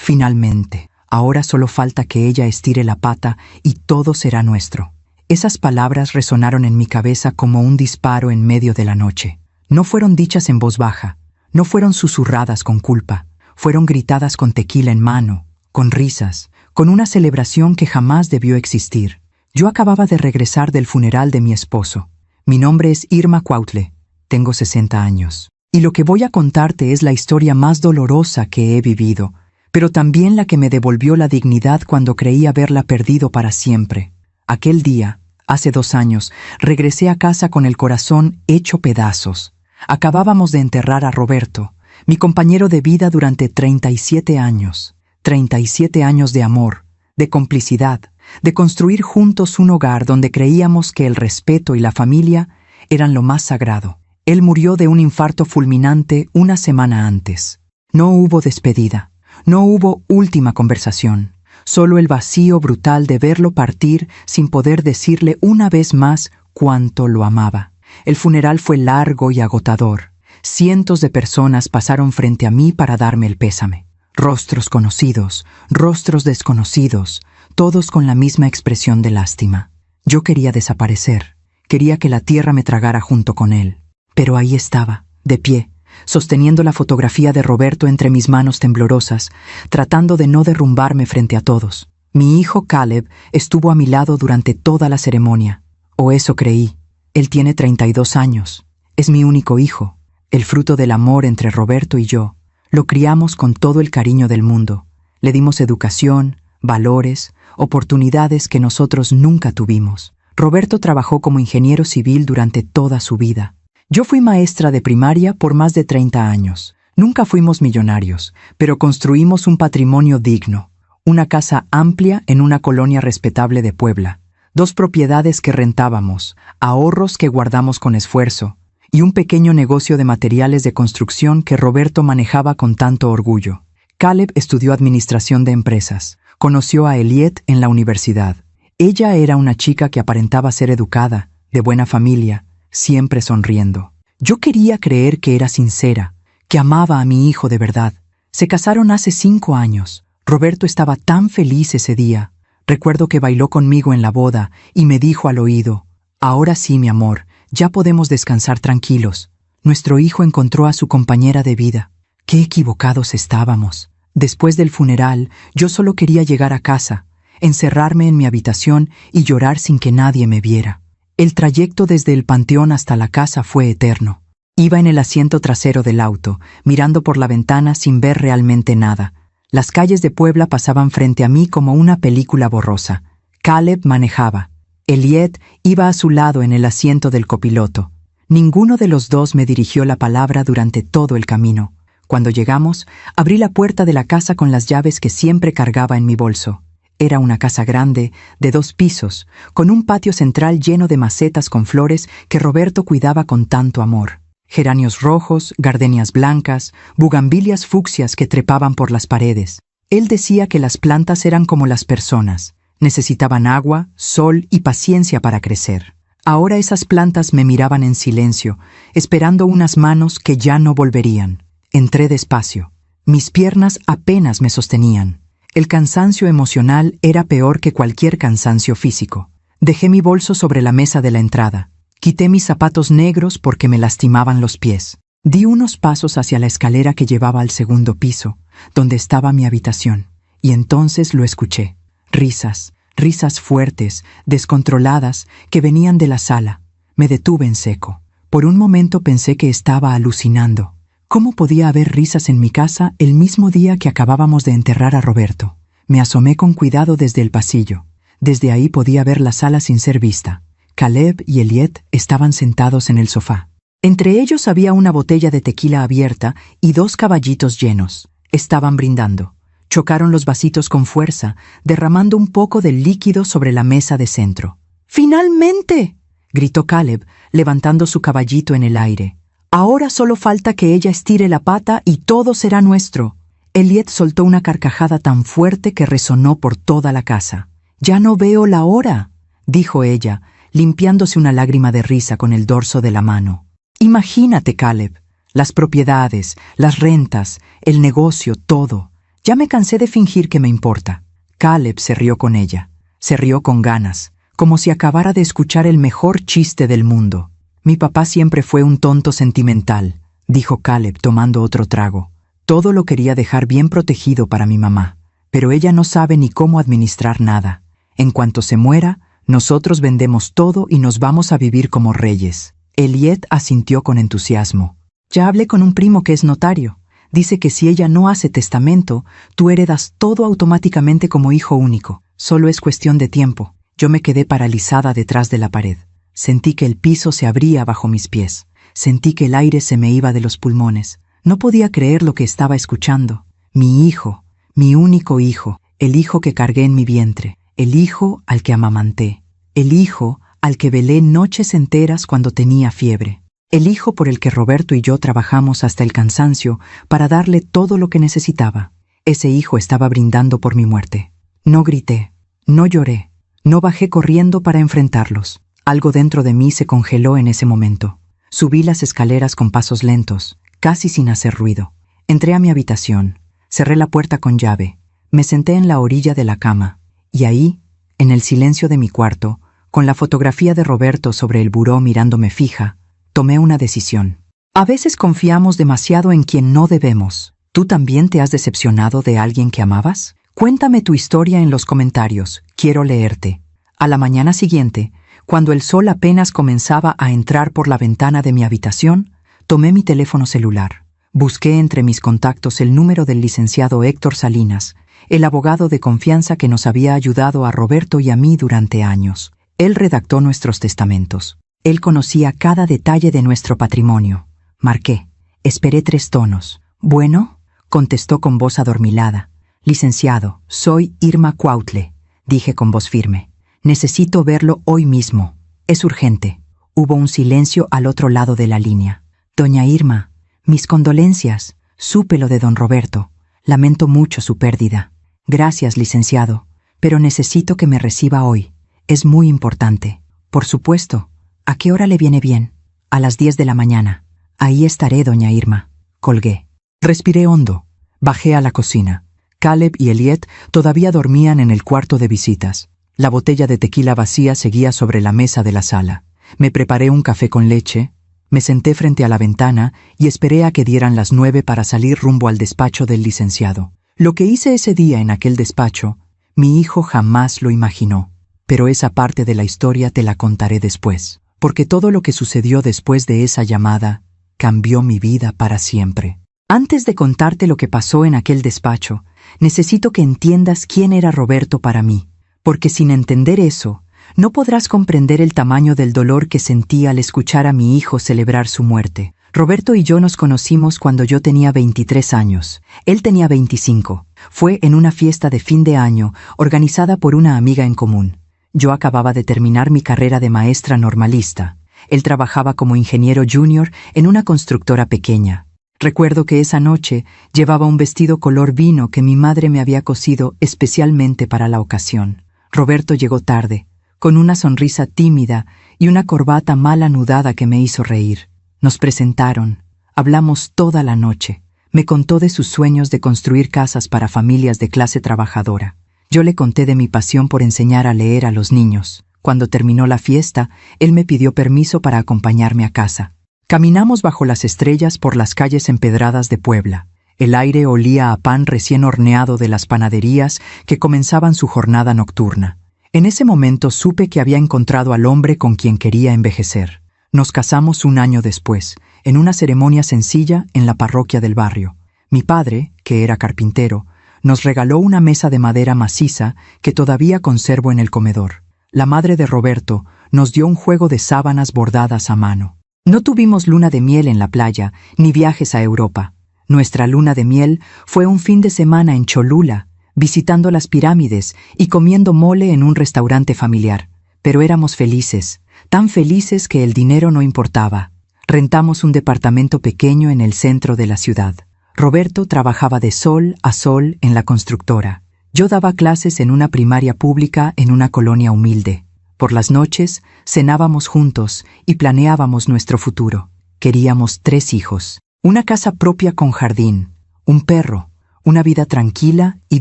Finalmente, ahora solo falta que ella estire la pata y todo será nuestro. Esas palabras resonaron en mi cabeza como un disparo en medio de la noche. No fueron dichas en voz baja, no fueron susurradas con culpa, fueron gritadas con tequila en mano, con risas, con una celebración que jamás debió existir. Yo acababa de regresar del funeral de mi esposo. Mi nombre es Irma Cuautle, tengo 60 años. Y lo que voy a contarte es la historia más dolorosa que he vivido, pero también la que me devolvió la dignidad cuando creí haberla perdido para siempre. Aquel día, hace 2 años, regresé a casa con el corazón hecho pedazos. Acabábamos de enterrar a Roberto, mi compañero de vida durante 37 años. 37 años de amor, de complicidad, de construir juntos un hogar donde creíamos que el respeto y la familia eran lo más sagrado. Él murió de un infarto fulminante una semana antes. No hubo despedida, no hubo última conversación, solo el vacío brutal de verlo partir sin poder decirle una vez más cuánto lo amaba. El funeral fue largo y agotador. Cientos de personas pasaron frente a mí para darme el pésame. Rostros conocidos, rostros desconocidos, todos con la misma expresión de lástima. Yo quería desaparecer, quería que la tierra me tragara junto con él. Pero ahí estaba, de pie, sosteniendo la fotografía de Roberto entre mis manos temblorosas, tratando de no derrumbarme frente a todos. Mi hijo Caleb estuvo a mi lado durante toda la ceremonia, o eso creí. Él tiene 32 años, es mi único hijo, el fruto del amor entre Roberto y yo. Lo criamos con todo el cariño del mundo, le dimos educación, valores, oportunidades que nosotros nunca tuvimos. Roberto trabajó como ingeniero civil durante toda su vida. Yo fui maestra de primaria por más de 30 años. Nunca fuimos millonarios, pero construimos un patrimonio digno. Una casa amplia en una colonia respetable de Puebla. 2 propiedades que rentábamos, ahorros que guardamos con esfuerzo, y un pequeño negocio de materiales de construcción que Roberto manejaba con tanto orgullo. Caleb estudió administración de empresas. Conoció a Eliette en la universidad. Ella era una chica que aparentaba ser educada, de buena familia, siempre sonriendo. Yo quería creer que era sincera, que amaba a mi hijo de verdad. Se casaron hace 5 años. Roberto estaba tan feliz ese día. Recuerdo que bailó conmigo en la boda y me dijo al oído: «Ahora sí, mi amor, ya podemos descansar tranquilos. Nuestro hijo encontró a su compañera de vida». Qué equivocados estábamos. Después del funeral, yo solo quería llegar a casa, encerrarme en mi habitación y llorar sin que nadie me viera. El trayecto desde el panteón hasta la casa fue eterno. Iba en el asiento trasero del auto, mirando por la ventana sin ver realmente nada. Las calles de Puebla pasaban frente a mí como una película borrosa. Caleb manejaba. Eliette iba a su lado en el asiento del copiloto. Ninguno de los dos me dirigió la palabra durante todo el camino. Cuando llegamos, abrí la puerta de la casa con las llaves que siempre cargaba en mi bolso. Era una casa grande, de 2 pisos, con un patio central lleno de macetas con flores que Roberto cuidaba con tanto amor. Geranios rojos, gardenias blancas, bugambilias fucsias que trepaban por las paredes. Él decía que las plantas eran como las personas. Necesitaban agua, sol y paciencia para crecer. Ahora esas plantas me miraban en silencio, esperando unas manos que ya no volverían. Entré despacio. Mis piernas apenas me sostenían. El cansancio emocional era peor que cualquier cansancio físico. Dejé mi bolso sobre la mesa de la entrada. Quité mis zapatos negros porque me lastimaban los pies. Di unos pasos hacia la escalera que llevaba al 2º piso, donde estaba mi habitación. Y entonces lo escuché. Risas, risas fuertes, descontroladas, que venían de la sala. Me detuve en seco. Por un momento pensé que estaba alucinando. ¿Cómo podía haber risas en mi casa el mismo día que acabábamos de enterrar a Roberto? Me asomé con cuidado desde el pasillo. Desde ahí podía ver la sala sin ser vista. Caleb y Eliette estaban sentados en el sofá. Entre ellos había una botella de tequila abierta y 2 caballitos llenos. Estaban brindando. Chocaron los vasitos con fuerza, derramando un poco del líquido sobre la mesa de centro. «¡Finalmente!», gritó Caleb, levantando su caballito en el aire. «Ahora solo falta que ella estire la pata y todo será nuestro». Eliette soltó una carcajada tan fuerte que resonó por toda la casa. «Ya no veo la hora», dijo ella, limpiándose una lágrima de risa con el dorso de la mano. «Imagínate, Caleb, las propiedades, las rentas, el negocio, todo. Ya me cansé de fingir que me importa. Caleb se rió con ella. Se rió con ganas, como si acabara de escuchar el mejor chiste del mundo. Mi papá siempre fue un tonto sentimental, dijo Caleb tomando otro trago. Todo lo quería dejar bien protegido para mi mamá, pero ella no sabe ni cómo administrar nada. En cuanto se muera, nosotros vendemos todo y nos vamos a vivir como reyes. Elliot asintió con entusiasmo. Ya hablé con un primo que es notario. Dice que si ella no hace testamento, tú heredas todo automáticamente como hijo único. Solo es cuestión de tiempo. Yo me quedé paralizada detrás de la pared. Sentí que el piso se abría bajo mis pies. Sentí que el aire se me iba de los pulmones. No podía creer lo que estaba escuchando. Mi hijo, mi único hijo, el hijo que cargué en mi vientre, el hijo al que amamanté, el hijo al que velé noches enteras cuando tenía fiebre, el hijo por el que Roberto y yo trabajamos hasta el cansancio para darle todo lo que necesitaba. Ese hijo estaba brindando por mi muerte. No grité, no lloré, no bajé corriendo para enfrentarlos. Algo dentro de mí se congeló en ese momento. Subí las escaleras con pasos lentos, casi sin hacer ruido. Entré a mi habitación, cerré la puerta con llave, me senté en la orilla de la cama, y ahí, en el silencio de mi cuarto, con la fotografía de Roberto sobre el buró mirándome fija, tomé una decisión. A veces confiamos demasiado en quien no debemos. ¿Tú también te has decepcionado de alguien que amabas? Cuéntame tu historia en los comentarios, quiero leerte. A la mañana siguiente, cuando el sol apenas comenzaba a entrar por la ventana de mi habitación, tomé mi teléfono celular. Busqué entre mis contactos el número del licenciado Héctor Salinas, el abogado de confianza que nos había ayudado a Roberto y a mí durante años. Él redactó nuestros testamentos. Él conocía cada detalle de nuestro patrimonio. Marqué. Esperé 3 tonos. ¿Bueno? Contestó con voz adormilada. Licenciado, soy Irma Cuautle, dije con voz firme. Necesito verlo hoy mismo. Es urgente. Hubo un silencio al otro lado de la línea. Doña Irma, mis condolencias. Supe lo de don Roberto. Lamento mucho su pérdida. Gracias, licenciado, pero necesito que me reciba hoy. Es muy importante. Por supuesto. ¿A qué hora le viene bien? A las 10 de la mañana. Ahí estaré, doña Irma. Colgué. Respiré hondo. Bajé a la cocina. Caleb y Elliot todavía dormían en el cuarto de visitas. La botella de tequila vacía seguía sobre la mesa de la sala. Me preparé un café con leche, me senté frente a la ventana y esperé a que dieran las 9 para salir rumbo al despacho del licenciado. Lo que hice ese día en aquel despacho, mi hijo jamás lo imaginó. Pero esa parte de la historia te la contaré después, porque todo lo que sucedió después de esa llamada cambió mi vida para siempre. Antes de contarte lo que pasó en aquel despacho, necesito que entiendas quién era Roberto para mí, porque sin entender eso, no podrás comprender el tamaño del dolor que sentí al escuchar a mi hijo celebrar su muerte. Roberto y yo nos conocimos cuando yo tenía 23 años. Él tenía 25. Fue en una fiesta de fin de año organizada por una amiga en común. Yo acababa de terminar mi carrera de maestra normalista. Él trabajaba como ingeniero junior en una constructora pequeña. Recuerdo que esa noche llevaba un vestido color vino que mi madre me había cosido especialmente para la ocasión. Roberto llegó tarde, con una sonrisa tímida y una corbata mal anudada que me hizo reír. Nos presentaron, hablamos toda la noche. Me contó de sus sueños de construir casas para familias de clase trabajadora. Yo le conté de mi pasión por enseñar a leer a los niños. Cuando terminó la fiesta, él me pidió permiso para acompañarme a casa. Caminamos bajo las estrellas por las calles empedradas de Puebla. El aire olía a pan recién horneado de las panaderías que comenzaban su jornada nocturna. En ese momento supe que había encontrado al hombre con quien quería envejecer. Nos casamos un año después, en una ceremonia sencilla en la parroquia del barrio. Mi padre, que era carpintero, nos regaló una mesa de madera maciza que todavía conservo en el comedor. La madre de Roberto nos dio un juego de sábanas bordadas a mano. No tuvimos luna de miel en la playa, ni viajes a Europa. Nuestra luna de miel fue un fin de semana en Cholula, visitando las pirámides y comiendo mole en un restaurante familiar. Pero éramos felices, tan felices que el dinero no importaba. Rentamos un departamento pequeño en el centro de la ciudad. Roberto trabajaba de sol a sol en la constructora. Yo daba clases en una primaria pública en una colonia humilde. Por las noches, cenábamos juntos y planeábamos nuestro futuro. Queríamos 3 hijos, una casa propia con jardín, un perro, una vida tranquila y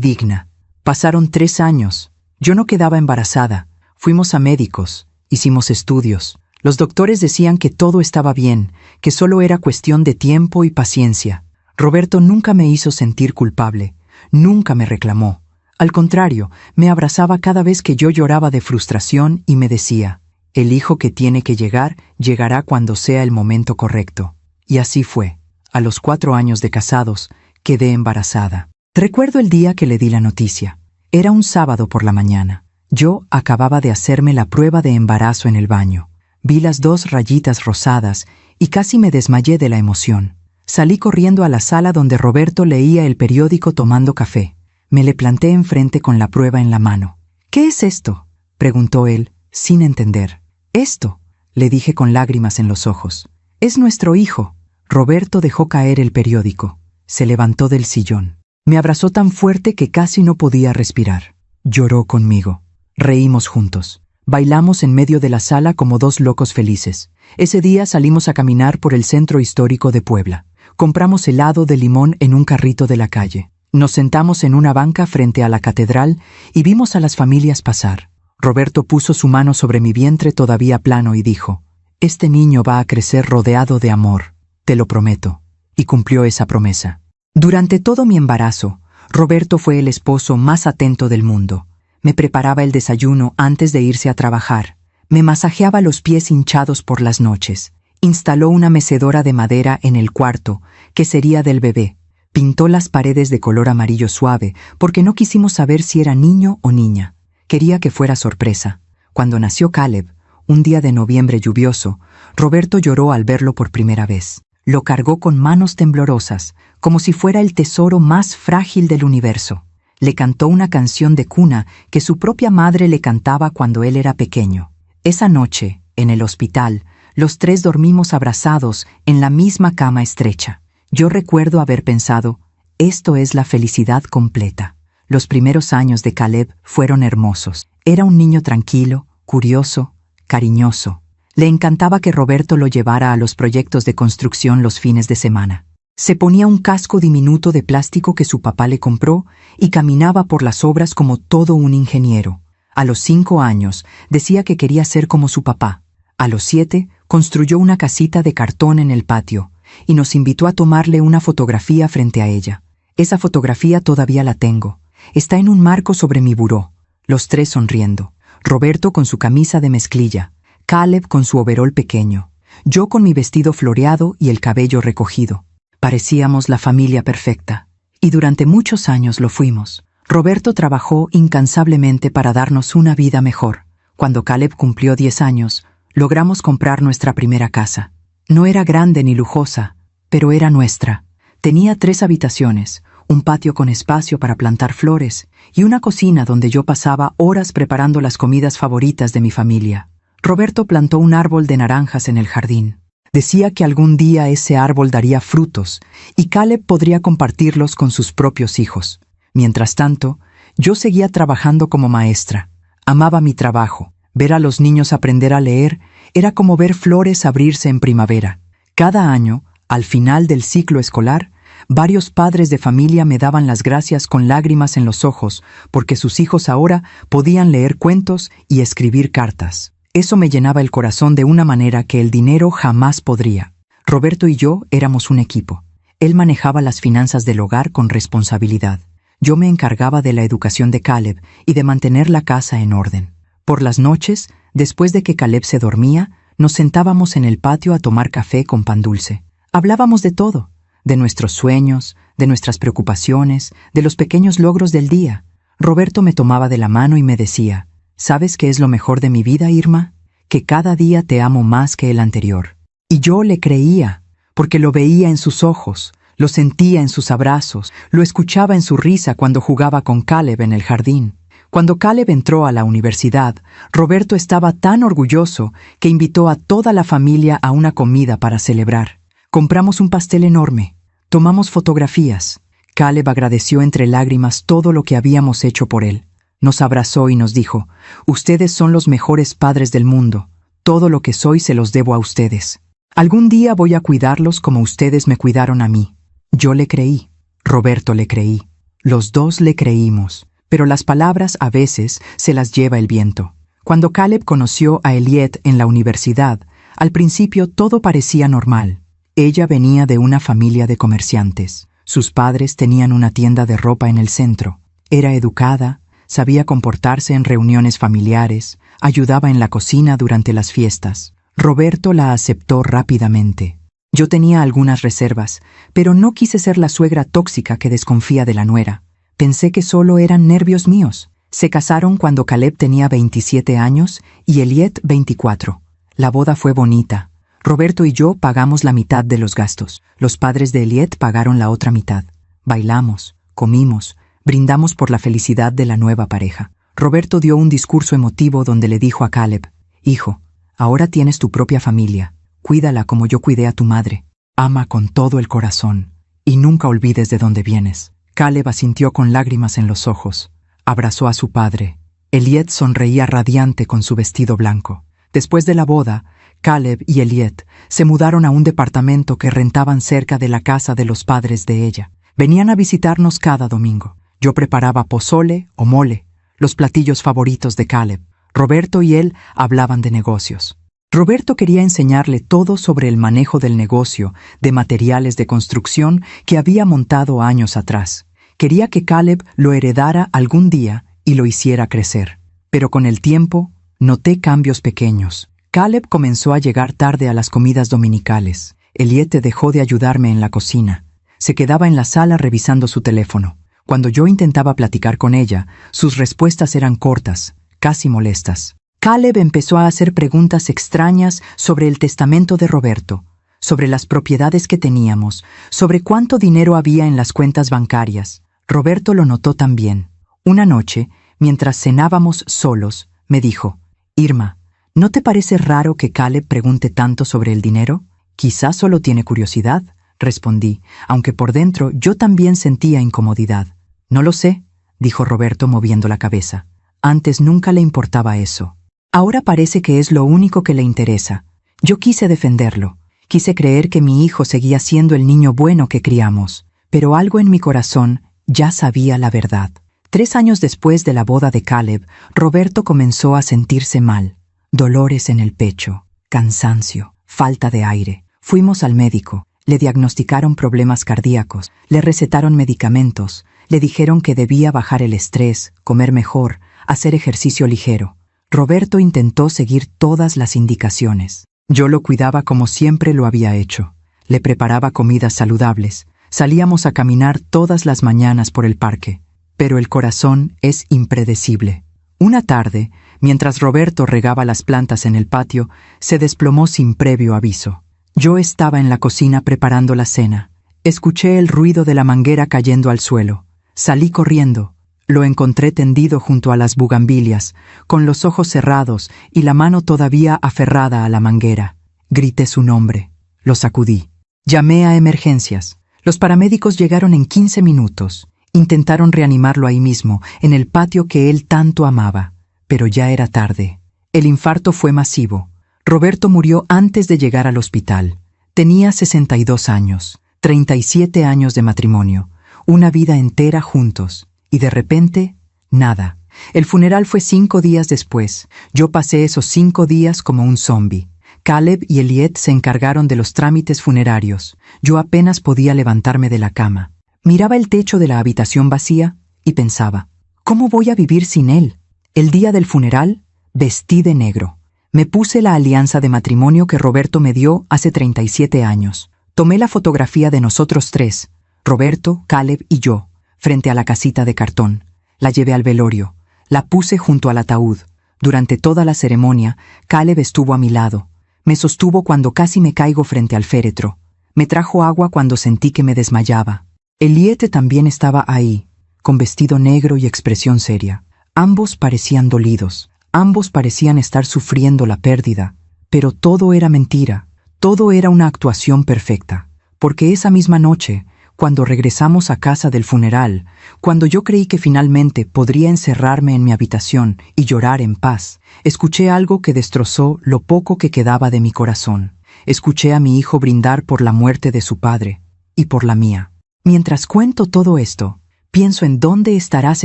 digna. Pasaron 3 años. Yo no quedaba embarazada. Fuimos a médicos, hicimos estudios. Los doctores decían que todo estaba bien, que solo era cuestión de tiempo y paciencia. Roberto nunca me hizo sentir culpable, nunca me reclamó. Al contrario, me abrazaba cada vez que yo lloraba de frustración y me decía, el hijo que tiene que llegar, llegará cuando sea el momento correcto. Y así fue. A los 4 años de casados, quedé embarazada. Recuerdo el día que le di la noticia. Era un sábado por la mañana. Yo acababa de hacerme la prueba de embarazo en el baño. Vi las 2 rayitas rosadas y casi me desmayé de la emoción. Salí corriendo a la sala donde Roberto leía el periódico tomando café. Me le planté enfrente con la prueba en la mano. «¿Qué es esto?», preguntó él, sin entender. «Esto», le dije con lágrimas en los ojos. «Es nuestro hijo». Roberto dejó caer el periódico. Se levantó del sillón. Me abrazó tan fuerte que casi no podía respirar. Lloró conmigo. Reímos juntos. Bailamos en medio de la sala como 2 locos felices. Ese día salimos a caminar por el centro histórico de Puebla. Compramos helado de limón en un carrito de la calle. Nos sentamos en una banca frente a la catedral y vimos a las familias pasar. Roberto puso su mano sobre mi vientre todavía plano y dijo, «Este niño va a crecer rodeado de amor, te lo prometo». Y cumplió esa promesa. Durante todo mi embarazo, Roberto fue el esposo más atento del mundo. Me preparaba el desayuno antes de irse a trabajar. Me masajeaba los pies hinchados por las noches. Instaló una mecedora de madera en el cuarto, que sería del bebé. Pintó las paredes de color amarillo suave, porque no quisimos saber si era niño o niña. Quería que fuera sorpresa. Cuando nació Caleb, un día de noviembre lluvioso, Roberto lloró al verlo por primera vez. Lo cargó con manos temblorosas, como si fuera el tesoro más frágil del universo. Le cantó una canción de cuna que su propia madre le cantaba cuando él era pequeño. Esa noche, en el hospital, los 3 dormimos abrazados en la misma cama estrecha. Yo recuerdo haber pensado, esto es la felicidad completa. Los primeros años de Caleb fueron hermosos. Era un niño tranquilo, curioso, cariñoso. Le encantaba que Roberto lo llevara a los proyectos de construcción los fines de semana. Se ponía un casco diminuto de plástico que su papá le compró y caminaba por las obras como todo un ingeniero. A los 5 años decía que quería ser como su papá. A los 7 construyó una casita de cartón en el patio y nos invitó a tomarle una fotografía frente a ella. Esa fotografía todavía la tengo. Está en un marco sobre mi buró. Los 3 sonriendo. Roberto con su camisa de mezclilla. Caleb con su overol pequeño. Yo con mi vestido floreado y el cabello recogido. Parecíamos la familia perfecta. Y durante muchos años lo fuimos. Roberto trabajó incansablemente para darnos una vida mejor. Cuando Caleb cumplió 10 años, logramos comprar nuestra primera casa. No era grande ni lujosa, pero era nuestra. Tenía 3 habitaciones, un patio con espacio para plantar flores y una cocina donde yo pasaba horas preparando las comidas favoritas de mi familia. Roberto plantó un árbol de naranjas en el jardín. Decía que algún día ese árbol daría frutos y Caleb podría compartirlos con sus propios hijos. Mientras tanto, yo seguía trabajando como maestra. Amaba mi trabajo. Ver a los niños aprender a leer era como ver flores abrirse en primavera. Cada año, al final del ciclo escolar, varios padres de familia me daban las gracias con lágrimas en los ojos porque sus hijos ahora podían leer cuentos y escribir cartas. Eso me llenaba el corazón de una manera que el dinero jamás podría. Roberto y yo éramos un equipo. Él manejaba las finanzas del hogar con responsabilidad. Yo me encargaba de la educación de Caleb y de mantener la casa en orden. Por las noches, después de que Caleb se dormía, nos sentábamos en el patio a tomar café con pan dulce. Hablábamos de todo, de nuestros sueños, de nuestras preocupaciones, de los pequeños logros del día. Roberto me tomaba de la mano y me decía, ¿sabes qué es lo mejor de mi vida, Irma? Que cada día te amo más que el anterior. Y yo le creía, porque lo veía en sus ojos, lo sentía en sus abrazos, lo escuchaba en su risa cuando jugaba con Caleb en el jardín. Cuando Caleb entró a la universidad, Roberto estaba tan orgulloso que invitó a toda la familia a una comida para celebrar. Compramos un pastel enorme, tomamos fotografías. Caleb agradeció entre lágrimas todo lo que habíamos hecho por él. Nos abrazó y nos dijo, «Ustedes son los mejores padres del mundo. Todo lo que soy se los debo a ustedes. Algún día voy a cuidarlos como ustedes me cuidaron a mí». Yo le creí. Roberto le creí. Los dos le creímos, pero las palabras a veces se las lleva el viento. Cuando Caleb conoció a Elliot en la universidad, al principio todo parecía normal. Ella venía de una familia de comerciantes. Sus padres tenían una tienda de ropa en el centro. Era educada, sabía comportarse en reuniones familiares, ayudaba en la cocina durante las fiestas. Roberto la aceptó rápidamente. Yo tenía algunas reservas, pero no quise ser la suegra tóxica que desconfía de la nuera. Pensé que solo eran nervios míos. Se casaron cuando Caleb tenía 27 años y Elliot 24. La boda fue bonita. Roberto y yo pagamos la mitad de los gastos. Los padres de Elliot pagaron la otra mitad. Bailamos, comimos, brindamos por la felicidad de la nueva pareja. Roberto dio un discurso emotivo donde le dijo a Caleb: «Hijo, ahora tienes tu propia familia. Cuídala como yo cuidé a tu madre. Ama con todo el corazón y nunca olvides de dónde vienes». Caleb asintió con lágrimas en los ojos. Abrazó a su padre. Elliot sonreía radiante con su vestido blanco. Después de la boda, Caleb y Elliot se mudaron a un departamento que rentaban cerca de la casa de los padres de ella. Venían a visitarnos cada domingo. Yo preparaba pozole o mole, los platillos favoritos de Caleb. Roberto y él hablaban de negocios. Roberto quería enseñarle todo sobre el manejo del negocio de materiales de construcción que había montado años atrás. Quería que Caleb lo heredara algún día y lo hiciera crecer. Pero con el tiempo, noté cambios pequeños. Caleb comenzó a llegar tarde a las comidas dominicales. Elliot dejó de ayudarme en la cocina. Se quedaba en la sala revisando su teléfono. Cuando yo intentaba platicar con ella, sus respuestas eran cortas, casi molestas. Caleb empezó a hacer preguntas extrañas sobre el testamento de Roberto, sobre las propiedades que teníamos, sobre cuánto dinero había en las cuentas bancarias. Roberto lo notó también. Una noche, mientras cenábamos solos, me dijo: «Irma, ¿no te parece raro que Caleb pregunte tanto sobre el dinero? Quizás solo tiene curiosidad», respondí, aunque por dentro yo también sentía incomodidad. «No lo sé», dijo Roberto moviendo la cabeza. «Antes nunca le importaba eso. Ahora parece que es lo único que le interesa». Yo quise defenderlo. Quise creer que mi hijo seguía siendo el niño bueno que criamos, pero algo en mi corazón ya sabía la verdad. 3 años después de la boda de Caleb, Roberto comenzó a sentirse mal. Dolores en el pecho, cansancio, falta de aire. Fuimos al médico, le diagnosticaron problemas cardíacos, le recetaron medicamentos, le dijeron que debía bajar el estrés, comer mejor, hacer ejercicio ligero. Roberto intentó seguir todas las indicaciones. Yo lo cuidaba como siempre lo había hecho. Le preparaba comidas saludables. Salíamos a caminar todas las mañanas por el parque. Pero el corazón es impredecible. Una tarde, mientras Roberto regaba las plantas en el patio, se desplomó sin previo aviso. Yo estaba en la cocina preparando la cena. Escuché el ruido de la manguera cayendo al suelo. Salí corriendo. Lo encontré tendido junto a las bugambilias, con los ojos cerrados y la mano todavía aferrada a la manguera. Grité su nombre. Lo sacudí. Llamé a emergencias. Los paramédicos llegaron en 15 minutos. Intentaron reanimarlo ahí mismo, en el patio que él tanto amaba. Pero ya era tarde. El infarto fue masivo. Roberto murió antes de llegar al hospital. Tenía 62 años, 37 años de matrimonio, una vida entera juntos. Y de repente, nada. El funeral fue 5 días después. Yo pasé esos 5 días como un zombi. Caleb y Elliot se encargaron de los trámites funerarios. Yo apenas podía levantarme de la cama. Miraba el techo de la habitación vacía y pensaba: ¿cómo voy a vivir sin él? El día del funeral, vestí de negro. Me puse la alianza de matrimonio que Roberto me dio hace 37 años. Tomé la fotografía de nosotros 3, Roberto, Caleb y yo, frente a la casita de cartón. La llevé al velorio. La puse junto al ataúd. Durante toda la ceremonia, Caleb estuvo a mi lado. Me sostuvo cuando casi me caigo frente al féretro. Me trajo agua cuando sentí que me desmayaba. Elliot también estaba ahí, con vestido negro y expresión seria. Ambos parecían dolidos. Ambos parecían estar sufriendo la pérdida. Pero todo era mentira. Todo era una actuación perfecta. Porque esa misma noche, cuando regresamos a casa del funeral, cuando yo creí que finalmente podría encerrarme en mi habitación y llorar en paz, escuché algo que destrozó lo poco que quedaba de mi corazón. Escuché a mi hijo brindar por la muerte de su padre y por la mía. Mientras cuento todo esto, Pienso en dónde estarás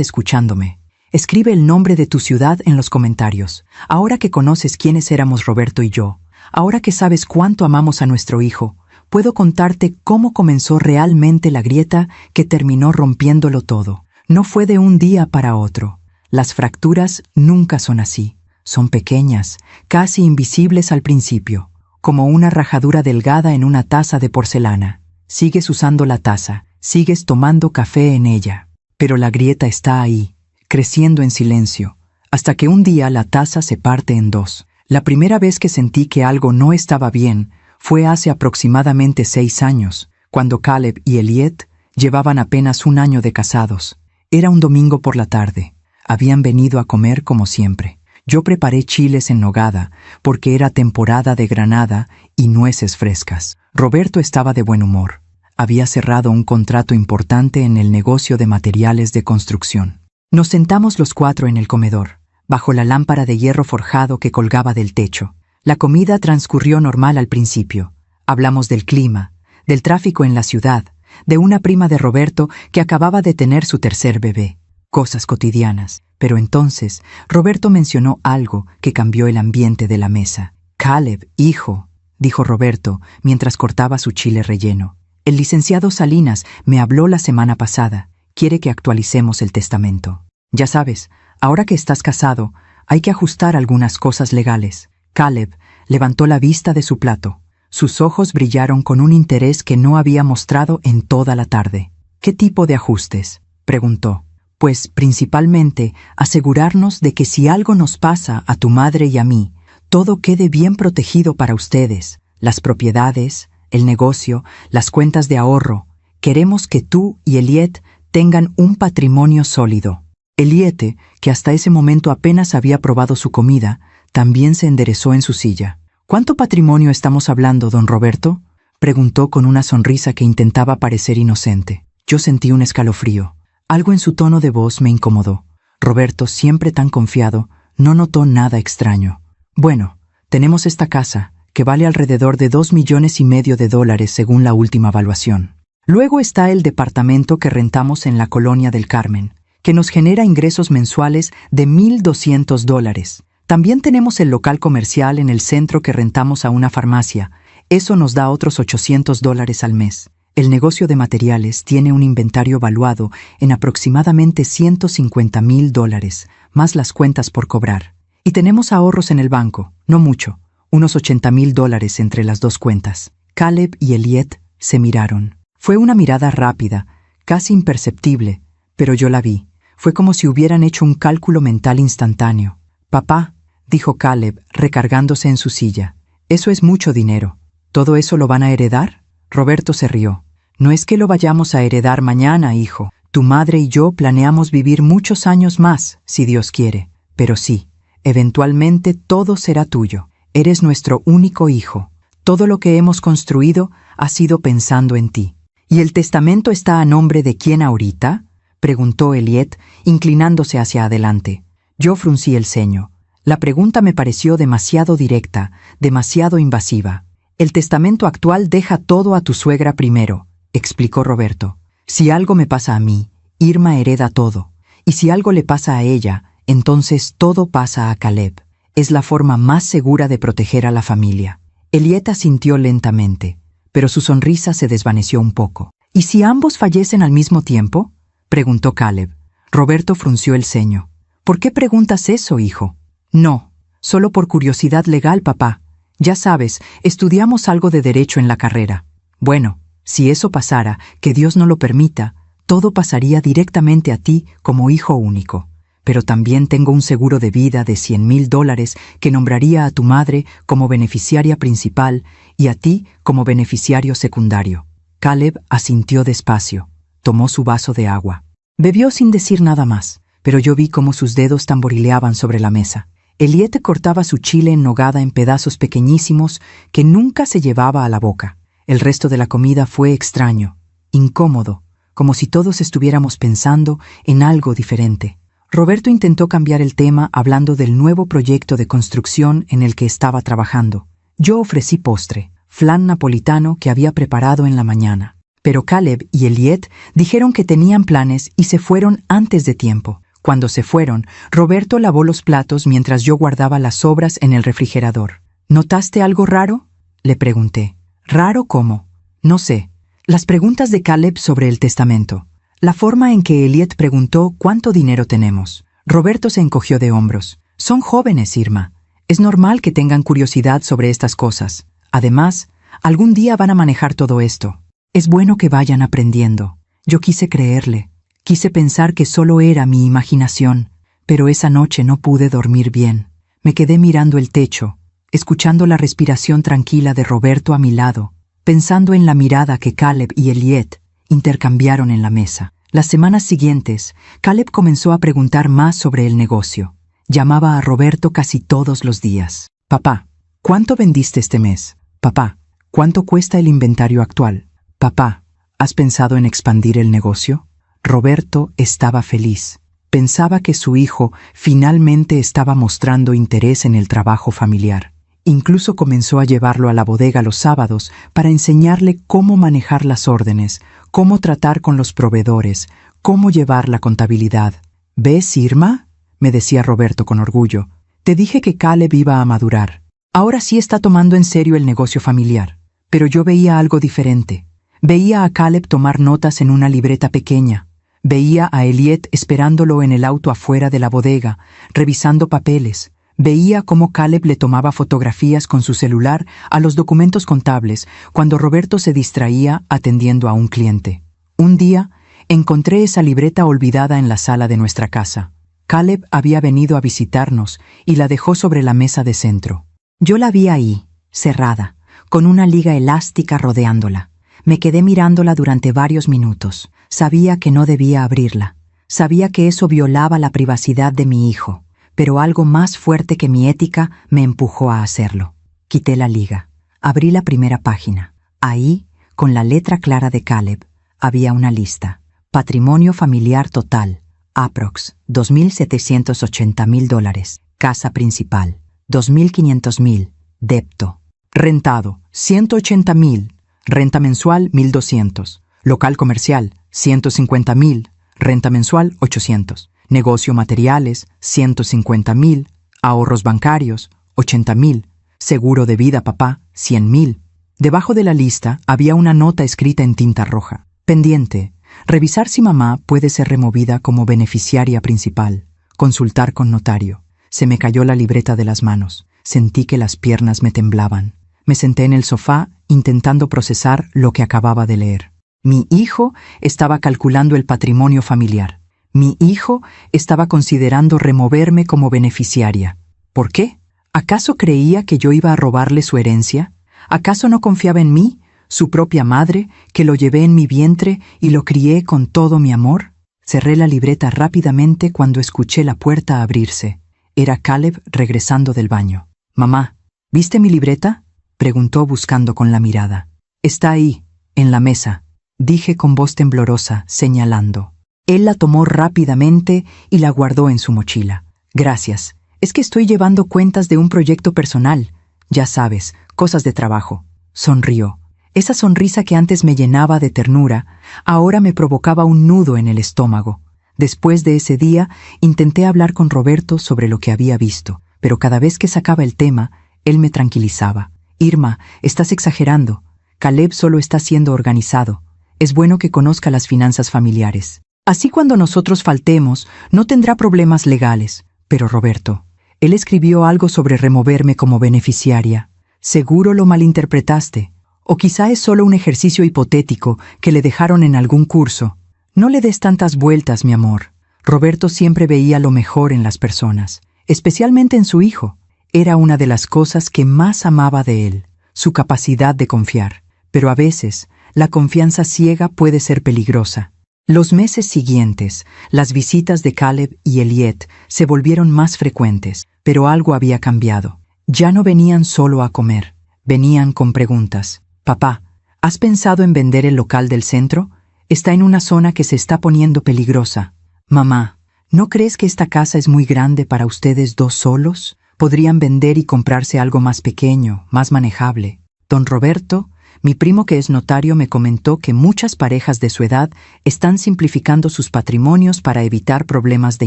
escuchándome. Escribe el nombre de tu ciudad en los comentarios. Ahora que conoces quiénes éramos Roberto y yo, ahora que sabes cuánto amamos a nuestro hijo, puedo contarte cómo comenzó realmente la grieta que terminó rompiéndolo todo. No fue de un día para otro. Las fracturas nunca son así. Son pequeñas, casi invisibles al principio, como una rajadura delgada en una taza de porcelana. Sigues usando la taza, sigues tomando café en ella, pero la grieta está ahí, creciendo en silencio, hasta que un día la taza se parte en dos. La primera vez que sentí que algo no estaba bien fue hace aproximadamente 6 años, cuando Caleb y Elliot llevaban apenas un año de casados. Era un domingo por la tarde. Habían venido a comer como siempre. Yo preparé chiles en nogada, porque era temporada de granada y nueces frescas. Roberto estaba de buen humor. Había cerrado un contrato importante en el negocio de materiales de construcción. Nos sentamos los 4 en el comedor, bajo la lámpara de hierro forjado que colgaba del techo. La comida transcurrió normal al principio. Hablamos del clima, del tráfico en la ciudad, de una prima de Roberto que acababa de tener su tercer bebé. Cosas cotidianas. Pero entonces, Roberto mencionó algo que cambió el ambiente de la mesa. «Caleb, hijo», dijo Roberto mientras cortaba su chile relleno. «El licenciado Salinas me habló la semana pasada. Quiere que actualicemos el testamento. Ya sabes, ahora que estás casado, hay que ajustar algunas cosas legales». Caleb levantó la vista de su plato. Sus ojos brillaron con un interés que no había mostrado en toda la tarde. «¿Qué tipo de ajustes?», preguntó. «Pues, principalmente, asegurarnos de que si algo nos pasa a tu madre y a mí, todo quede bien protegido para ustedes. Las propiedades, el negocio, las cuentas de ahorro. Queremos que tú y Elliot tengan un patrimonio sólido». Elliot, que hasta ese momento apenas había probado su comida, también se enderezó en su silla. «¿Cuánto patrimonio estamos hablando, don Roberto?», preguntó con una sonrisa que intentaba parecer inocente. Yo sentí un escalofrío. Algo en su tono de voz me incomodó. Roberto, siempre tan confiado, no notó nada extraño. «Bueno, tenemos esta casa, que vale alrededor de $2,5 millones según la última evaluación. Luego está el departamento que rentamos en la Colonia del Carmen, que nos genera ingresos mensuales de $1,200. También tenemos el local comercial en el centro que rentamos a una farmacia. Eso nos da otros $800 al mes. El negocio de materiales tiene un inventario valuado en aproximadamente $150,000, más las cuentas por cobrar. Y tenemos ahorros en el banco, no mucho, unos $80,000 entre las dos cuentas». Caleb y Elliot se miraron. Fue una mirada rápida, casi imperceptible, pero yo la vi. Fue como si hubieran hecho un cálculo mental instantáneo. «Papá», dijo Caleb, recargándose en su silla, «eso es mucho dinero. ¿Todo eso lo van a heredar?». Roberto se rió. «No es que lo vayamos a heredar mañana, hijo. Tu madre y yo planeamos vivir muchos años más, si Dios quiere. Pero sí, eventualmente todo será tuyo. Eres nuestro único hijo. Todo lo que hemos construido ha sido pensando en ti». «¿Y el testamento está a nombre de quién ahorita?», preguntó Elliot, inclinándose hacia adelante. Yo fruncí el ceño. La pregunta me pareció demasiado directa, demasiado invasiva. «El testamento actual deja todo a tu suegra primero», explicó Roberto. «Si algo me pasa a mí, Irma hereda todo. Y si algo le pasa a ella, entonces todo pasa a Caleb. Es la forma más segura de proteger a la familia». Elliot asintió lentamente, pero su sonrisa se desvaneció un poco. «¿Y si ambos fallecen al mismo tiempo?», preguntó Caleb. Roberto frunció el ceño. «¿Por qué preguntas eso, hijo?». «No, solo por curiosidad legal, papá. Ya sabes, estudiamos algo de derecho en la carrera. Bueno, si eso pasara, que Dios no lo permita, todo pasaría directamente a ti como hijo único. Pero también tengo un seguro de vida de $100,000 que nombraría a tu madre como beneficiaria principal y a ti como beneficiario secundario». Caleb asintió despacio. Tomó su vaso de agua. Bebió sin decir nada más, pero yo vi cómo sus dedos tamborileaban sobre la mesa. Elliot cortaba su chile en nogada en pedazos pequeñísimos que nunca se llevaba a la boca. El resto de la comida fue extraño, incómodo, como si todos estuviéramos pensando en algo diferente. Roberto intentó cambiar el tema hablando del nuevo proyecto de construcción en el que estaba trabajando. Yo ofrecí postre, flan napolitano que había preparado en la mañana. Pero Caleb y Elliot dijeron que tenían planes y se fueron antes de tiempo. Cuando se fueron, Roberto lavó los platos mientras yo guardaba las sobras en el refrigerador. ¿Notaste algo raro?, le pregunté. ¿Raro cómo? No sé. Las preguntas de Caleb sobre el testamento. La forma en que Elliot preguntó cuánto dinero tenemos. Roberto se encogió de hombros. Son jóvenes, Irma. Es normal que tengan curiosidad sobre estas cosas. Además, algún día van a manejar todo esto. Es bueno que vayan aprendiendo. Yo quise creerle. Quise pensar que solo era mi imaginación, pero esa noche no pude dormir bien. Me quedé mirando el techo, escuchando la respiración tranquila de Roberto a mi lado, pensando en la mirada que Caleb y Elliot intercambiaron en la mesa. Las semanas siguientes, Caleb comenzó a preguntar más sobre el negocio. Llamaba a Roberto casi todos los días. Papá, ¿cuánto vendiste este mes? Papá, ¿cuánto cuesta el inventario actual? Papá, ¿has pensado en expandir el negocio? Roberto estaba feliz. Pensaba que su hijo finalmente estaba mostrando interés en el trabajo familiar. Incluso comenzó a llevarlo a la bodega los sábados para enseñarle cómo manejar las órdenes, cómo tratar con los proveedores, cómo llevar la contabilidad. ¿Ves, Irma?, me decía Roberto con orgullo. Te dije que Caleb iba a madurar. Ahora sí está tomando en serio el negocio familiar. Pero yo veía algo diferente. Veía a Caleb tomar notas en una libreta pequeña. Veía a Elliot esperándolo en el auto afuera de la bodega, revisando papeles. Veía cómo Caleb le tomaba fotografías con su celular a los documentos contables cuando Roberto se distraía atendiendo a un cliente. Un día, encontré esa libreta olvidada en la sala de nuestra casa. Caleb había venido a visitarnos y la dejó sobre la mesa de centro. Yo la vi ahí, cerrada, con una liga elástica rodeándola. Me quedé mirándola durante varios minutos. Sabía que no debía abrirla. Sabía que eso violaba la privacidad de mi hijo, pero algo más fuerte que mi ética me empujó a hacerlo. Quité la liga. Abrí la primera página. Ahí, con la letra clara de Caleb, había una lista. Patrimonio familiar total, aprox. $2,780,000. Casa principal, $2,500,000. Depto. Rentado, $180,000. Renta mensual, $1,200. Local comercial, $150,000. Renta mensual, $800. Negocio materiales, $150,000. Ahorros bancarios, $80,000. Seguro de vida, papá, $100,000. Debajo de la lista había una nota escrita en tinta roja. Pendiente. Revisar si mamá puede ser removida como beneficiaria principal. Consultar con notario. Se me cayó la libreta de las manos. Sentí que las piernas me temblaban. Me senté en el sofá intentando procesar lo que acababa de leer. Mi hijo estaba calculando el patrimonio familiar. Mi hijo estaba considerando removerme como beneficiaria. ¿Por qué? ¿Acaso creía que yo iba a robarle su herencia? ¿Acaso no confiaba en mí, su propia madre, que lo llevé en mi vientre y lo crié con todo mi amor? Cerré la libreta rápidamente cuando escuché la puerta abrirse. Era Caleb regresando del baño. «Mamá, ¿viste mi libreta?», preguntó buscando con la mirada. «Está ahí, en la mesa», dije con voz temblorosa, señalando. Él la tomó rápidamente y la guardó en su mochila. «Gracias. Es que estoy llevando cuentas de un proyecto personal. Ya sabes, cosas de trabajo». Sonrió. Esa sonrisa que antes me llenaba de ternura, ahora me provocaba un nudo en el estómago. Después de ese día, intenté hablar con Roberto sobre lo que había visto, pero cada vez que sacaba el tema, él me tranquilizaba. «Irma, estás exagerando. Caleb solo está siendo organizado. Es bueno que conozca las finanzas familiares. Así cuando nosotros faltemos, no tendrá problemas legales». «Pero Roberto, él escribió algo sobre removerme como beneficiaria. Seguro lo malinterpretaste. O quizá es solo un ejercicio hipotético que le dejaron en algún curso. No le des tantas vueltas, mi amor». Roberto siempre veía lo mejor en las personas, especialmente en su hijo. Era una de las cosas que más amaba de él, su capacidad de confiar. Pero a veces, la confianza ciega puede ser peligrosa. Los meses siguientes, las visitas de Caleb y Elliot se volvieron más frecuentes, pero algo había cambiado. Ya no venían solo a comer, venían con preguntas. «Papá, ¿has pensado en vender el local del centro? Está en una zona que se está poniendo peligrosa». «Mamá, ¿no crees que esta casa es muy grande para ustedes dos solos? Podrían vender y comprarse algo más pequeño, más manejable». Don Roberto Mi primo, que es notario, me comentó que muchas parejas de su edad están simplificando sus patrimonios para evitar problemas de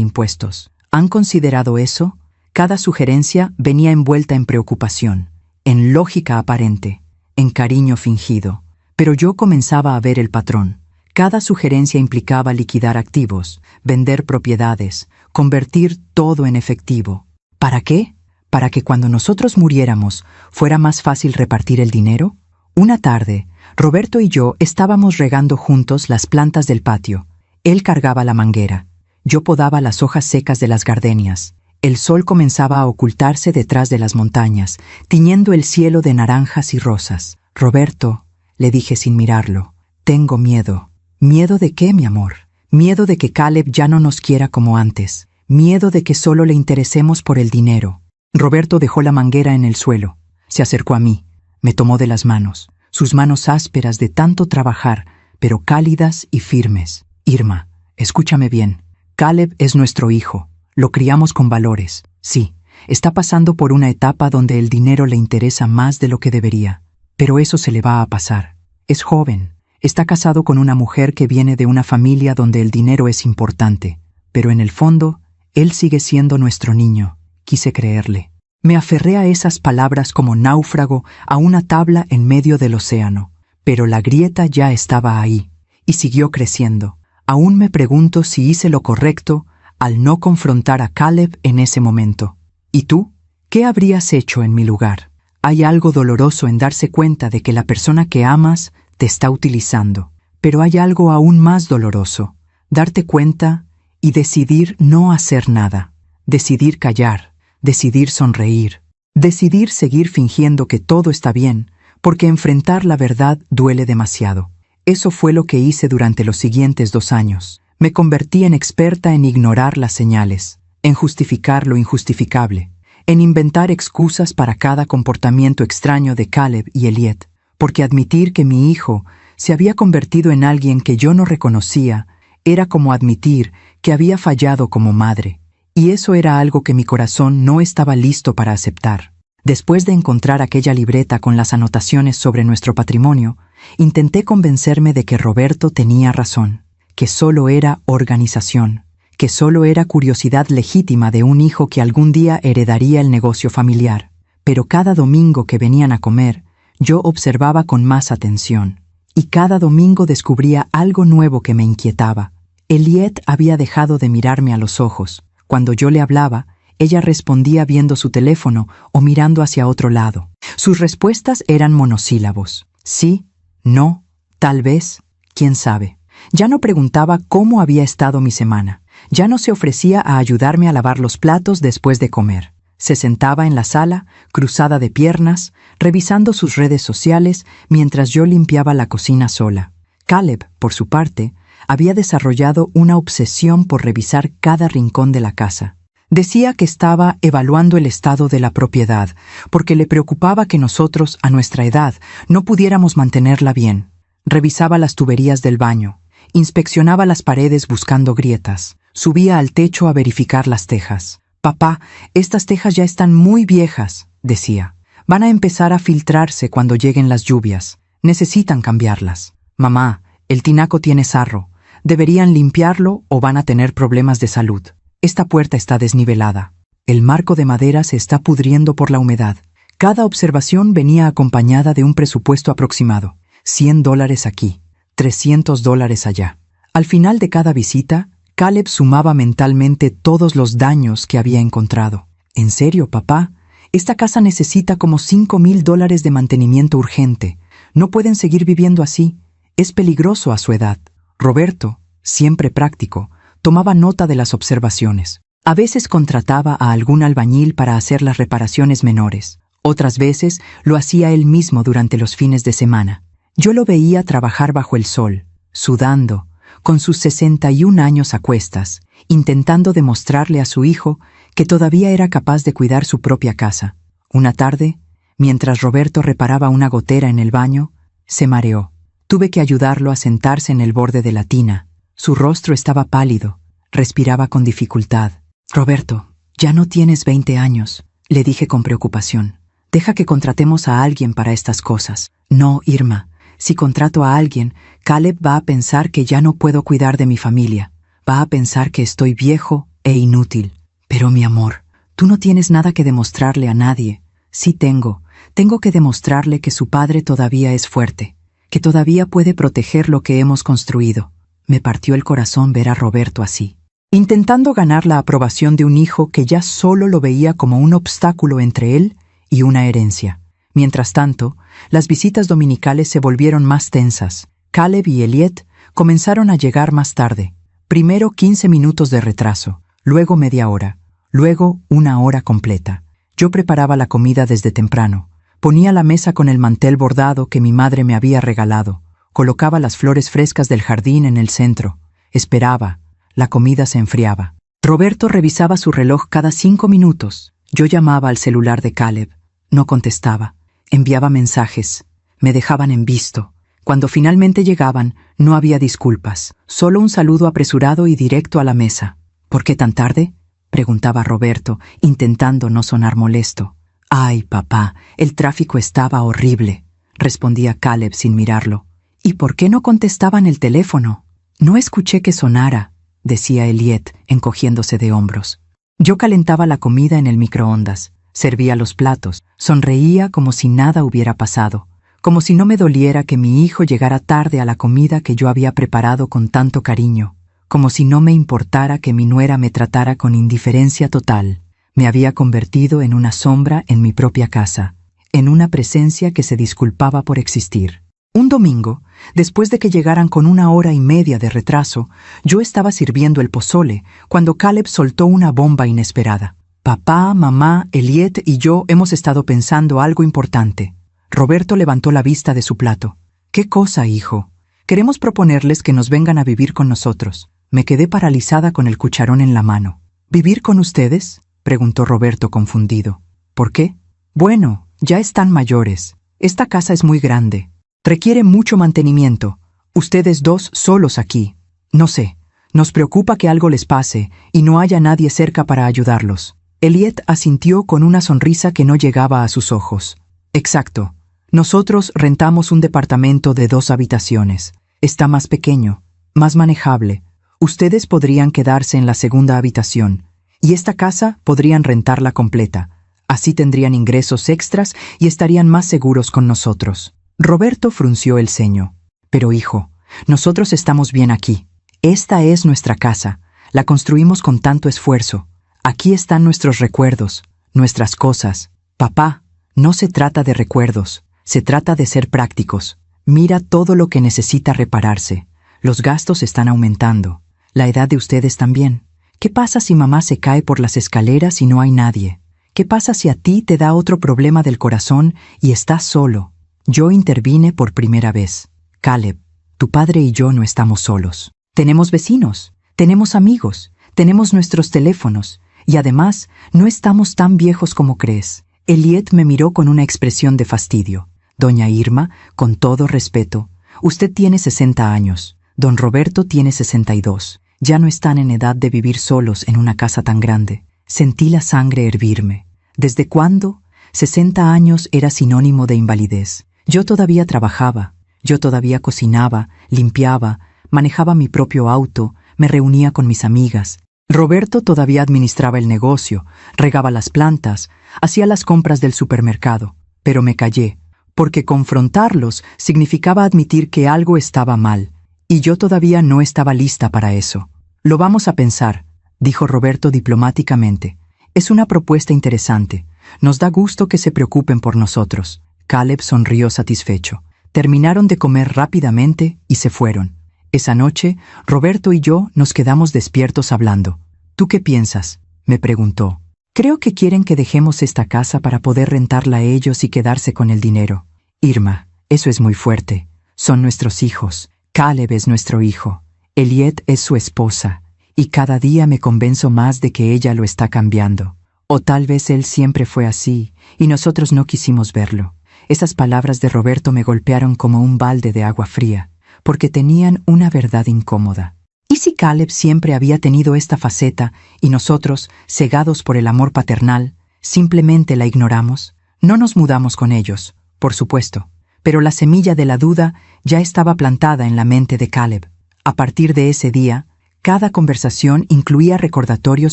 impuestos. ¿Han considerado eso? Cada sugerencia venía envuelta en preocupación, en lógica aparente, en cariño fingido. Pero yo comenzaba a ver el patrón. Cada sugerencia implicaba liquidar activos, vender propiedades, convertir todo en efectivo. ¿Para qué? ¿Para que cuando nosotros muriéramos fuera más fácil repartir el dinero? Una tarde, Roberto y yo estábamos regando juntos las plantas del patio. Él cargaba la manguera. Yo podaba las hojas secas de las gardenias. El sol comenzaba a ocultarse detrás de las montañas, tiñendo el cielo de naranjas y rosas. Roberto, le dije sin mirarlo, tengo miedo. ¿Miedo de qué, mi amor? Miedo de que Caleb ya no nos quiera como antes. Miedo de que solo le interesemos por el dinero. Roberto dejó la manguera en el suelo. Se acercó a mí. Me tomó de las manos. Sus manos ásperas de tanto trabajar, pero cálidas y firmes. Irma, escúchame bien. Caleb es nuestro hijo. Lo criamos con valores. Sí, está pasando por una etapa donde el dinero le interesa más de lo que debería. Pero eso se le va a pasar. Es joven. Está casado con una mujer que viene de una familia donde el dinero es importante. Pero en el fondo, él sigue siendo nuestro niño. Quise creerle. Me aferré a esas palabras como náufrago a una tabla en medio del océano. Pero la grieta ya estaba ahí, y siguió creciendo. Aún me pregunto si hice lo correcto al no confrontar a Caleb en ese momento. ¿Y tú? ¿Qué habrías hecho en mi lugar? Hay algo doloroso en darse cuenta de que la persona que amas te está utilizando. Pero hay algo aún más doloroso. Darte cuenta y decidir no hacer nada. Decidir callar. Decidir sonreír. Decidir seguir fingiendo que todo está bien, porque enfrentar la verdad duele demasiado. Eso fue lo que hice durante los siguientes 2 años. Me convertí en experta en ignorar las señales, en justificar lo injustificable, en inventar excusas para cada comportamiento extraño de Caleb y Elliot, porque admitir que mi hijo se había convertido en alguien que yo no reconocía era como admitir que había fallado como madre. Y eso era algo que mi corazón no estaba listo para aceptar. Después de encontrar aquella libreta con las anotaciones sobre nuestro patrimonio, intenté convencerme de que Roberto tenía razón, que solo era organización, que solo era curiosidad legítima de un hijo que algún día heredaría el negocio familiar. Pero cada domingo que venían a comer, yo observaba con más atención, y cada domingo descubría algo nuevo que me inquietaba. Elliot había dejado de mirarme a los ojos. Cuando yo le hablaba, ella respondía viendo su teléfono o mirando hacia otro lado. Sus respuestas eran monosílabos. Sí, no, tal vez, quién sabe. Ya no preguntaba cómo había estado mi semana. Ya no se ofrecía a ayudarme a lavar los platos después de comer. Se sentaba en la sala, cruzada de piernas, revisando sus redes sociales mientras yo limpiaba la cocina sola. Caleb, por su parte, había desarrollado una obsesión por revisar cada rincón de la casa. Decía que estaba evaluando el estado de la propiedad, porque le preocupaba que nosotros, a nuestra edad, no pudiéramos mantenerla bien. Revisaba las tuberías del baño, inspeccionaba las paredes buscando grietas, subía al techo a verificar las tejas. «Papá, estas tejas ya están muy viejas», decía. «Van a empezar a filtrarse cuando lleguen las lluvias. Necesitan cambiarlas. Mamá, el tinaco tiene sarro. Deberían limpiarlo o van a tener problemas de salud. Esta puerta está desnivelada. El marco de madera se está pudriendo por la humedad». Cada observación venía acompañada de un presupuesto aproximado. $100 aquí, $300 allá. Al final de cada visita, Caleb sumaba mentalmente todos los daños que había encontrado. «En serio, papá, esta casa necesita como $5,000 de mantenimiento urgente. No pueden seguir viviendo así. Es peligroso a su edad». Roberto, siempre práctico, tomaba nota de las observaciones. A veces contrataba a algún albañil para hacer las reparaciones menores. Otras veces lo hacía él mismo durante los fines de semana. Yo lo veía trabajar bajo el sol, sudando, con sus 61 años a cuestas, intentando demostrarle a su hijo que todavía era capaz de cuidar su propia casa. Una tarde, mientras Roberto reparaba una gotera en el baño, se mareó. Tuve que ayudarlo a sentarse en el borde de la tina. Su rostro estaba pálido, respiraba con dificultad. «Roberto, ya no tienes 20 años», le dije con preocupación. Deja que contratemos a alguien para estas cosas. No, Irma. Si contrato a alguien, Caleb va a pensar que ya no puedo cuidar de mi familia. Va a pensar que estoy viejo e inútil. Pero mi amor, tú no tienes nada que demostrarle a nadie. Sí tengo. Tengo que demostrarle que su padre todavía es fuerte, que todavía puede proteger lo que hemos construido. Me partió el corazón ver a Roberto así, intentando ganar la aprobación de un hijo que ya solo lo veía como un obstáculo entre él y una herencia. Mientras tanto, las visitas dominicales se volvieron más tensas. Caleb y Elliot comenzaron a llegar más tarde. Primero 15 minutos de retraso, luego media hora, luego una hora completa. Yo preparaba la comida desde temprano. Ponía la mesa con el mantel bordado que mi madre me había regalado. Colocaba las flores frescas del jardín en el centro. Esperaba. La comida se enfriaba. Roberto revisaba su reloj cada 5 minutos. Yo llamaba al celular de Caleb. No contestaba. Enviaba mensajes. Me dejaban en visto. Cuando finalmente llegaban, no había disculpas. Solo un saludo apresurado y directo a la mesa. ¿Por qué tan tarde?, preguntaba Roberto, intentando no sonar molesto. «Ay, papá, el tráfico estaba horrible», respondía Caleb sin mirarlo. «¿Y por qué no contestaban el teléfono?» «No escuché que sonara», decía Elliot, encogiéndose de hombros. Yo calentaba la comida en el microondas, servía los platos, sonreía como si nada hubiera pasado, como si no me doliera que mi hijo llegara tarde a la comida que yo había preparado con tanto cariño, como si no me importara que mi nuera me tratara con indiferencia total. Me había convertido en una sombra en mi propia casa, en una presencia que se disculpaba por existir. Un domingo, después de que llegaran con 1 hora y media de retraso, yo estaba sirviendo el pozole cuando Caleb soltó una bomba inesperada. Papá, mamá, Elliot y yo hemos estado pensando algo importante. Roberto levantó la vista de su plato. «¿Qué cosa, hijo?» «Queremos proponerles que nos vengan a vivir con nosotros». Me quedé paralizada con el cucharón en la mano. «¿Vivir con ustedes?», preguntó Roberto confundido. «¿Por qué?». «Bueno, ya están mayores. Esta casa es muy grande. Requiere mucho mantenimiento. Ustedes dos solos aquí. No sé, nos preocupa que algo les pase y no haya nadie cerca para ayudarlos». Elliot asintió con una sonrisa que no llegaba a sus ojos. «Exacto. Nosotros rentamos un departamento de 2 habitaciones. Está más pequeño, más manejable. Ustedes podrían quedarse en la segunda habitación, y esta casa podrían rentarla completa. Así tendrían ingresos extras y estarían más seguros con nosotros». Roberto frunció el ceño. «Pero hijo, nosotros estamos bien aquí. Esta es nuestra casa. La construimos con tanto esfuerzo. Aquí están nuestros recuerdos, nuestras cosas. Papá, no se trata de recuerdos, se trata de ser prácticos. Mira todo lo que necesita repararse. Los gastos están aumentando. La edad de ustedes también. ¿Qué pasa si mamá se cae por las escaleras y no hay nadie? ¿Qué pasa si a ti te da otro problema del corazón y estás solo?» Yo intervine por primera vez. «Caleb, tu padre y yo no estamos solos. Tenemos vecinos, tenemos amigos, tenemos nuestros teléfonos, y además no estamos tan viejos como crees». Elliot me miró con una expresión de fastidio. «Doña Irma, con todo respeto, usted tiene 60 años. Don Roberto tiene 62. Ya no están en edad de vivir solos en una casa tan grande». Sentí la sangre hervirme. ¿Desde cuándo? 60 años era sinónimo de invalidez. Yo todavía trabajaba, yo todavía cocinaba, limpiaba, manejaba mi propio auto, me reunía con mis amigas. Roberto todavía administraba el negocio, regaba las plantas, hacía las compras del supermercado. Pero me callé, porque confrontarlos significaba admitir que algo estaba mal, y yo todavía no estaba lista para eso. «Lo vamos a pensar», dijo Roberto diplomáticamente. «Es una propuesta interesante. Nos da gusto que se preocupen por nosotros». Caleb sonrió satisfecho. Terminaron de comer rápidamente y se fueron. Esa noche, Roberto y yo nos quedamos despiertos hablando. «¿Tú qué piensas?», me preguntó. «Creo que quieren que dejemos esta casa para poder rentarla a ellos y quedarse con el dinero». «Irma, eso es muy fuerte. Son nuestros hijos. Caleb es nuestro hijo. Elliot es su esposa. Y cada día me convenzo más de que ella lo está cambiando. O tal vez él siempre fue así, y nosotros no quisimos verlo». Esas palabras de Roberto me golpearon como un balde de agua fría, porque tenían una verdad incómoda. ¿Y si Caleb siempre había tenido esta faceta y nosotros, cegados por el amor paternal, simplemente la ignoramos? No nos mudamos con ellos, por supuesto, pero la semilla de la duda ya estaba plantada en la mente de Caleb. A partir de ese día, cada conversación incluía recordatorios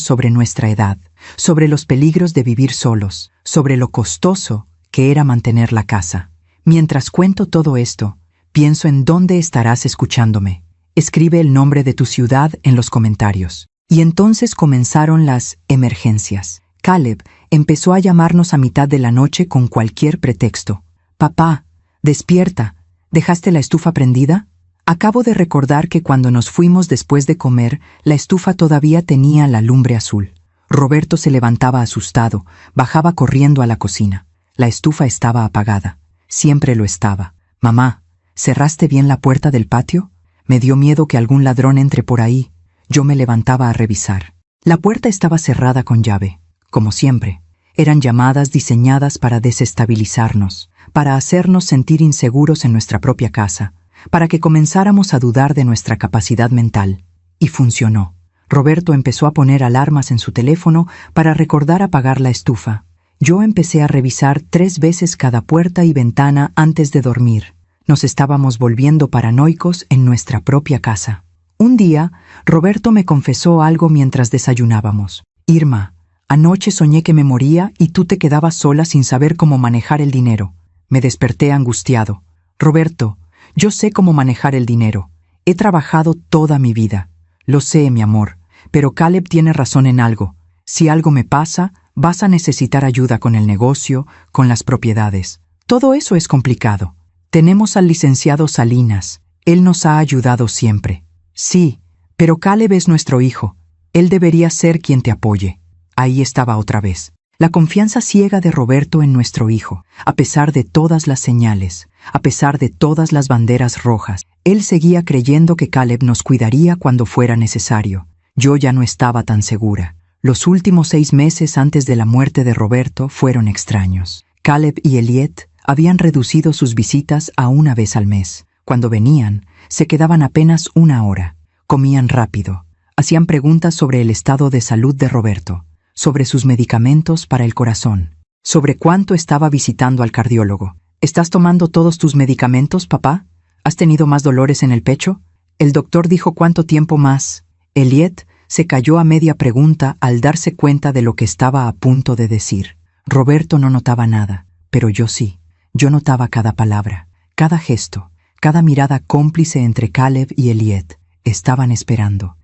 sobre nuestra edad, sobre los peligros de vivir solos, sobre lo costoso que era mantener la casa. Mientras cuento todo esto, pienso en dónde estarás escuchándome. Escribe el nombre de tu ciudad en los comentarios. Y entonces comenzaron las emergencias. Caleb empezó a llamarnos a mitad de la noche con cualquier pretexto. Papá, despierta, ¿dejaste la estufa prendida? Acabo de recordar que cuando nos fuimos después de comer, la estufa todavía tenía la lumbre azul. Roberto se levantaba asustado, bajaba corriendo a la cocina. La estufa estaba apagada. Siempre lo estaba. Mamá, ¿cerraste bien la puerta del patio? Me dio miedo que algún ladrón entre por ahí. Yo me levantaba a revisar. La puerta estaba cerrada con llave, como siempre. Eran llamadas diseñadas para desestabilizarnos, para hacernos sentir inseguros en nuestra propia casa, para que comenzáramos a dudar de nuestra capacidad mental. Y funcionó. Roberto empezó a poner alarmas en su teléfono para recordar apagar la estufa. Yo empecé a revisar 3 veces cada puerta y ventana antes de dormir. Nos estábamos volviendo paranoicos en nuestra propia casa. Un día, Roberto me confesó algo mientras desayunábamos. Irma, anoche soñé que me moría y tú te quedabas sola sin saber cómo manejar el dinero. Me desperté angustiado. Roberto, yo sé cómo manejar el dinero. He trabajado toda mi vida. Lo sé, mi amor, pero Caleb tiene razón en algo. Si algo me pasa, vas a necesitar ayuda con el negocio, con las propiedades. Todo eso es complicado. Tenemos al licenciado Salinas. Él nos ha ayudado siempre. Sí, pero Caleb es nuestro hijo. Él debería ser quien te apoye. Ahí estaba otra vez. La confianza ciega de Roberto en nuestro hijo, a pesar de todas las señales, a pesar de todas las banderas rojas, él seguía creyendo que Caleb nos cuidaría cuando fuera necesario. Yo ya no estaba tan segura. Los últimos 6 meses antes de la muerte de Roberto fueron extraños. Caleb y Elliot habían reducido sus visitas a 1 vez al mes. Cuando venían, se quedaban apenas 1 hora. Comían rápido. Hacían preguntas sobre el estado de salud de Roberto, sobre sus medicamentos para el corazón, sobre cuánto estaba visitando al cardiólogo. ¿Estás tomando todos tus medicamentos, papá? ¿Has tenido más dolores en el pecho? El doctor dijo cuánto tiempo más. Elliot se calló a media pregunta al darse cuenta de lo que estaba a punto de decir. Roberto no notaba nada, pero yo sí. Yo notaba cada palabra, cada gesto, cada mirada cómplice entre Caleb y Elliot. Estaban esperando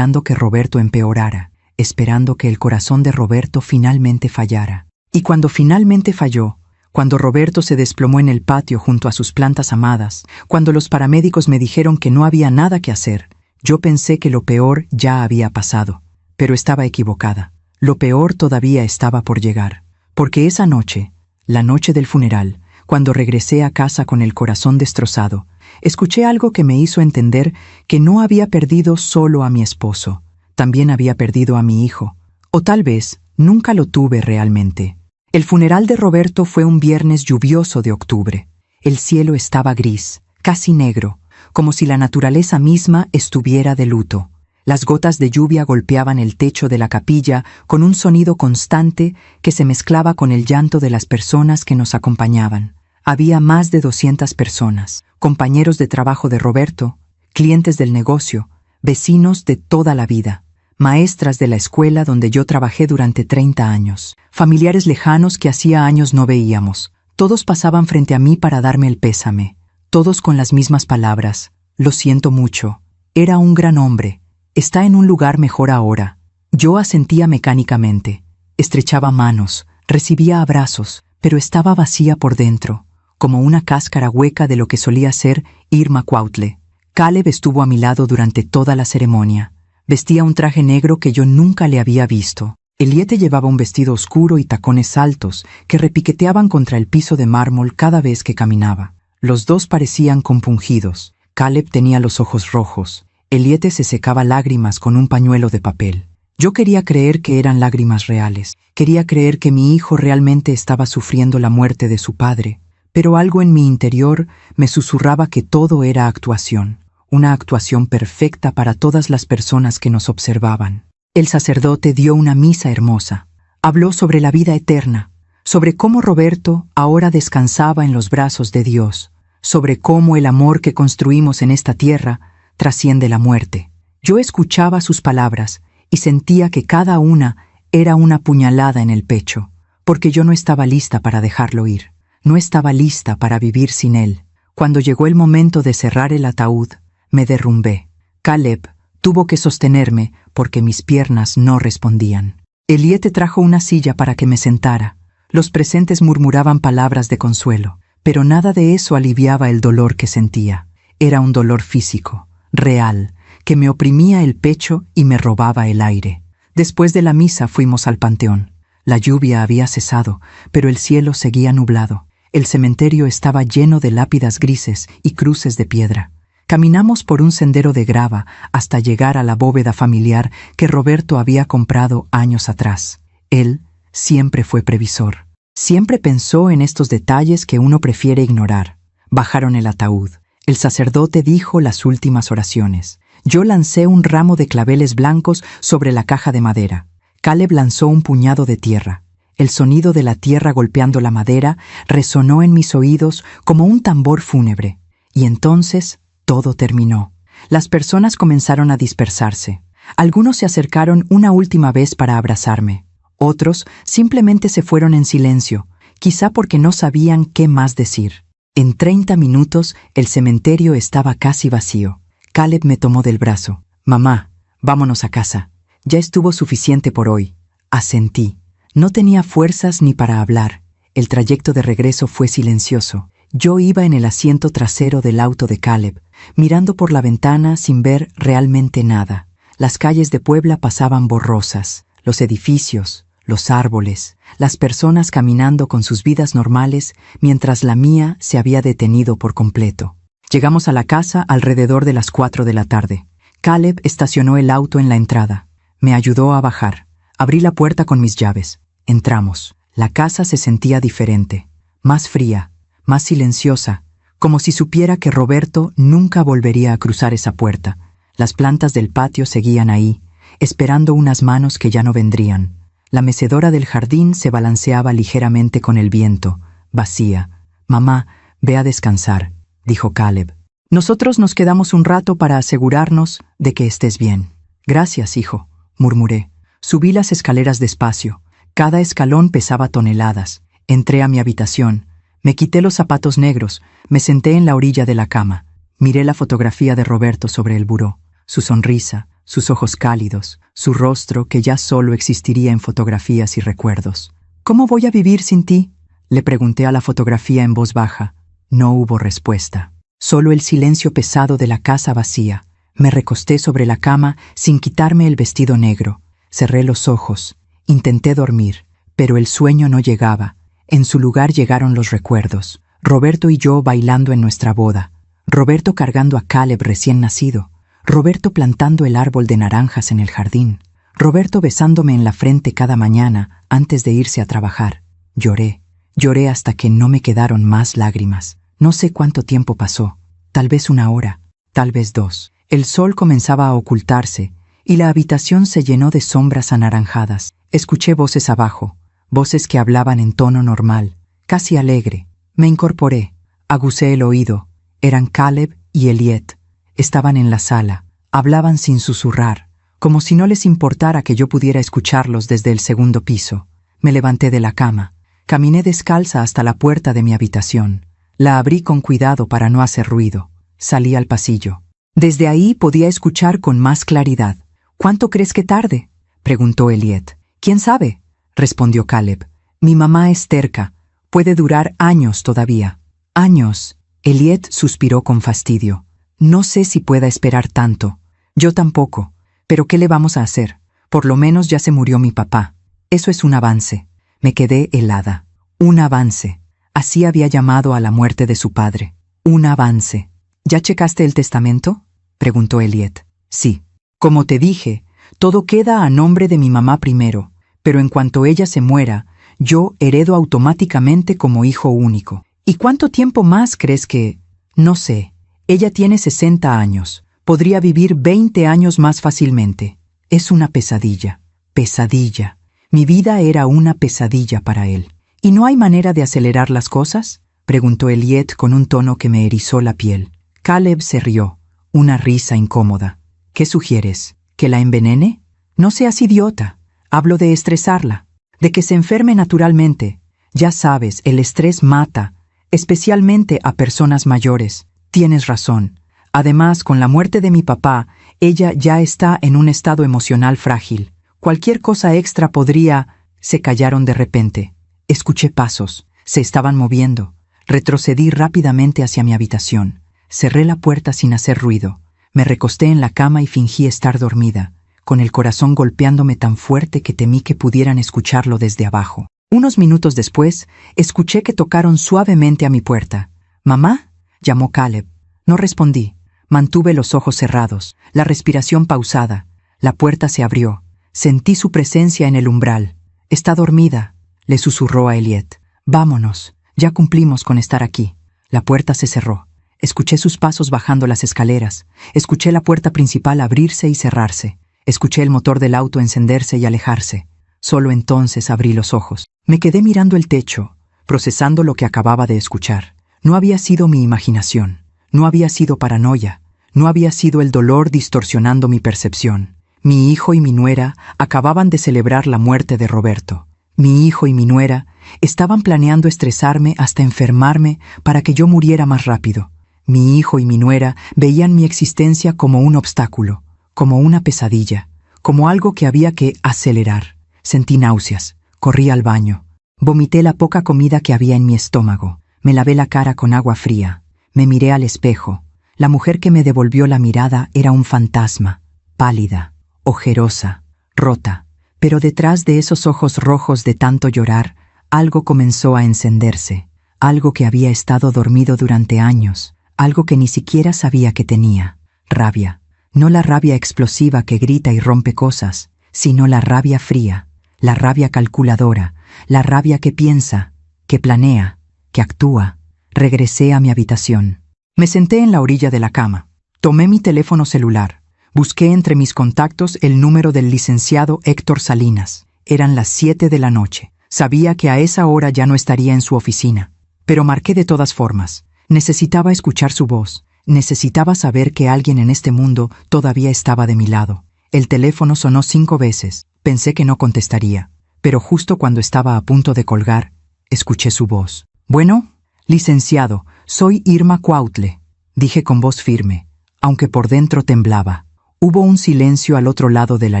que Roberto empeorara, esperando que el corazón de Roberto finalmente fallara. Y cuando finalmente falló, cuando Roberto se desplomó en el patio junto a sus plantas amadas, cuando los paramédicos me dijeron que no había nada que hacer, yo pensé que lo peor ya había pasado. Pero estaba equivocada. Lo peor todavía estaba por llegar. Porque esa noche, la noche del funeral, cuando regresé a casa con el corazón destrozado, escuché algo que me hizo entender que no había perdido solo a mi esposo, también había perdido a mi hijo. O tal vez nunca lo tuve realmente. El funeral de Roberto fue un viernes lluvioso de octubre. El cielo estaba gris, casi negro, como si la naturaleza misma estuviera de luto. Las gotas de lluvia golpeaban el techo de la capilla con un sonido constante que se mezclaba con el llanto de las personas que nos acompañaban. Había más de 200 personas, compañeros de trabajo de Roberto, clientes del negocio, vecinos de toda la vida, maestras de la escuela donde yo trabajé durante 30 años, familiares lejanos que hacía años no veíamos. Todos pasaban frente a mí para darme el pésame, todos con las mismas palabras. Lo siento mucho. Era un gran hombre. Está en un lugar mejor ahora. Yo asentía mecánicamente. Estrechaba manos, recibía abrazos, pero estaba vacía por dentro, como una cáscara hueca de lo que solía ser Irma Cuautle. Caleb estuvo a mi lado durante toda la ceremonia. Vestía un traje negro que yo nunca le había visto. Elliot llevaba un vestido oscuro y tacones altos que repiqueteaban contra el piso de mármol cada vez que caminaba. Los dos parecían compungidos. Caleb tenía los ojos rojos. Elliot se secaba lágrimas con un pañuelo de papel. Yo quería creer que eran lágrimas reales. Quería creer que mi hijo realmente estaba sufriendo la muerte de su padre. Pero algo en mi interior me susurraba que todo era actuación. Una actuación perfecta para todas las personas que nos observaban. El sacerdote dio una misa hermosa. Habló sobre la vida eterna, sobre cómo Roberto ahora descansaba en los brazos de Dios, sobre cómo el amor que construimos en esta tierra trasciende la muerte. Yo escuchaba sus palabras y sentía que cada una era una puñalada en el pecho, porque yo no estaba lista para dejarlo ir. No estaba lista para vivir sin él. Cuando llegó el momento de cerrar el ataúd, me derrumbé. Caleb tuvo que sostenerme porque mis piernas no respondían. Elliot trajo una silla para que me sentara. Los presentes murmuraban palabras de consuelo, pero nada de eso aliviaba el dolor que sentía. Era un dolor físico, real, que me oprimía el pecho y me robaba el aire. Después de la misa fuimos al panteón. La lluvia había cesado, pero el cielo seguía nublado. El cementerio estaba lleno de lápidas grises y cruces de piedra. Caminamos por un sendero de grava hasta llegar a la bóveda familiar que Roberto había comprado años atrás. Él siempre fue previsor. Siempre pensó en estos detalles que uno prefiere ignorar. Bajaron el ataúd. El sacerdote dijo las últimas oraciones. Yo lancé un ramo de claveles blancos sobre la caja de madera. Caleb lanzó un puñado de tierra. El sonido de la tierra golpeando la madera resonó en mis oídos como un tambor fúnebre. Y entonces todo terminó. Las personas comenzaron a dispersarse. Algunos se acercaron una última vez para abrazarme. Otros simplemente se fueron en silencio, quizá porque no sabían qué más decir. En 30 minutos el cementerio estaba casi vacío. Caleb me tomó del brazo. «Mamá, vámonos a casa. Ya estuvo suficiente por hoy». Asentí. No tenía fuerzas ni para hablar. El trayecto de regreso fue silencioso. Yo iba en el asiento trasero del auto de Caleb, mirando por la ventana sin ver realmente nada. Las calles de Puebla pasaban borrosas, los edificios, los árboles, las personas caminando con sus vidas normales, mientras la mía se había detenido por completo. Llegamos a la casa alrededor de las 4 de la tarde. Caleb estacionó el auto en la entrada. Me ayudó a bajar. Abrí la puerta con mis llaves. Entramos. La casa se sentía diferente, más fría, más silenciosa, como si supiera que Roberto nunca volvería a cruzar esa puerta. Las plantas del patio seguían ahí, esperando unas manos que ya no vendrían. La mecedora del jardín se balanceaba ligeramente con el viento, vacía. «Mamá, ve a descansar», dijo Caleb. «Nosotros nos quedamos un rato para asegurarnos de que estés bien». «Gracias, hijo», murmuré. Subí las escaleras despacio. Cada escalón pesaba toneladas. Entré a mi habitación. Me quité los zapatos negros. Me senté en la orilla de la cama. Miré la fotografía de Roberto sobre el buró. Su sonrisa, sus ojos cálidos, su rostro que ya solo existiría en fotografías y recuerdos. «¿Cómo voy a vivir sin ti?», le pregunté a la fotografía en voz baja. No hubo respuesta. Solo el silencio pesado de la casa vacía. Me recosté sobre la cama sin quitarme el vestido negro. Cerré los ojos. Intenté dormir, pero el sueño no llegaba. En su lugar llegaron los recuerdos. Roberto y yo bailando en nuestra boda. Roberto cargando a Caleb recién nacido. Roberto plantando el árbol de naranjas en el jardín. Roberto besándome en la frente cada mañana antes de irse a trabajar. Lloré. Lloré hasta que no me quedaron más lágrimas. No sé cuánto tiempo pasó. Tal vez 1 hora. Tal vez 2. El sol comenzaba a ocultarse y la habitación se llenó de sombras anaranjadas. Escuché voces abajo, voces que hablaban en tono normal, casi alegre. Me incorporé, agucé el oído. Eran Caleb y Elliot. Estaban en la sala, hablaban sin susurrar, como si no les importara que yo pudiera escucharlos desde el 2.º piso. Me levanté de la cama, caminé descalza hasta la puerta de mi habitación. La abrí con cuidado para no hacer ruido. Salí al pasillo. Desde ahí podía escuchar con más claridad. «¿Cuánto crees que tarde?», preguntó Elliot. «¿Quién sabe?», respondió Caleb. «Mi mamá es terca. Puede durar años todavía». «Años». Elliot suspiró con fastidio. «No sé si pueda esperar tanto». «Yo tampoco. Pero ¿qué le vamos a hacer? Por lo menos ya se murió mi papá. Eso es un avance». Me quedé helada. Un avance. Así había llamado a la muerte de su padre. Un avance. «¿Ya checaste el testamento?», preguntó Elliot. «Sí. Como te dije, todo queda a nombre de mi mamá primero, pero en cuanto ella se muera, yo heredo automáticamente como hijo único». «¿Y cuánto tiempo más crees que...?» «No sé. Ella tiene 60 años. Podría vivir 20 años más fácilmente». Es una pesadilla. Pesadilla. Mi vida era una pesadilla para él. ¿Y no hay manera de acelerar las cosas?, preguntó Elliot con un tono que me erizó la piel. Caleb se rió, una risa incómoda. ¿Qué sugieres? ¿Que la envenene? No seas idiota. Hablo de estresarla, de que se enferme naturalmente. Ya sabes, el estrés mata, especialmente a personas mayores. Tienes razón. Además, con la muerte de mi papá, ella ya está en un estado emocional frágil. Cualquier cosa extra podría... Se callaron de repente. Escuché pasos. Se estaban moviendo. Retrocedí rápidamente hacia mi habitación. Cerré la puerta sin hacer ruido. Me recosté en la cama y fingí estar dormida, con el corazón golpeándome tan fuerte que temí que pudieran escucharlo desde abajo. Unos minutos después, escuché que tocaron suavemente a mi puerta. «¿Mamá?», llamó Caleb. No respondí. Mantuve los ojos cerrados, la respiración pausada. La puerta se abrió. Sentí su presencia en el umbral. «Está dormida», le susurró a Elliot. «Vámonos. Ya cumplimos con estar aquí». La puerta se cerró. Escuché sus pasos bajando las escaleras. Escuché la puerta principal abrirse y cerrarse. Escuché el motor del auto encenderse y alejarse. Solo entonces abrí los ojos. Me quedé mirando el techo, procesando lo que acababa de escuchar. No había sido mi imaginación. No había sido paranoia. No había sido el dolor distorsionando mi percepción. Mi hijo y mi nuera acababan de celebrar la muerte de Roberto. Mi hijo y mi nuera estaban planeando estresarme hasta enfermarme para que yo muriera más rápido. Mi hijo y mi nuera veían mi existencia como un obstáculo, como una pesadilla, como algo que había que acelerar. Sentí náuseas. Corrí al baño. Vomité la poca comida que había en mi estómago. Me lavé la cara con agua fría. Me miré al espejo. La mujer que me devolvió la mirada era un fantasma, pálida, ojerosa, rota. Pero detrás de esos ojos rojos de tanto llorar, algo comenzó a encenderse, algo que había estado dormido durante años, algo que ni siquiera sabía que tenía. Rabia. No la rabia explosiva que grita y rompe cosas, sino la rabia fría, la rabia calculadora, la rabia que piensa, que planea, que actúa. Regresé a mi habitación. Me senté en la orilla de la cama. Tomé mi teléfono celular. Busqué entre mis contactos el número del licenciado Héctor Salinas. Eran las 7 de la noche. Sabía que a esa hora ya no estaría en su oficina. Pero marqué de todas formas. Necesitaba escuchar su voz. Necesitaba saber que alguien en este mundo todavía estaba de mi lado. El teléfono sonó 5 veces. Pensé que no contestaría. Pero justo cuando estaba a punto de colgar, escuché su voz. «Bueno, licenciado, soy Irma Cuautle», dije con voz firme, aunque por dentro temblaba. Hubo un silencio al otro lado de la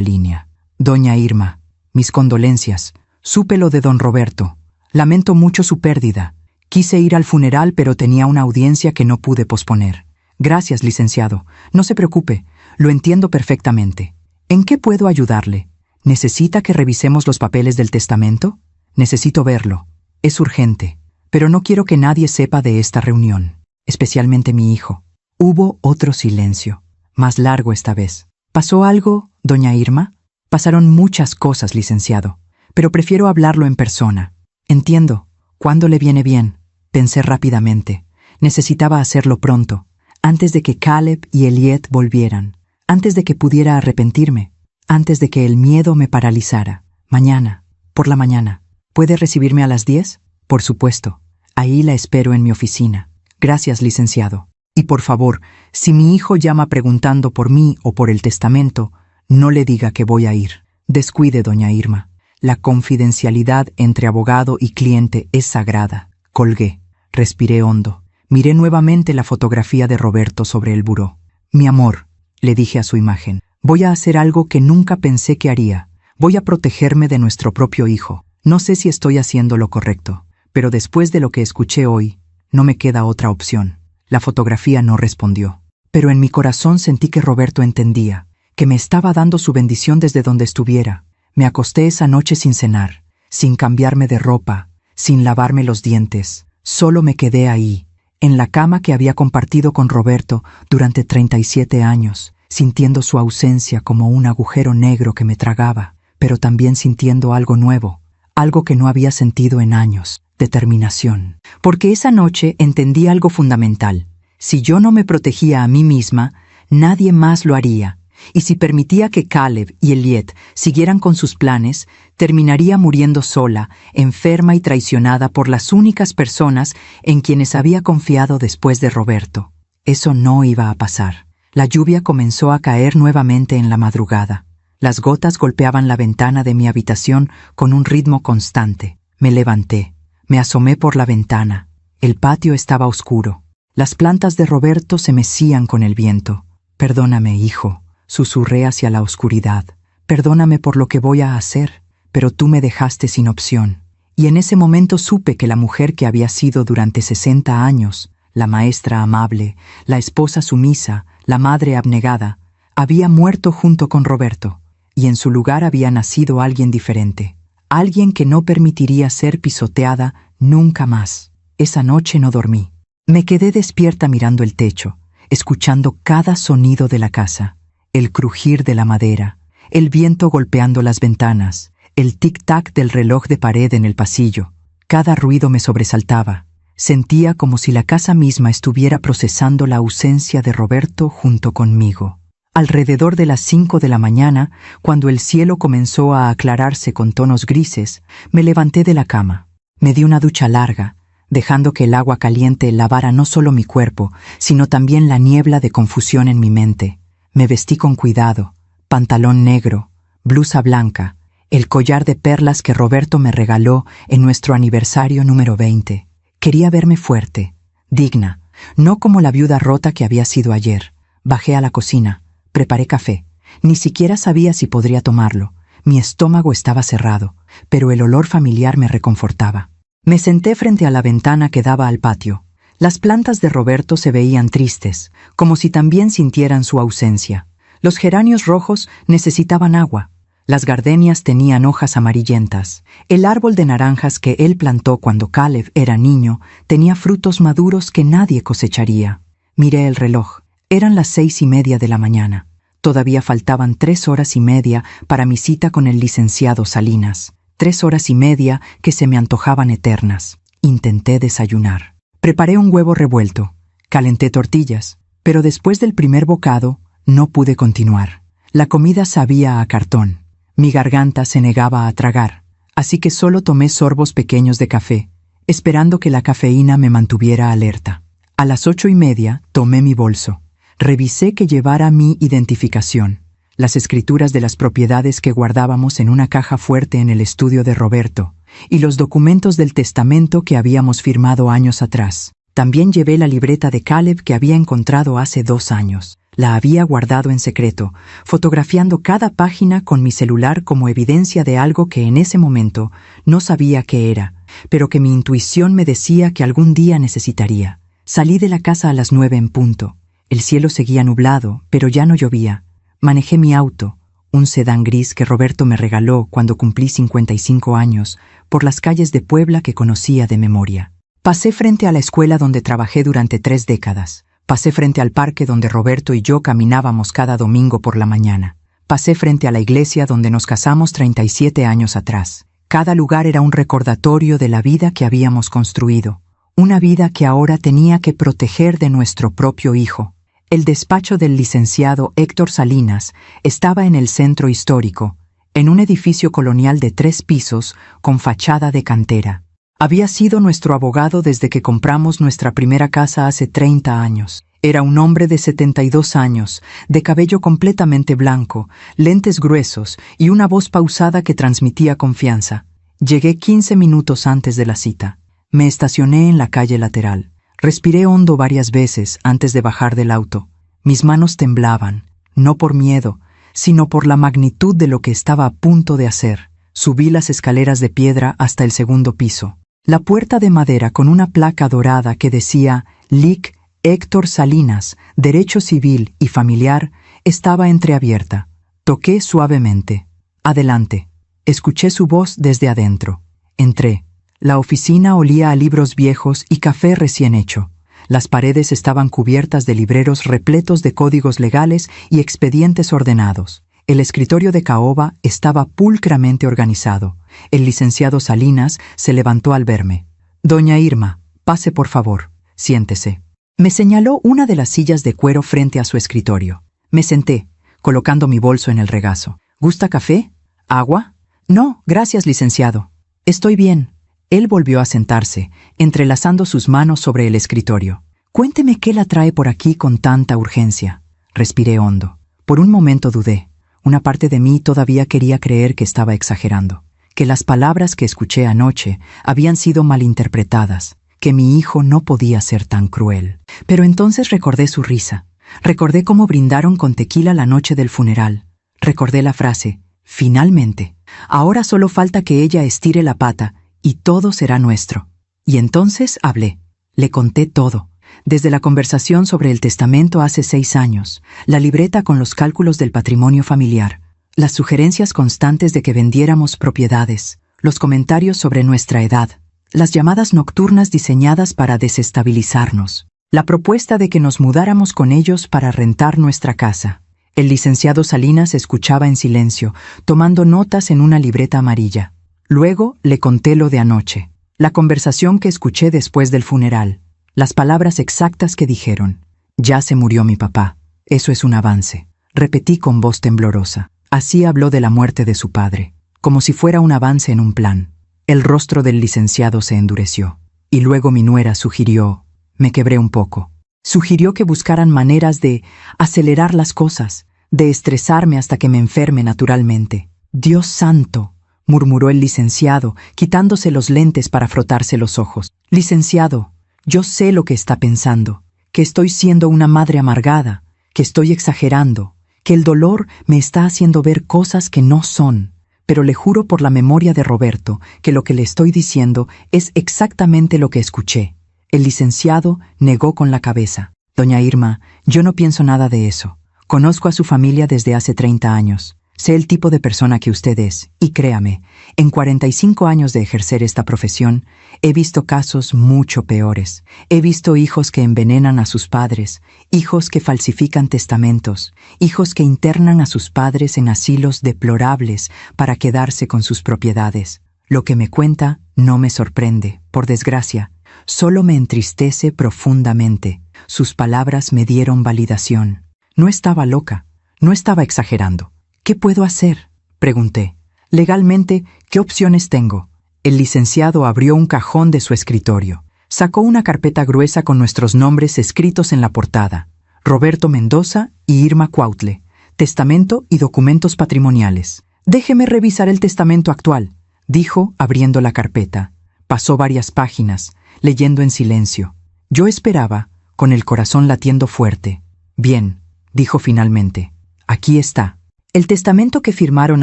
línea. «Doña Irma, mis condolencias. Supe lo de don Roberto. Lamento mucho su pérdida. Quise ir al funeral, pero tenía una audiencia que no pude posponer». «Gracias, licenciado. No se preocupe. Lo entiendo perfectamente. ¿En qué puedo ayudarle? ¿Necesita que revisemos los papeles del testamento? Necesito verlo. Es urgente. Pero no quiero que nadie sepa de esta reunión, especialmente mi hijo». Hubo otro silencio, más largo esta vez. «¿Pasó algo, doña Irma?» «Pasaron muchas cosas, licenciado, pero prefiero hablarlo en persona». «Entiendo. ¿Cuándo le viene bien?», pensé rápidamente. Necesitaba hacerlo pronto, antes de que Caleb y Elliot volvieran, antes de que pudiera arrepentirme, antes de que el miedo me paralizara. «Mañana, por la mañana. ¿Puede recibirme a las 10? «Por supuesto. Ahí la espero en mi oficina». «Gracias, licenciado. Y por favor, si mi hijo llama preguntando por mí o por el testamento, no le diga que voy a ir». «Descuide, doña Irma. La confidencialidad entre abogado y cliente es sagrada». Colgué. Respiré hondo. Miré nuevamente la fotografía de Roberto sobre el buró. «Mi amor», le dije a su imagen, «voy a hacer algo que nunca pensé que haría. Voy a protegerme de nuestro propio hijo. No sé si estoy haciendo lo correcto, pero después de lo que escuché hoy, no me queda otra opción». La fotografía no respondió, pero en mi corazón sentí que Roberto entendía, que me estaba dando su bendición desde donde estuviera. Me acosté esa noche sin cenar, sin cambiarme de ropa, sin lavarme los dientes. Solo me quedé ahí, en la cama que había compartido con Roberto durante 37 años, sintiendo su ausencia como un agujero negro que me tragaba, pero también sintiendo algo nuevo, algo que no había sentido en años: determinación. Porque esa noche entendí algo fundamental. Si yo no me protegía a mí misma, nadie más lo haría. Y si permitía que Caleb y Elliot siguieran con sus planes, terminaría muriendo sola, enferma y traicionada por las únicas personas en quienes había confiado después de Roberto. Eso no iba a pasar. La lluvia comenzó a caer nuevamente en la madrugada. Las gotas golpeaban la ventana de mi habitación con un ritmo constante. Me levanté. Me asomé por la ventana. El patio estaba oscuro. Las plantas de Roberto se mecían con el viento. «Perdóname, hijo», susurré hacia la oscuridad. «Perdóname por lo que voy a hacer, pero tú me dejaste sin opción». Y en ese momento supe que la mujer que había sido durante 60 años, la maestra amable, la esposa sumisa, la madre abnegada, había muerto junto con Roberto, y en su lugar había nacido alguien diferente, alguien que no permitiría ser pisoteada nunca más. Esa noche no dormí. Me quedé despierta mirando el techo, escuchando cada sonido de la casa, el crujir de la madera, el viento golpeando las ventanas, el tic-tac del reloj de pared en el pasillo. Cada ruido me sobresaltaba. Sentía como si la casa misma estuviera procesando la ausencia de Roberto junto conmigo. Alrededor de las 5 de la mañana, cuando el cielo comenzó a aclararse con tonos grises, me levanté de la cama. Me di una ducha larga, dejando que el agua caliente lavara no solo mi cuerpo, sino también la niebla de confusión en mi mente. Me vestí con cuidado, pantalón negro, blusa blanca, el collar de perlas que Roberto me regaló en nuestro aniversario número 20. Quería verme fuerte, digna, no como la viuda rota que había sido ayer. Bajé a la cocina, preparé café. Ni siquiera sabía si podría tomarlo. Mi estómago estaba cerrado, pero el olor familiar me reconfortaba. Me senté frente a la ventana que daba al patio. Las plantas de Roberto se veían tristes, como si también sintieran su ausencia. Los geranios rojos necesitaban agua. Las gardenias tenían hojas amarillentas. El árbol de naranjas que él plantó cuando Caleb era niño tenía frutos maduros que nadie cosecharía. Miré el reloj. Eran las 6:30 de la mañana. Todavía faltaban 3 horas y media para mi cita con el licenciado Salinas. 3 horas y media que se me antojaban eternas. Intenté desayunar. Preparé un huevo revuelto. Calenté tortillas. Pero después del primer bocado, no pude continuar. La comida sabía a cartón. Mi garganta se negaba a tragar, así que solo tomé sorbos pequeños de café, esperando que la cafeína me mantuviera alerta. A las 8:30 tomé mi bolso. Revisé que llevara mi identificación, las escrituras de las propiedades que guardábamos en una caja fuerte en el estudio de Roberto, y los documentos del testamento que habíamos firmado años atrás. También llevé la libreta de Caleb que había encontrado hace 2 años. La había guardado en secreto, fotografiando cada página con mi celular como evidencia de algo que en ese momento no sabía qué era, pero que mi intuición me decía que algún día necesitaría. Salí de la casa a las 9 en punto. El cielo seguía nublado, pero ya no llovía. Manejé mi auto, un sedán gris que Roberto me regaló cuando cumplí 55 años, por las calles de Puebla que conocía de memoria. Pasé frente a la escuela donde trabajé durante 3 décadas. Pasé frente al parque donde Roberto y yo caminábamos cada domingo por la mañana. Pasé frente a la iglesia donde nos casamos 37 años atrás. Cada lugar era un recordatorio de la vida que habíamos construido. Una vida que ahora tenía que proteger de nuestro propio hijo. El despacho del licenciado Héctor Salinas estaba en el centro histórico, en un edificio colonial de 3 pisos con fachada de cantera. Había sido nuestro abogado desde que compramos nuestra primera casa hace 30 años. Era un hombre de 72 años, de cabello completamente blanco, lentes gruesos y una voz pausada que transmitía confianza. Llegué 15 minutos antes de la cita. Me estacioné en la calle lateral. Respiré hondo varias veces antes de bajar del auto. Mis manos temblaban, no por miedo, sino por la magnitud de lo que estaba a punto de hacer. Subí las escaleras de piedra hasta el 2º piso. La puerta de madera con una placa dorada que decía Lic. Héctor Salinas, Derecho Civil y Familiar, estaba entreabierta. Toqué suavemente. Adelante. Escuché su voz desde adentro. Entré. La oficina olía a libros viejos y café recién hecho. Las paredes estaban cubiertas de libreros repletos de códigos legales y expedientes ordenados. El escritorio de caoba estaba pulcramente organizado. El licenciado Salinas se levantó al verme. «Doña Irma, pase por favor. Siéntese». Me señaló una de las sillas de cuero frente a su escritorio. Me senté, colocando mi bolso en el regazo. ¿Gusta café? ¿Agua? No, gracias, licenciado. Estoy bien. Él volvió a sentarse, entrelazando sus manos sobre el escritorio. Cuénteme qué la trae por aquí con tanta urgencia. Respiré hondo. Por un momento dudé. Una parte de mí todavía quería creer que estaba exagerando, que las palabras que escuché anoche habían sido malinterpretadas, que mi hijo no podía ser tan cruel. Pero entonces recordé su risa. Recordé cómo brindaron con tequila la noche del funeral. Recordé la frase, finalmente. Ahora solo falta que ella estire la pata y todo será nuestro. Y entonces hablé. Le conté todo. Desde la conversación sobre el testamento hace 6 años, la libreta con los cálculos del patrimonio familiar, las sugerencias constantes de que vendiéramos propiedades, los comentarios sobre nuestra edad, las llamadas nocturnas diseñadas para desestabilizarnos, la propuesta de que nos mudáramos con ellos para rentar nuestra casa. El licenciado Salinas escuchaba en silencio, tomando notas en una libreta amarilla. Luego le conté lo de anoche, la conversación que escuché después del funeral, las palabras exactas que dijeron. Ya se murió mi papá. Eso es un avance. Repetí con voz temblorosa. Así habló de la muerte de su padre, como si fuera un avance en un plan. El rostro del licenciado se endureció. Y luego mi nuera sugirió... Me quebré un poco. Sugirió que buscaran maneras de acelerar las cosas, de estresarme hasta que me enferme naturalmente. Dios santo, murmuró el licenciado, quitándose los lentes para frotarse los ojos. Licenciado, yo sé lo que está pensando, que estoy siendo una madre amargada, que estoy exagerando, que el dolor me está haciendo ver cosas que no son, pero le juro por la memoria de Roberto que lo que le estoy diciendo es exactamente lo que escuché. El licenciado negó con la cabeza. Doña Irma, yo no pienso nada de eso. Conozco a su familia desde hace 30 años. Sé el tipo de persona que usted es, y créame, en 45 años de ejercer esta profesión, he visto casos mucho peores. He visto hijos que envenenan a sus padres, hijos que falsifican testamentos, hijos que internan a sus padres en asilos deplorables para quedarse con sus propiedades. Lo que me cuenta no me sorprende, por desgracia, solo me entristece profundamente. Sus palabras me dieron validación. No estaba loca, no estaba exagerando. ¿Qué puedo hacer?, pregunté. Legalmente, ¿qué opciones tengo? El licenciado abrió un cajón de su escritorio. Sacó una carpeta gruesa con nuestros nombres escritos en la portada. Roberto Mendoza y Irma Cuautle. Testamento y documentos patrimoniales. Déjeme revisar el testamento actual, dijo, abriendo la carpeta. Pasó varias páginas, leyendo en silencio. Yo esperaba, con el corazón latiendo fuerte. Bien, dijo finalmente. Aquí está. El testamento que firmaron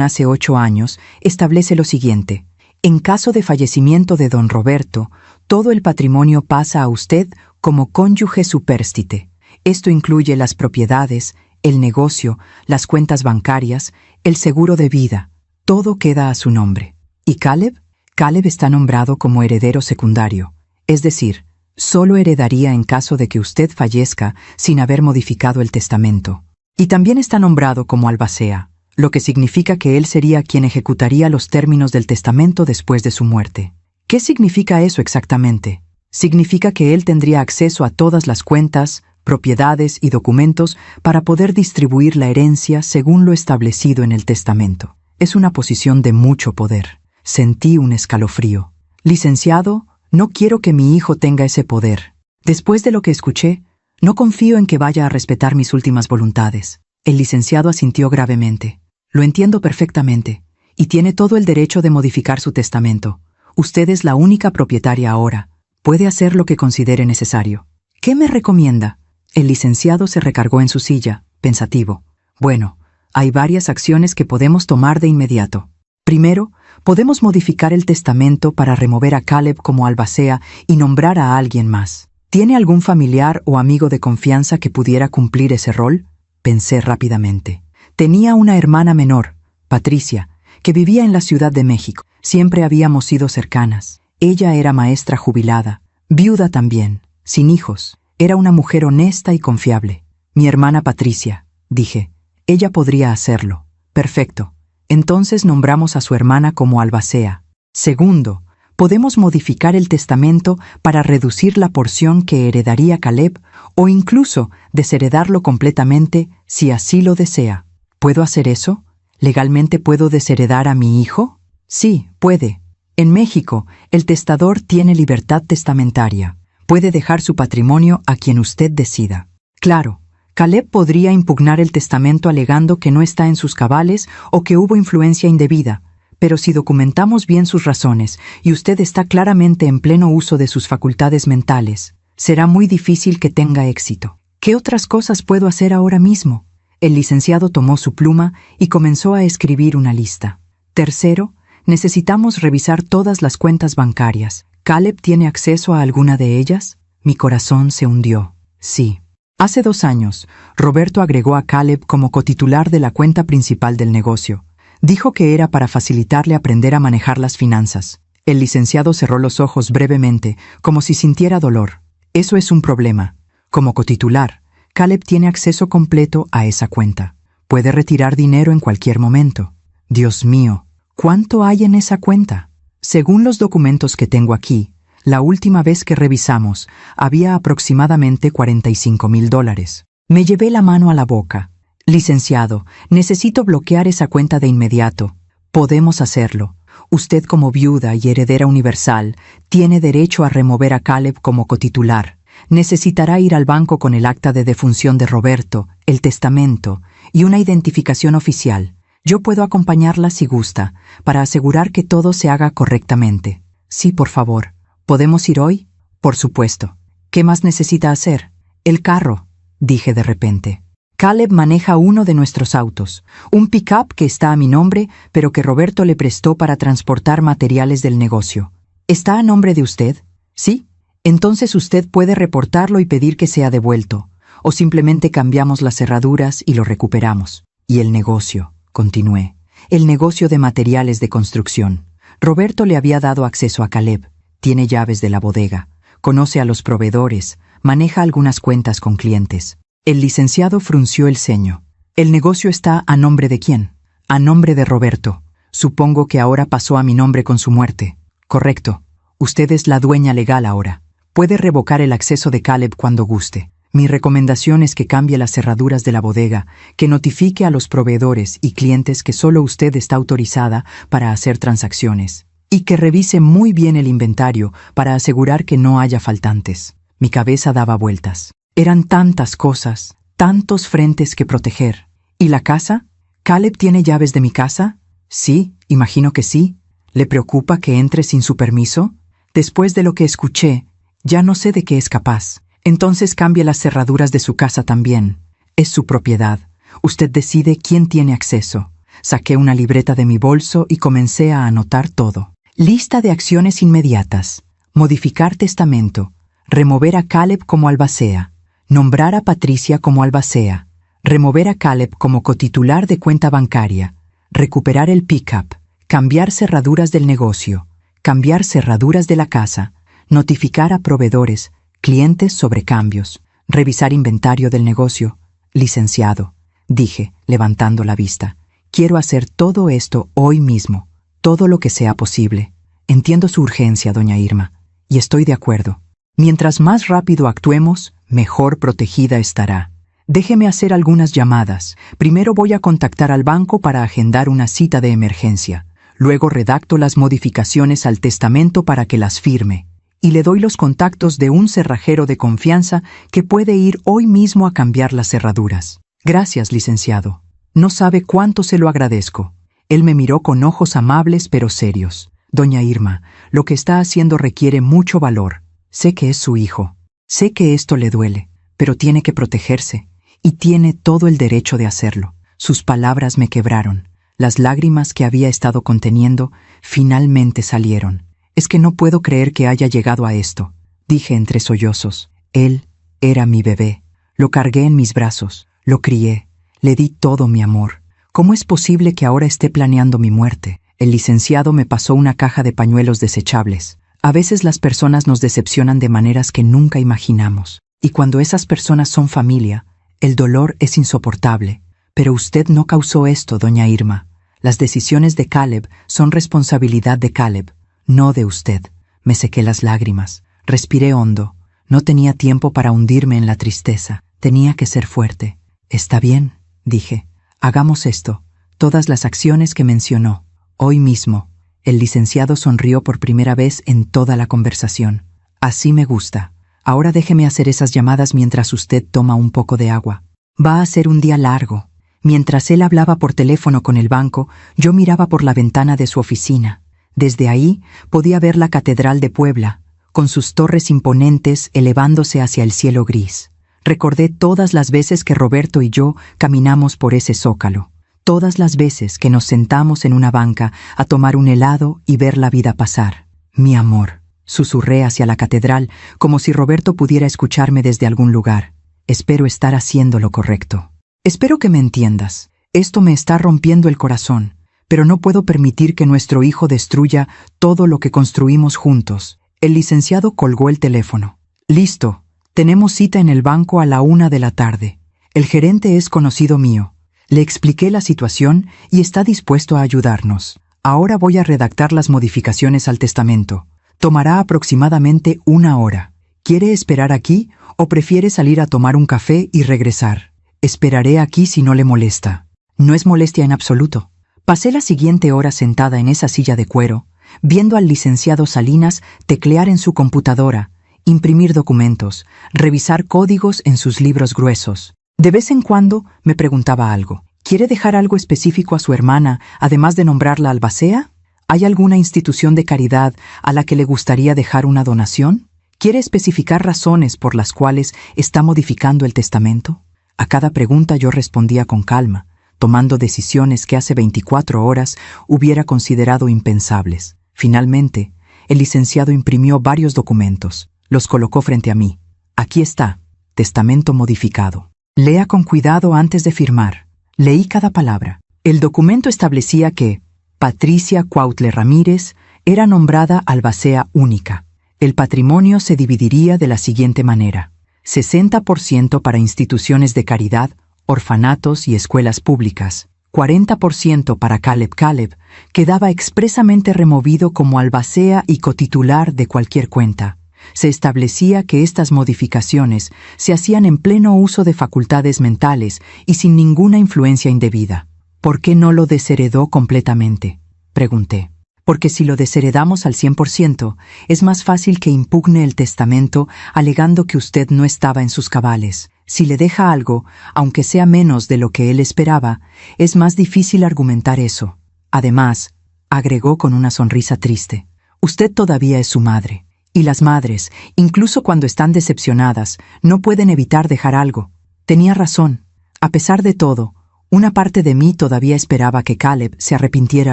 hace 8 años establece lo siguiente. En caso de fallecimiento de don Roberto, todo el patrimonio pasa a usted como cónyuge supérstite. Esto incluye las propiedades, el negocio, las cuentas bancarias, el seguro de vida. Todo queda a su nombre. ¿Y Caleb? Caleb está nombrado como heredero secundario. Es decir, solo heredaría en caso de que usted fallezca sin haber modificado el testamento. Y también está nombrado como albacea, lo que significa que él sería quien ejecutaría los términos del testamento después de su muerte. ¿Qué significa eso exactamente? Significa que él tendría acceso a todas las cuentas, propiedades y documentos para poder distribuir la herencia según lo establecido en el testamento. Es una posición de mucho poder. Sentí un escalofrío. Licenciado, no quiero que mi hijo tenga ese poder. Después de lo que escuché, no confío en que vaya a respetar mis últimas voluntades. El licenciado asintió gravemente. Lo entiendo perfectamente, y tiene todo el derecho de modificar su testamento. Usted es la única propietaria ahora. Puede hacer lo que considere necesario. ¿Qué me recomienda? El licenciado se recargó en su silla, pensativo. Bueno, hay varias acciones que podemos tomar de inmediato. Primero, podemos modificar el testamento para remover a Caleb como albacea y nombrar a alguien más. ¿Tiene algún familiar o amigo de confianza que pudiera cumplir ese rol? Pensé rápidamente. Tenía una hermana menor, Patricia, que vivía en la Ciudad de México. Siempre habíamos sido cercanas. Ella era maestra jubilada, viuda también, sin hijos. Era una mujer honesta y confiable. Mi hermana Patricia, dije. Ella podría hacerlo. Perfecto. Entonces nombramos a su hermana como albacea. Segundo, podemos modificar el testamento para reducir la porción que heredaría Caleb o incluso desheredarlo completamente si así lo desea. ¿Puedo hacer eso? ¿Legalmente puedo desheredar a mi hijo? Sí, puede. En México, el testador tiene libertad testamentaria. Puede dejar su patrimonio a quien usted decida. Claro, Caleb podría impugnar el testamento alegando que no está en sus cabales o que hubo influencia indebida, pero si documentamos bien sus razones y usted está claramente en pleno uso de sus facultades mentales, será muy difícil que tenga éxito. ¿Qué otras cosas puedo hacer ahora mismo? El licenciado tomó su pluma y comenzó a escribir una lista. Tercero, necesitamos revisar todas las cuentas bancarias. ¿Caleb tiene acceso a alguna de ellas? Mi corazón se hundió. Sí. Hace 2 años, Roberto agregó a Caleb como cotitular de la cuenta principal del negocio. Dijo que era para facilitarle aprender a manejar las finanzas. El licenciado cerró los ojos brevemente, como si sintiera dolor. Eso es un problema. Como cotitular, Caleb tiene acceso completo a esa cuenta. Puede retirar dinero en cualquier momento. Dios mío, ¿cuánto hay en esa cuenta? Según los documentos que tengo aquí, la última vez que revisamos, había aproximadamente $45,000. Me llevé la mano a la boca. Licenciado, necesito bloquear esa cuenta de inmediato. Podemos hacerlo. Usted como viuda y heredera universal, tiene derecho a remover a Caleb como cotitular. Necesitará ir al banco con el acta de defunción de Roberto, el testamento y una identificación oficial. Yo puedo acompañarla si gusta, para asegurar que todo se haga correctamente. Sí, por favor. ¿Podemos ir hoy? Por supuesto. ¿Qué más necesita hacer? El carro, dije de repente. Caleb maneja uno de nuestros autos, un pick-up que está a mi nombre, pero que Roberto le prestó para transportar materiales del negocio. ¿Está a nombre de usted? Sí. Entonces usted puede reportarlo y pedir que sea devuelto, o simplemente cambiamos las cerraduras y lo recuperamos. Y el negocio, continué, el negocio de materiales de construcción. Roberto le había dado acceso a Caleb. Tiene llaves de la bodega, conoce a los proveedores, maneja algunas cuentas con clientes. El licenciado frunció el ceño. ¿El negocio está a nombre de quién? A nombre de Roberto. Supongo que ahora pasó a mi nombre con su muerte. Correcto. Usted es la dueña legal ahora. Puede revocar el acceso de Caleb cuando guste. Mi recomendación es que cambie las cerraduras de la bodega, que notifique a los proveedores y clientes que solo usted está autorizada para hacer transacciones. Y que revise muy bien el inventario para asegurar que no haya faltantes. Mi cabeza daba vueltas. Eran tantas cosas, tantos frentes que proteger. ¿Y la casa? ¿Caleb tiene llaves de mi casa? Sí, imagino que sí. ¿Le preocupa que entre sin su permiso? Después de lo que escuché, ya no sé de qué es capaz. Entonces cambie las cerraduras de su casa también. Es su propiedad. Usted decide quién tiene acceso. Saqué una libreta de mi bolso y comencé a anotar todo. Lista de acciones inmediatas. Modificar testamento. Remover a Caleb como albacea. Nombrar a Patricia como albacea. Remover a Caleb como cotitular de cuenta bancaria. Recuperar el pick-up. Cambiar cerraduras del negocio. Cambiar cerraduras de la casa. Notificar a proveedores, clientes sobre cambios. Revisar inventario del negocio. Licenciado, dije, levantando la vista. Quiero hacer todo esto hoy mismo. Todo lo que sea posible. Entiendo su urgencia, doña Irma, y estoy de acuerdo. Mientras más rápido actuemos, mejor protegida estará. Déjeme hacer algunas llamadas. Primero voy a contactar al banco para agendar una cita de emergencia. Luego redacto las modificaciones al testamento para que las firme. Y le doy los contactos de un cerrajero de confianza que puede ir hoy mismo a cambiar las cerraduras. Gracias, licenciado. No sabe cuánto se lo agradezco. Él me miró con ojos amables pero serios. Doña Irma, lo que está haciendo requiere mucho valor. Sé que es su hijo. Sé que esto le duele, pero tiene que protegerse. Y tiene todo el derecho de hacerlo. Sus palabras me quebraron. Las lágrimas que había estado conteniendo finalmente salieron. Es que no puedo creer que haya llegado a esto, dije entre sollozos. Él era mi bebé. Lo cargué en mis brazos, lo crié, le di todo mi amor. ¿Cómo es posible que ahora esté planeando mi muerte? El licenciado me pasó una caja de pañuelos desechables. A veces las personas nos decepcionan de maneras que nunca imaginamos. Y cuando esas personas son familia, el dolor es insoportable. Pero usted no causó esto, doña Irma. Las decisiones de Caleb son responsabilidad de Caleb, no de usted. Me sequé las lágrimas. Respiré hondo. No tenía tiempo para hundirme en la tristeza. Tenía que ser fuerte. Está bien, dije. Hagamos esto. Todas las acciones que mencionó. Hoy mismo. El licenciado sonrió por primera vez en toda la conversación. Así me gusta. Ahora déjeme hacer esas llamadas mientras usted toma un poco de agua. Va a ser un día largo. Mientras él hablaba por teléfono con el banco, yo miraba por la ventana de su oficina. Desde ahí podía ver la Catedral de Puebla, con sus torres imponentes elevándose hacia el cielo gris. Recordé todas las veces que Roberto y yo caminamos por ese zócalo. Todas las veces que nos sentamos en una banca a tomar un helado y ver la vida pasar. Mi amor, susurré hacia la catedral como si Roberto pudiera escucharme desde algún lugar. Espero estar haciendo lo correcto. Espero que me entiendas. Esto me está rompiendo el corazón, pero no puedo permitir que nuestro hijo destruya todo lo que construimos juntos. El licenciado colgó el teléfono. Listo, tenemos cita en el banco a la 1 de la tarde. El gerente es conocido mío. Le expliqué la situación y está dispuesto a ayudarnos. Ahora voy a redactar las modificaciones al testamento. Tomará aproximadamente 1 hora. ¿Quiere esperar aquí o prefiere salir a tomar un café y regresar? Esperaré aquí si no le molesta. No es molestia en absoluto. Pasé la siguiente hora sentada en esa silla de cuero, viendo al licenciado Salinas teclear en su computadora, imprimir documentos, revisar códigos en sus libros gruesos. De vez en cuando me preguntaba algo. ¿Quiere dejar algo específico a su hermana, además de nombrarla albacea? ¿Hay alguna institución de caridad a la que le gustaría dejar una donación? ¿Quiere especificar razones por las cuales está modificando el testamento? A cada pregunta yo respondía con calma, tomando decisiones que hace 24 horas hubiera considerado impensables. Finalmente, el licenciado imprimió varios documentos. Los colocó frente a mí. Aquí está, testamento modificado. Lea con cuidado antes de firmar. Leí cada palabra. El documento establecía que Patricia Cuautle Ramírez era nombrada albacea única. El patrimonio se dividiría de la siguiente manera: 60% para instituciones de caridad, orfanatos y escuelas públicas, 40% para Caleb, quedaba expresamente removido como albacea y cotitular de cualquier cuenta. Se establecía que estas modificaciones se hacían en pleno uso de facultades mentales y sin ninguna influencia indebida. ¿Por qué no lo desheredó completamente?, pregunté. Porque si lo desheredamos al 100%, es más fácil que impugne el testamento alegando que usted no estaba en sus cabales. Si le deja algo, aunque sea menos de lo que él esperaba, es más difícil argumentar eso. Además, agregó con una sonrisa triste, usted todavía es su madre. Y las madres, incluso cuando están decepcionadas, no pueden evitar dejar algo. Tenía razón. A pesar de todo, una parte de mí todavía esperaba que Caleb se arrepintiera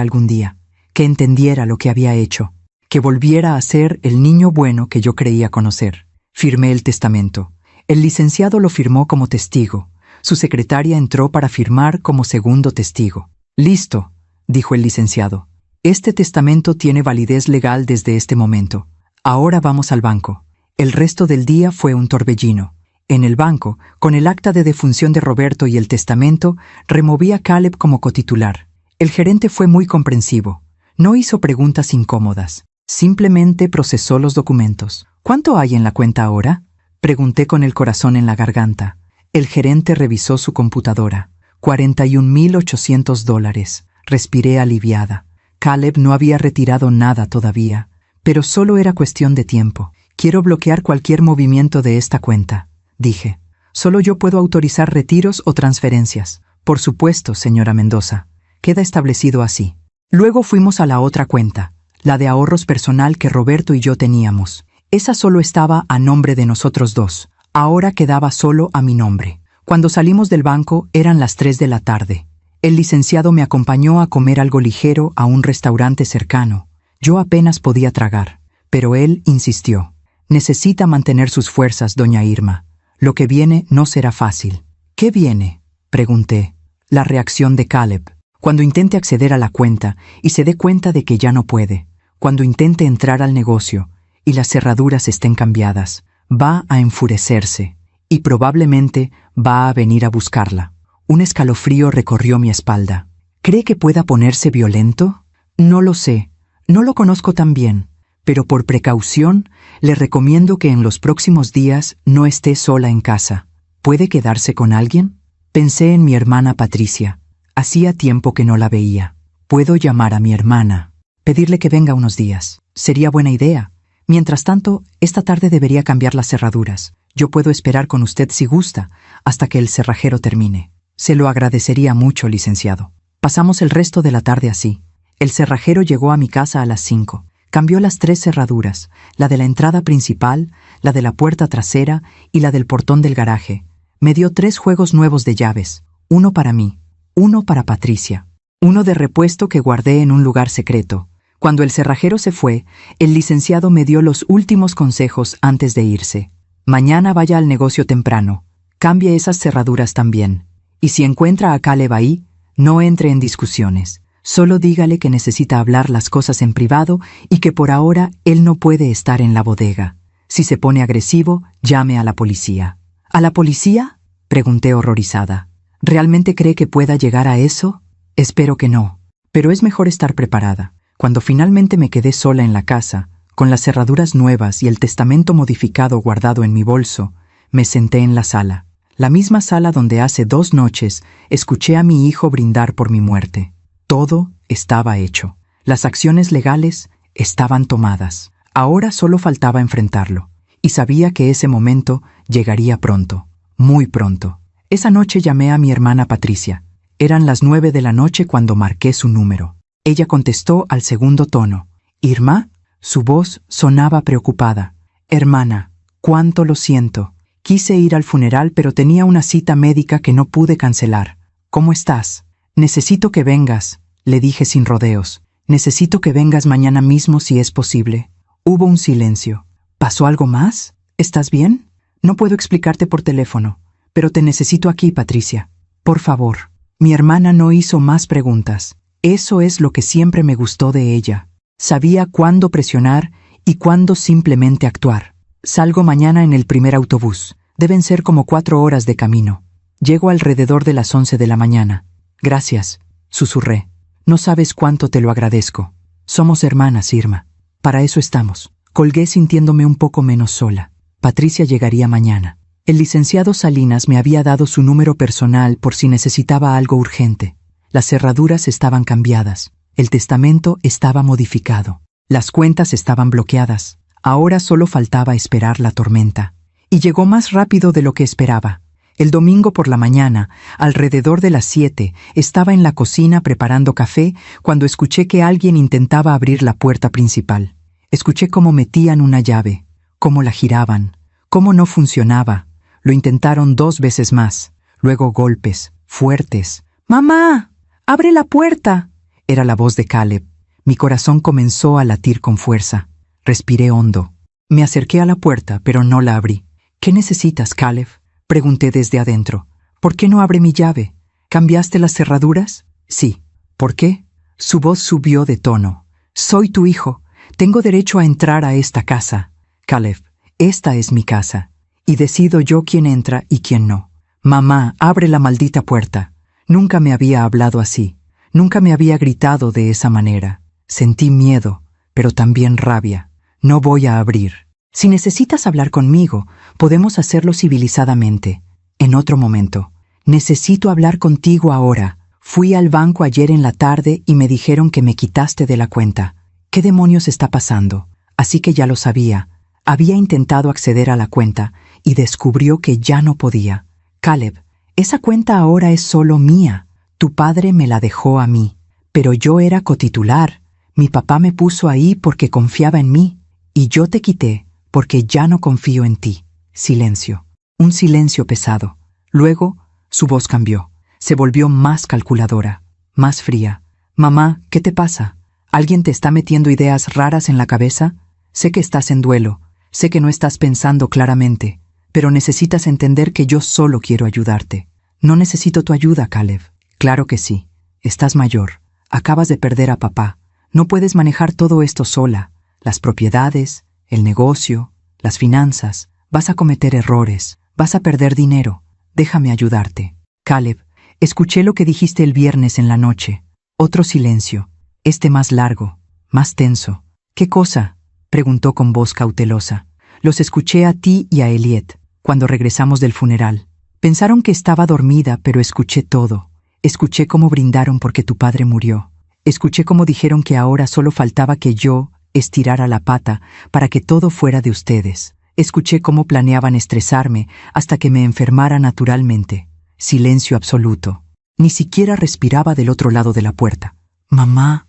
algún día, que entendiera lo que había hecho, que volviera a ser el niño bueno que yo creía conocer. Firmé el testamento. El licenciado lo firmó como testigo. Su secretaria entró para firmar como segundo testigo. Listo, dijo el licenciado. Este testamento tiene validez legal desde este momento. Ahora vamos al banco. El resto del día fue un torbellino. En el banco, con el acta de defunción de Roberto y el testamento, removí a Caleb como cotitular. El gerente fue muy comprensivo. No hizo preguntas incómodas. Simplemente procesó los documentos. ¿Cuánto hay en la cuenta ahora?, pregunté con el corazón en la garganta. El gerente revisó su computadora. $41,800. Respiré aliviada. Caleb no había retirado nada todavía. Pero solo era cuestión de tiempo. Quiero bloquear cualquier movimiento de esta cuenta, dije. Solo yo puedo autorizar retiros o transferencias. Por supuesto, señora Mendoza. Queda establecido así. Luego fuimos a la otra cuenta, la de ahorros personal que Roberto y yo teníamos. Esa solo estaba a nombre de nosotros dos. Ahora quedaba solo a mi nombre. Cuando salimos del banco eran las 3 de la tarde. El licenciado me acompañó a comer algo ligero a un restaurante cercano. Yo apenas podía tragar, pero él insistió. Necesita mantener sus fuerzas, doña Irma. Lo que viene no será fácil. ¿Qué viene?, pregunté. La reacción de Caleb. Cuando intente acceder a la cuenta y se dé cuenta de que ya no puede. Cuando intente entrar al negocio y las cerraduras estén cambiadas, va a enfurecerse y probablemente va a venir a buscarla. Un escalofrío recorrió mi espalda. ¿Cree que pueda ponerse violento? No lo sé. No lo conozco tan bien, pero por precaución le recomiendo que en los próximos días no esté sola en casa. ¿Puede quedarse con alguien? Pensé en mi hermana Patricia. Hacía tiempo que no la veía. Puedo llamar a mi hermana. Pedirle que venga unos días. Sería buena idea. Mientras tanto, esta tarde debería cambiar las cerraduras. Yo puedo esperar con usted si gusta, hasta que el cerrajero termine. Se lo agradecería mucho, licenciado. Pasamos el resto de la tarde así. El cerrajero llegó a mi casa a las 5. Cambió las 3 cerraduras, la de la entrada principal, la de la puerta trasera y la del portón del garaje. Me dio 3 juegos nuevos de llaves, uno para mí, uno para Patricia, uno de repuesto que guardé en un lugar secreto. Cuando el cerrajero se fue, el licenciado me dio los últimos consejos antes de irse. Mañana vaya al negocio temprano, cambie esas cerraduras también. Y si encuentra a Caleb ahí, no entre en discusiones. Solo dígale que necesita hablar las cosas en privado y que por ahora él no puede estar en la bodega. Si se pone agresivo, llame a la policía. ¿A la policía?, pregunté horrorizada. ¿Realmente cree que pueda llegar a eso? Espero que no, pero es mejor estar preparada. Cuando finalmente me quedé sola en la casa, con las cerraduras nuevas y el testamento modificado guardado en mi bolso, me senté en la sala. La misma sala donde hace 2 noches escuché a mi hijo brindar por mi muerte. Todo estaba hecho. Las acciones legales estaban tomadas. Ahora solo faltaba enfrentarlo. Y sabía que ese momento llegaría pronto, muy pronto. Esa noche llamé a mi hermana Patricia. Eran las 9 de la noche cuando marqué su número. Ella contestó al segundo tono. «¿Irma?» Su voz sonaba preocupada. «Hermana, cuánto lo siento. Quise ir al funeral, pero tenía una cita médica que no pude cancelar. ¿Cómo estás? Necesito que vengas», le dije sin rodeos. «Necesito que vengas mañana mismo si es posible». Hubo un silencio. ¿Pasó algo más? ¿Estás bien? No puedo explicarte por teléfono, pero te necesito aquí, Patricia. Por favor. Mi hermana no hizo más preguntas. Eso es lo que siempre me gustó de ella. Sabía cuándo presionar y cuándo simplemente actuar. Salgo mañana en el primer autobús. Deben ser como 4 horas de camino. Llego alrededor de las 11 de la mañana. «Gracias», susurré. «No sabes cuánto te lo agradezco. Somos hermanas, Irma. Para eso estamos». Colgué sintiéndome un poco menos sola. Patricia llegaría mañana. El licenciado Salinas me había dado su número personal por si necesitaba algo urgente. Las cerraduras estaban cambiadas. El testamento estaba modificado. Las cuentas estaban bloqueadas. Ahora solo faltaba esperar la tormenta. Y llegó más rápido de lo que esperaba. El domingo por la mañana, alrededor de las 7, estaba en la cocina preparando café cuando escuché que alguien intentaba abrir la puerta principal. Escuché cómo metían una llave, cómo la giraban, cómo no funcionaba. Lo intentaron 2 veces más. Luego golpes, fuertes. «¡Mamá! ¡Abre la puerta!» Era la voz de Caleb. Mi corazón comenzó a latir con fuerza. Respiré hondo. Me acerqué a la puerta, pero no la abrí. «¿Qué necesitas, Caleb?», pregunté desde adentro. «¿Por qué no abre mi llave? ¿Cambiaste las cerraduras?» «Sí». «¿Por qué?» Su voz subió de tono. «Soy tu hijo. Tengo derecho a entrar a esta casa. Caleb, esta es mi casa. Y decido yo quién entra y quién no. Mamá, abre la maldita puerta». Nunca me había hablado así. Nunca me había gritado de esa manera. Sentí miedo, pero también rabia. «No voy a abrir. Si necesitas hablar conmigo, podemos hacerlo civilizadamente. En otro momento. Necesito hablar contigo ahora. Fui al banco ayer en la tarde y me dijeron que me quitaste de la cuenta. ¿Qué demonios está pasando?» Así que ya lo sabía. Había intentado acceder a la cuenta y descubrió que ya no podía. «Caleb, esa cuenta ahora es solo mía. Tu padre me la dejó a mí. Pero yo era cotitular. Mi papá me puso ahí porque confiaba en mí. Y yo te quité porque ya no confío en ti». Silencio. Un silencio pesado. Luego, su voz cambió. Se volvió más calculadora, más fría. «Mamá, ¿qué te pasa? ¿Alguien te está metiendo ideas raras en la cabeza? Sé que estás en duelo. Sé que no estás pensando claramente. Pero necesitas entender que yo solo quiero ayudarte. No necesito tu ayuda, Caleb». «Claro que sí. Estás mayor. Acabas de perder a papá. No puedes manejar todo esto sola. Las propiedades, el negocio, las finanzas. Vas a cometer errores. Vas a perder dinero. Déjame ayudarte». «Caleb, escuché lo que dijiste el viernes en la noche». Otro silencio. Este más largo, más tenso. «¿Qué cosa?», preguntó con voz cautelosa. «Los escuché a ti y a Elliot cuando regresamos del funeral. Pensaron que estaba dormida, pero escuché todo. Escuché cómo brindaron porque tu padre murió. Escuché cómo dijeron que ahora solo faltaba que yo estirara la pata para que todo fuera de ustedes. Escuché cómo planeaban estresarme hasta que me enfermara naturalmente. Silencio absoluto. Ni siquiera respiraba del otro lado de la puerta. Mamá,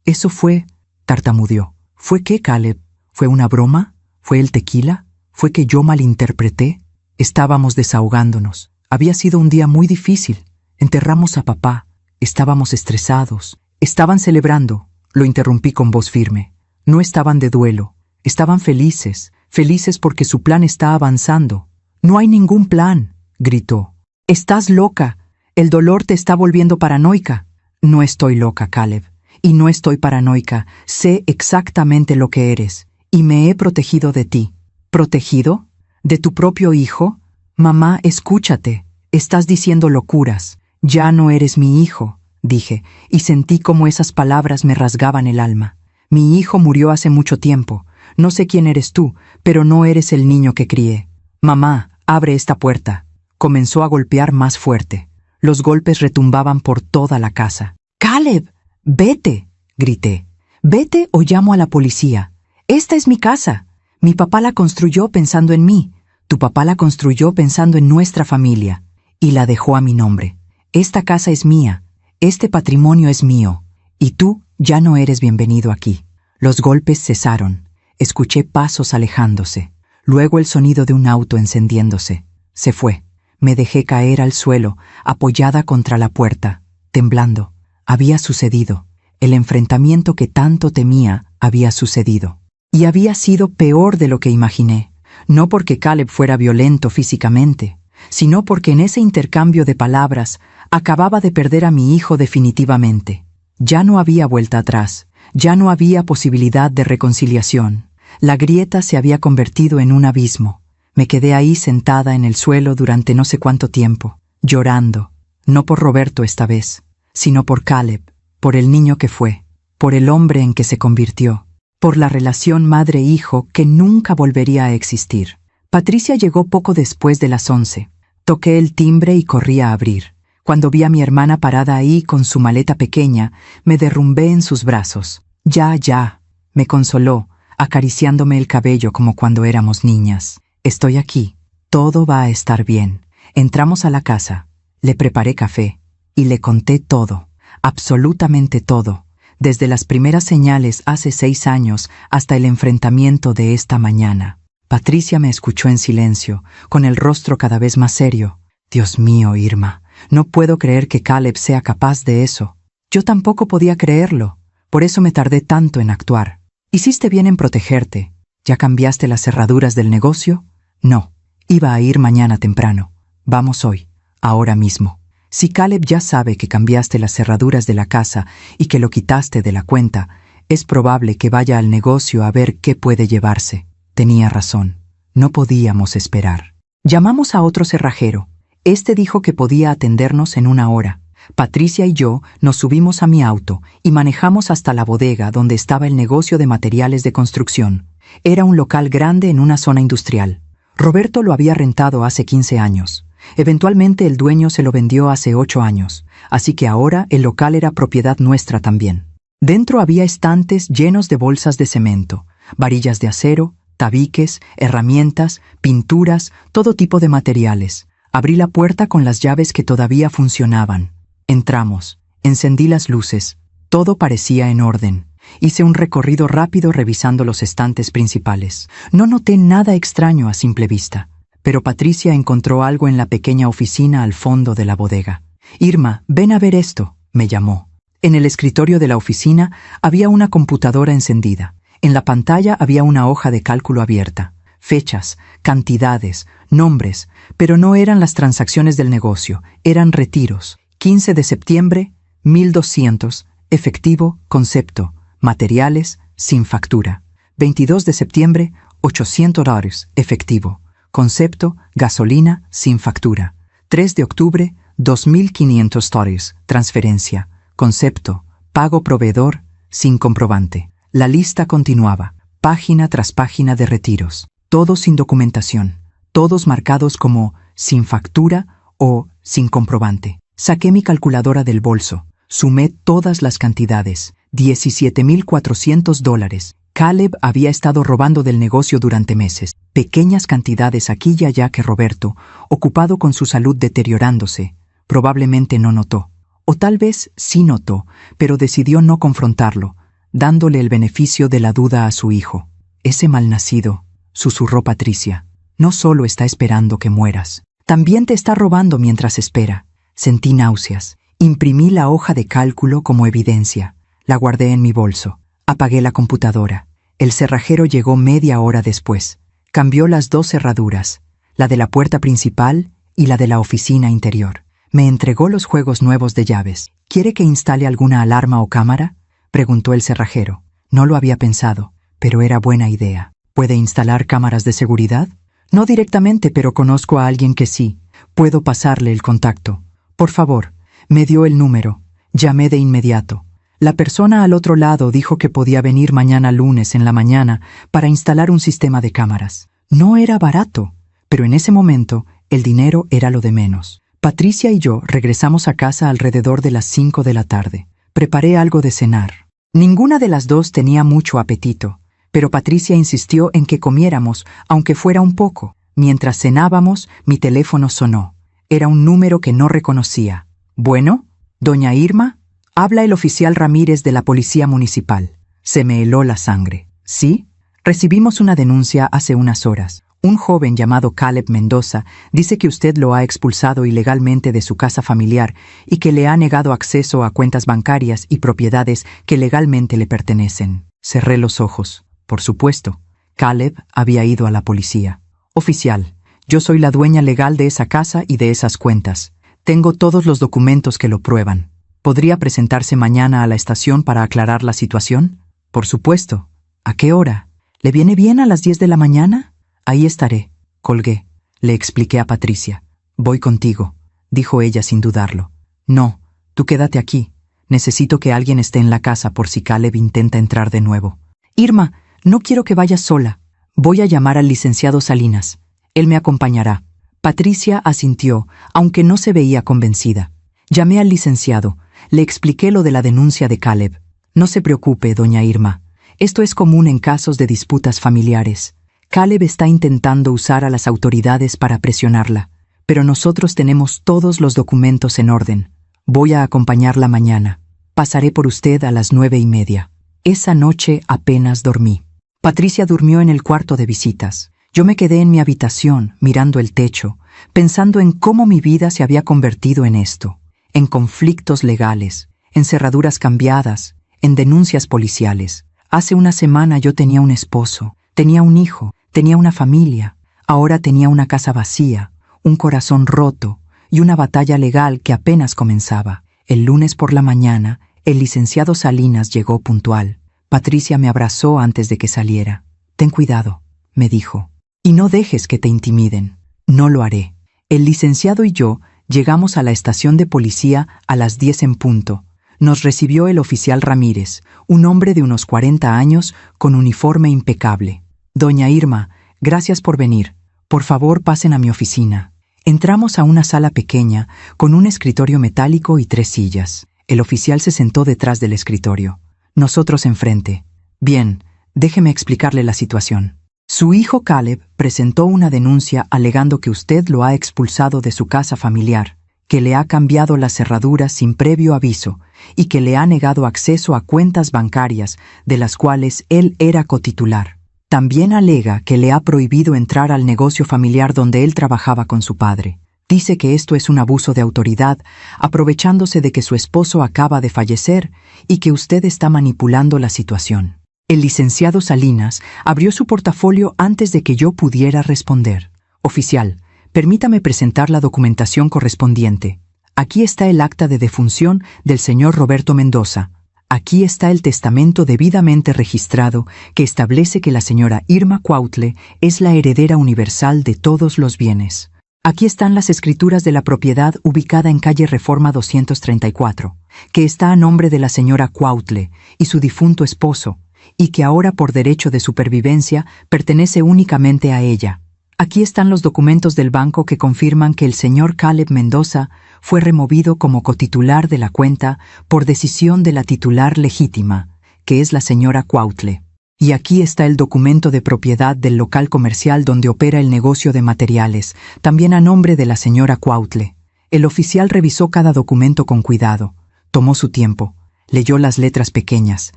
eso fue, tartamudeó. ¿Fue qué, Caleb? ¿Fue una broma? ¿Fue el tequila? ¿Fue que yo malinterpreté? Estábamos desahogándonos. Había sido un día muy difícil. Enterramos a papá. Estábamos estresados. Estaban celebrando. Lo interrumpí con voz firme. No estaban de duelo. Estaban felices. Felices porque su plan está avanzando. No hay ningún plan, gritó. Estás loca. El dolor te está volviendo paranoica. No estoy loca, Caleb. Y no estoy paranoica. Sé exactamente lo que eres. Y me he protegido de ti. ¿Protegido? ¿De tu propio hijo? Mamá, escúchate. Estás diciendo locuras. Ya no eres mi hijo, dije, y sentí como esas palabras me rasgaban el alma. Mi hijo murió hace mucho tiempo. No sé quién eres tú, pero no eres el niño que crié. Mamá, abre esta puerta. Comenzó a golpear más fuerte. Los golpes retumbaban por toda la casa. ¡Caleb! ¡Vete!, grité. «Vete o llamo a la policía. Esta es mi casa. Mi papá la construyó pensando en mí. Tu papá la construyó pensando en nuestra familia. Y la dejó a mi nombre. Esta casa es mía. Este patrimonio es mío. Y tú ya no eres bienvenido aquí». Los golpes cesaron. Escuché pasos alejándose. Luego el sonido de un auto encendiéndose. Se fue. Me dejé caer al suelo, apoyada contra la puerta, temblando. Había sucedido. El enfrentamiento que tanto temía había sucedido. Y había sido peor de lo que imaginé. No porque Caleb fuera violento físicamente, sino porque en ese intercambio de palabras acababa de perder a mi hijo definitivamente. Ya no había vuelta atrás. Ya no había posibilidad de reconciliación. La grieta se había convertido en un abismo. Me quedé ahí sentada en el suelo durante no sé cuánto tiempo, llorando. No por Roberto esta vez, sino por Caleb, por el niño que fue, por el hombre en que se convirtió, por la relación madre-hijo que nunca volvería a existir. Patricia llegó poco después de las 11. Toqué el timbre y corrí a abrir. Cuando vi a mi hermana parada ahí con su maleta pequeña, me derrumbé en sus brazos. Ya, me consoló, acariciándome el cabello como cuando éramos niñas. Estoy aquí. Todo va a estar bien. Entramos a la casa. Le preparé café. Y le conté todo. Absolutamente todo. Desde las primeras señales hace 6 años hasta el enfrentamiento de esta mañana. Patricia me escuchó en silencio, con el rostro cada vez más serio. Dios mío, Irma, no puedo creer que Caleb sea capaz de eso. Yo tampoco podía creerlo. Por eso me tardé tanto en actuar. Hiciste bien en protegerte. ¿Ya cambiaste las cerraduras del negocio? No. Iba a ir mañana temprano. Vamos hoy, ahora mismo. Si Caleb ya sabe que cambiaste las cerraduras de la casa y que lo quitaste de la cuenta, es probable que vaya al negocio a ver qué puede llevarse. Tenía razón. No podíamos esperar. Llamamos a otro cerrajero. Este dijo que podía atendernos en 1 hora. Patricia y yo nos subimos a mi auto y manejamos hasta la bodega donde estaba el negocio de materiales de construcción. Era un local grande en una zona industrial. Roberto lo había rentado hace 15 años. Eventualmente el dueño se lo vendió hace 8 años, así que ahora el local era propiedad nuestra también. Dentro había estantes llenos de bolsas de cemento, varillas de acero, tabiques, herramientas, pinturas, todo tipo de materiales. Abrí la puerta con las llaves que todavía funcionaban. Entramos. Encendí las luces. Todo parecía en orden. Hice un recorrido rápido revisando los estantes principales. No noté nada extraño a simple vista, pero Patricia encontró algo en la pequeña oficina al fondo de la bodega. «Irma, ven a ver esto», me llamó. En el escritorio de la oficina había una computadora encendida. En la pantalla había una hoja de cálculo abierta. Fechas, cantidades, nombres, pero no eran las transacciones del negocio, eran retiros. 15 de septiembre, 1.200, efectivo, concepto, materiales, sin factura. 22 de septiembre, $800, efectivo, concepto, gasolina, sin factura. 3 de octubre, $2.500, transferencia, concepto, pago proveedor, sin comprobante. La lista continuaba, página tras página de retiros, todos sin documentación, todos marcados como sin factura o sin comprobante. Saqué mi calculadora del bolso. Sumé todas las cantidades. $17,400. Caleb había estado robando del negocio durante meses. Pequeñas cantidades aquí y allá que Roberto, ocupado con su salud deteriorándose, probablemente no notó. O tal vez sí notó, pero decidió no confrontarlo, dándole el beneficio de la duda a su hijo. Ese malnacido, susurró Patricia, no solo está esperando que mueras, también te está robando mientras espera. Sentí náuseas. Imprimí la hoja de cálculo como evidencia. La guardé en mi bolso. Apagué la computadora. El cerrajero llegó media hora después. Cambió las 2 cerraduras, la de la puerta principal y la de la oficina interior. Me entregó los juegos nuevos de llaves. ¿Quiere que instale alguna alarma o cámara?, preguntó el cerrajero. No lo había pensado, pero era buena idea. ¿Puede instalar cámaras de seguridad? No directamente, pero conozco a alguien que sí. Puedo pasarle el contacto. Por favor. Me dio el número. Llamé de inmediato. La persona al otro lado dijo que podía venir mañana lunes en la mañana para instalar un sistema de cámaras. No era barato, pero en ese momento el dinero era lo de menos. Patricia y yo regresamos a casa alrededor de las 5 de la tarde. Preparé algo de cenar. Ninguna de las dos tenía mucho apetito, pero Patricia insistió en que comiéramos, aunque fuera un poco. Mientras cenábamos, mi teléfono sonó. Era un número que no reconocía. «Bueno, doña Irma, habla el oficial Ramírez de la Policía Municipal». Se me heló la sangre. «¿Sí? Recibimos una denuncia hace unas horas. Un joven llamado Caleb Mendoza dice que usted lo ha expulsado ilegalmente de su casa familiar y que le ha negado acceso a cuentas bancarias y propiedades que legalmente le pertenecen». Cerré los ojos. Por supuesto, Caleb había ido a la policía. «Oficial, yo soy la dueña legal de esa casa y de esas cuentas. Tengo todos los documentos que lo prueban. ¿Podría presentarse mañana a la estación para aclarar la situación?» «Por supuesto. ¿A qué hora? ¿Le viene bien a las 10 de la mañana?» «Ahí estaré». Colgué. Le expliqué a Patricia. «Voy contigo», dijo ella sin dudarlo. «No, tú quédate aquí. Necesito que alguien esté en la casa por si Caleb intenta entrar de nuevo». «Irma, no quiero que vayas sola. Voy a llamar al licenciado Salinas. Él me acompañará». Patricia asintió, aunque no se veía convencida. Llamé al licenciado. Le expliqué lo de la denuncia de Caleb. «No se preocupe, doña Irma. Esto es común en casos de disputas familiares. Caleb está intentando usar a las autoridades para presionarla, pero nosotros tenemos todos los documentos en orden. Voy a acompañarla mañana. Pasaré por usted a las 9:30. Esa noche apenas dormí. Patricia durmió en el cuarto de visitas. Yo me quedé en mi habitación, mirando el techo, pensando en cómo mi vida se había convertido en esto, en conflictos legales, en cerraduras cambiadas, en denuncias policiales. Hace una semana yo tenía un esposo, tenía un hijo, tenía una familia. Ahora tenía una casa vacía, un corazón roto y una batalla legal que apenas comenzaba. El lunes por la mañana, el licenciado Salinas llegó puntual. Patricia me abrazó antes de que saliera. «Ten cuidado», me dijo, «y no dejes que te intimiden». «No lo haré». El licenciado y yo llegamos a la estación de policía a las 10 en punto. Nos recibió el oficial Ramírez, un hombre de unos 40 años con uniforme impecable. «Doña Irma, gracias por venir. Por favor, pasen a mi oficina». Entramos a una sala pequeña, con un escritorio metálico y 3 sillas. El oficial se sentó detrás del escritorio. Nosotros enfrente. «Bien, déjeme explicarle la situación. Su hijo Caleb presentó una denuncia alegando que usted lo ha expulsado de su casa familiar, que le ha cambiado las cerraduras sin previo aviso y que le ha negado acceso a cuentas bancarias de las cuales él era cotitular. También alega que le ha prohibido entrar al negocio familiar donde él trabajaba con su padre. Dice que esto es un abuso de autoridad, aprovechándose de que su esposo acaba de fallecer y que usted está manipulando la situación». El licenciado Salinas abrió su portafolio antes de que yo pudiera responder. «Oficial, permítame presentar la documentación correspondiente. Aquí está el acta de defunción del señor Roberto Mendoza. Aquí está el testamento debidamente registrado que establece que la señora Irma Cuautle es la heredera universal de todos los bienes. Aquí están las escrituras de la propiedad ubicada en calle Reforma 234, que está a nombre de la señora Cuautle y su difunto esposo, y que ahora por derecho de supervivencia pertenece únicamente a ella. Aquí están los documentos del banco que confirman que el señor Caleb Mendoza fue removido como cotitular de la cuenta por decisión de la titular legítima, que es la señora Cuautle. Y aquí está el documento de propiedad del local comercial donde opera el negocio de materiales, también a nombre de la señora Cuautle. El oficial revisó cada documento con cuidado, tomó su tiempo, leyó las letras pequeñas,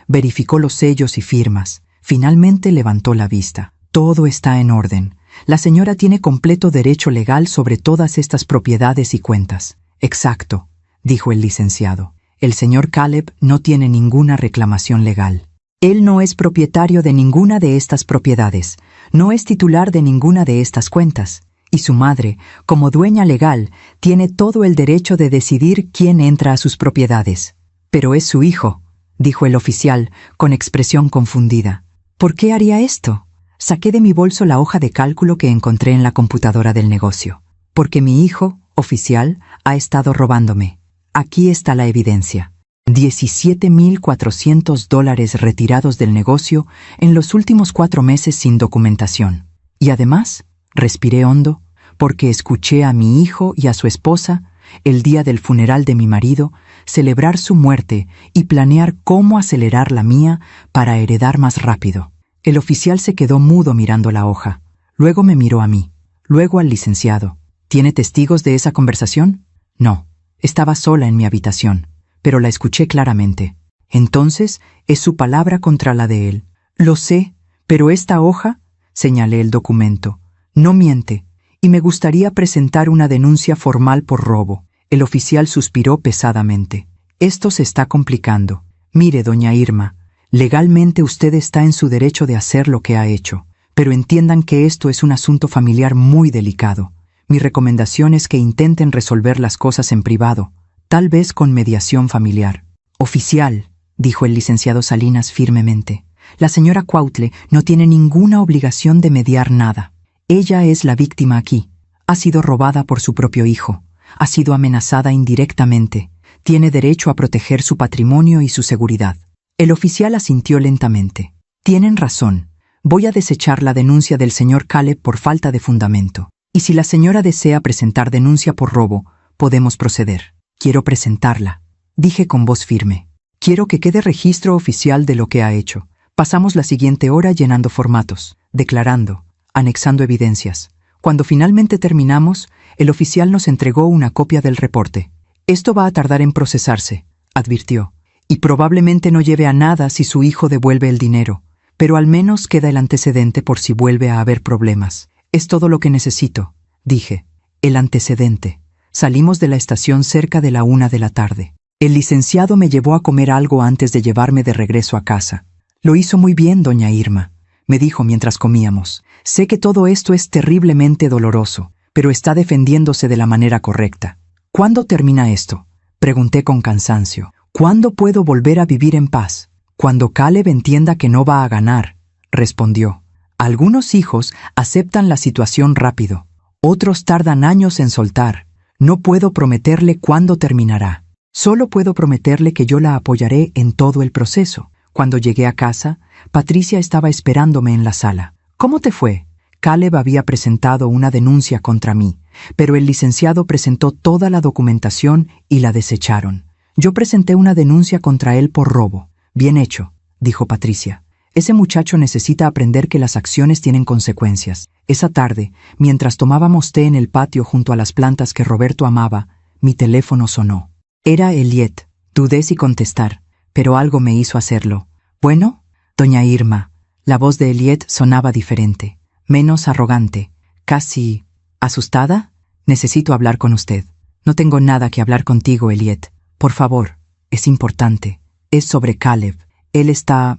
verificó los sellos y firmas. Finalmente levantó la vista. Todo está en orden. La señora tiene completo derecho legal sobre todas estas propiedades y cuentas. Exacto, dijo el licenciado. El señor Caleb no tiene ninguna reclamación legal. Él no es propietario de ninguna de estas propiedades, no es titular de ninguna de estas cuentas, y su madre, como dueña legal, tiene todo el derecho de decidir quién entra a sus propiedades. Pero es su hijo, dijo el oficial, con expresión confundida. ¿Por qué haría esto? Saqué de mi bolso la hoja de cálculo que encontré en la computadora del negocio. Porque mi hijo, oficial, ha estado robándome. Aquí está la evidencia. $17,400 retirados del negocio en los últimos 4 meses sin documentación. Y además, respiré hondo, porque escuché a mi hijo y a su esposa, el día del funeral de mi marido, celebrar su muerte y planear cómo acelerar la mía para heredar más rápido. El oficial se quedó mudo mirando la hoja. Luego me miró a mí, luego al licenciado. ¿Tiene testigos de esa conversación? No, estaba sola en mi habitación, pero la escuché claramente. Entonces, es su palabra contra la de él. Lo sé, pero esta hoja, señalé el documento, no miente, y me gustaría presentar una denuncia formal por robo. El oficial suspiró pesadamente. Esto se está complicando. Mire, doña Irma, legalmente usted está en su derecho de hacer lo que ha hecho, pero entiendan que esto es un asunto familiar muy delicado. Mi recomendación es que intenten resolver las cosas en privado, tal vez con mediación familiar. Oficial, dijo el licenciado Salinas firmemente, la señora Cuautle no tiene ninguna obligación de mediar nada. Ella es la víctima aquí. Ha sido robada por su propio hijo. Ha sido amenazada indirectamente. Tiene derecho a proteger su patrimonio y su seguridad. El oficial asintió lentamente. Tienen razón. Voy a desechar la denuncia del señor Caleb por falta de fundamento. Y si la señora desea presentar denuncia por robo, podemos proceder. Quiero presentarla, dije con voz firme. Quiero que quede registro oficial de lo que ha hecho. Pasamos la siguiente hora llenando formatos, declarando, anexando evidencias. Cuando finalmente terminamos, el oficial nos entregó una copia del reporte. Esto va a tardar en procesarse, advirtió, y probablemente no lleve a nada si su hijo devuelve el dinero, pero al menos queda el antecedente por si vuelve a haber problemas. Es todo lo que necesito, dije. El antecedente. Salimos de la estación cerca de la 1 de la tarde. El licenciado me llevó a comer algo antes de llevarme de regreso a casa. Lo hizo muy bien, doña Irma, me dijo mientras comíamos. Sé que todo esto es terriblemente doloroso, pero está defendiéndose de la manera correcta. ¿Cuándo termina esto? Pregunté con cansancio. ¿Cuándo puedo volver a vivir en paz? Cuando Caleb entienda que no va a ganar, respondió. Algunos hijos aceptan la situación rápido, otros tardan años en soltar. No puedo prometerle cuándo terminará. Solo puedo prometerle que yo la apoyaré en todo el proceso. Cuando llegué a casa, Patricia estaba esperándome en la sala. ¿Cómo te fue? Caleb había presentado una denuncia contra mí, pero el licenciado presentó toda la documentación y la desecharon. Yo presenté una denuncia contra él por robo. Bien hecho, dijo Patricia. Ese muchacho necesita aprender que las acciones tienen consecuencias. Esa tarde, mientras tomábamos té en el patio junto a las plantas que Roberto amaba, mi teléfono sonó. Era Eliet. Dudé si contestar, pero algo me hizo hacerlo. ¿Bueno? Doña Irma. La voz de Eliet sonaba diferente, menos arrogante, casi... ¿Asustada? Necesito hablar con usted. No tengo nada que hablar contigo, Eliet. Por favor, es importante. Es sobre Caleb. Él está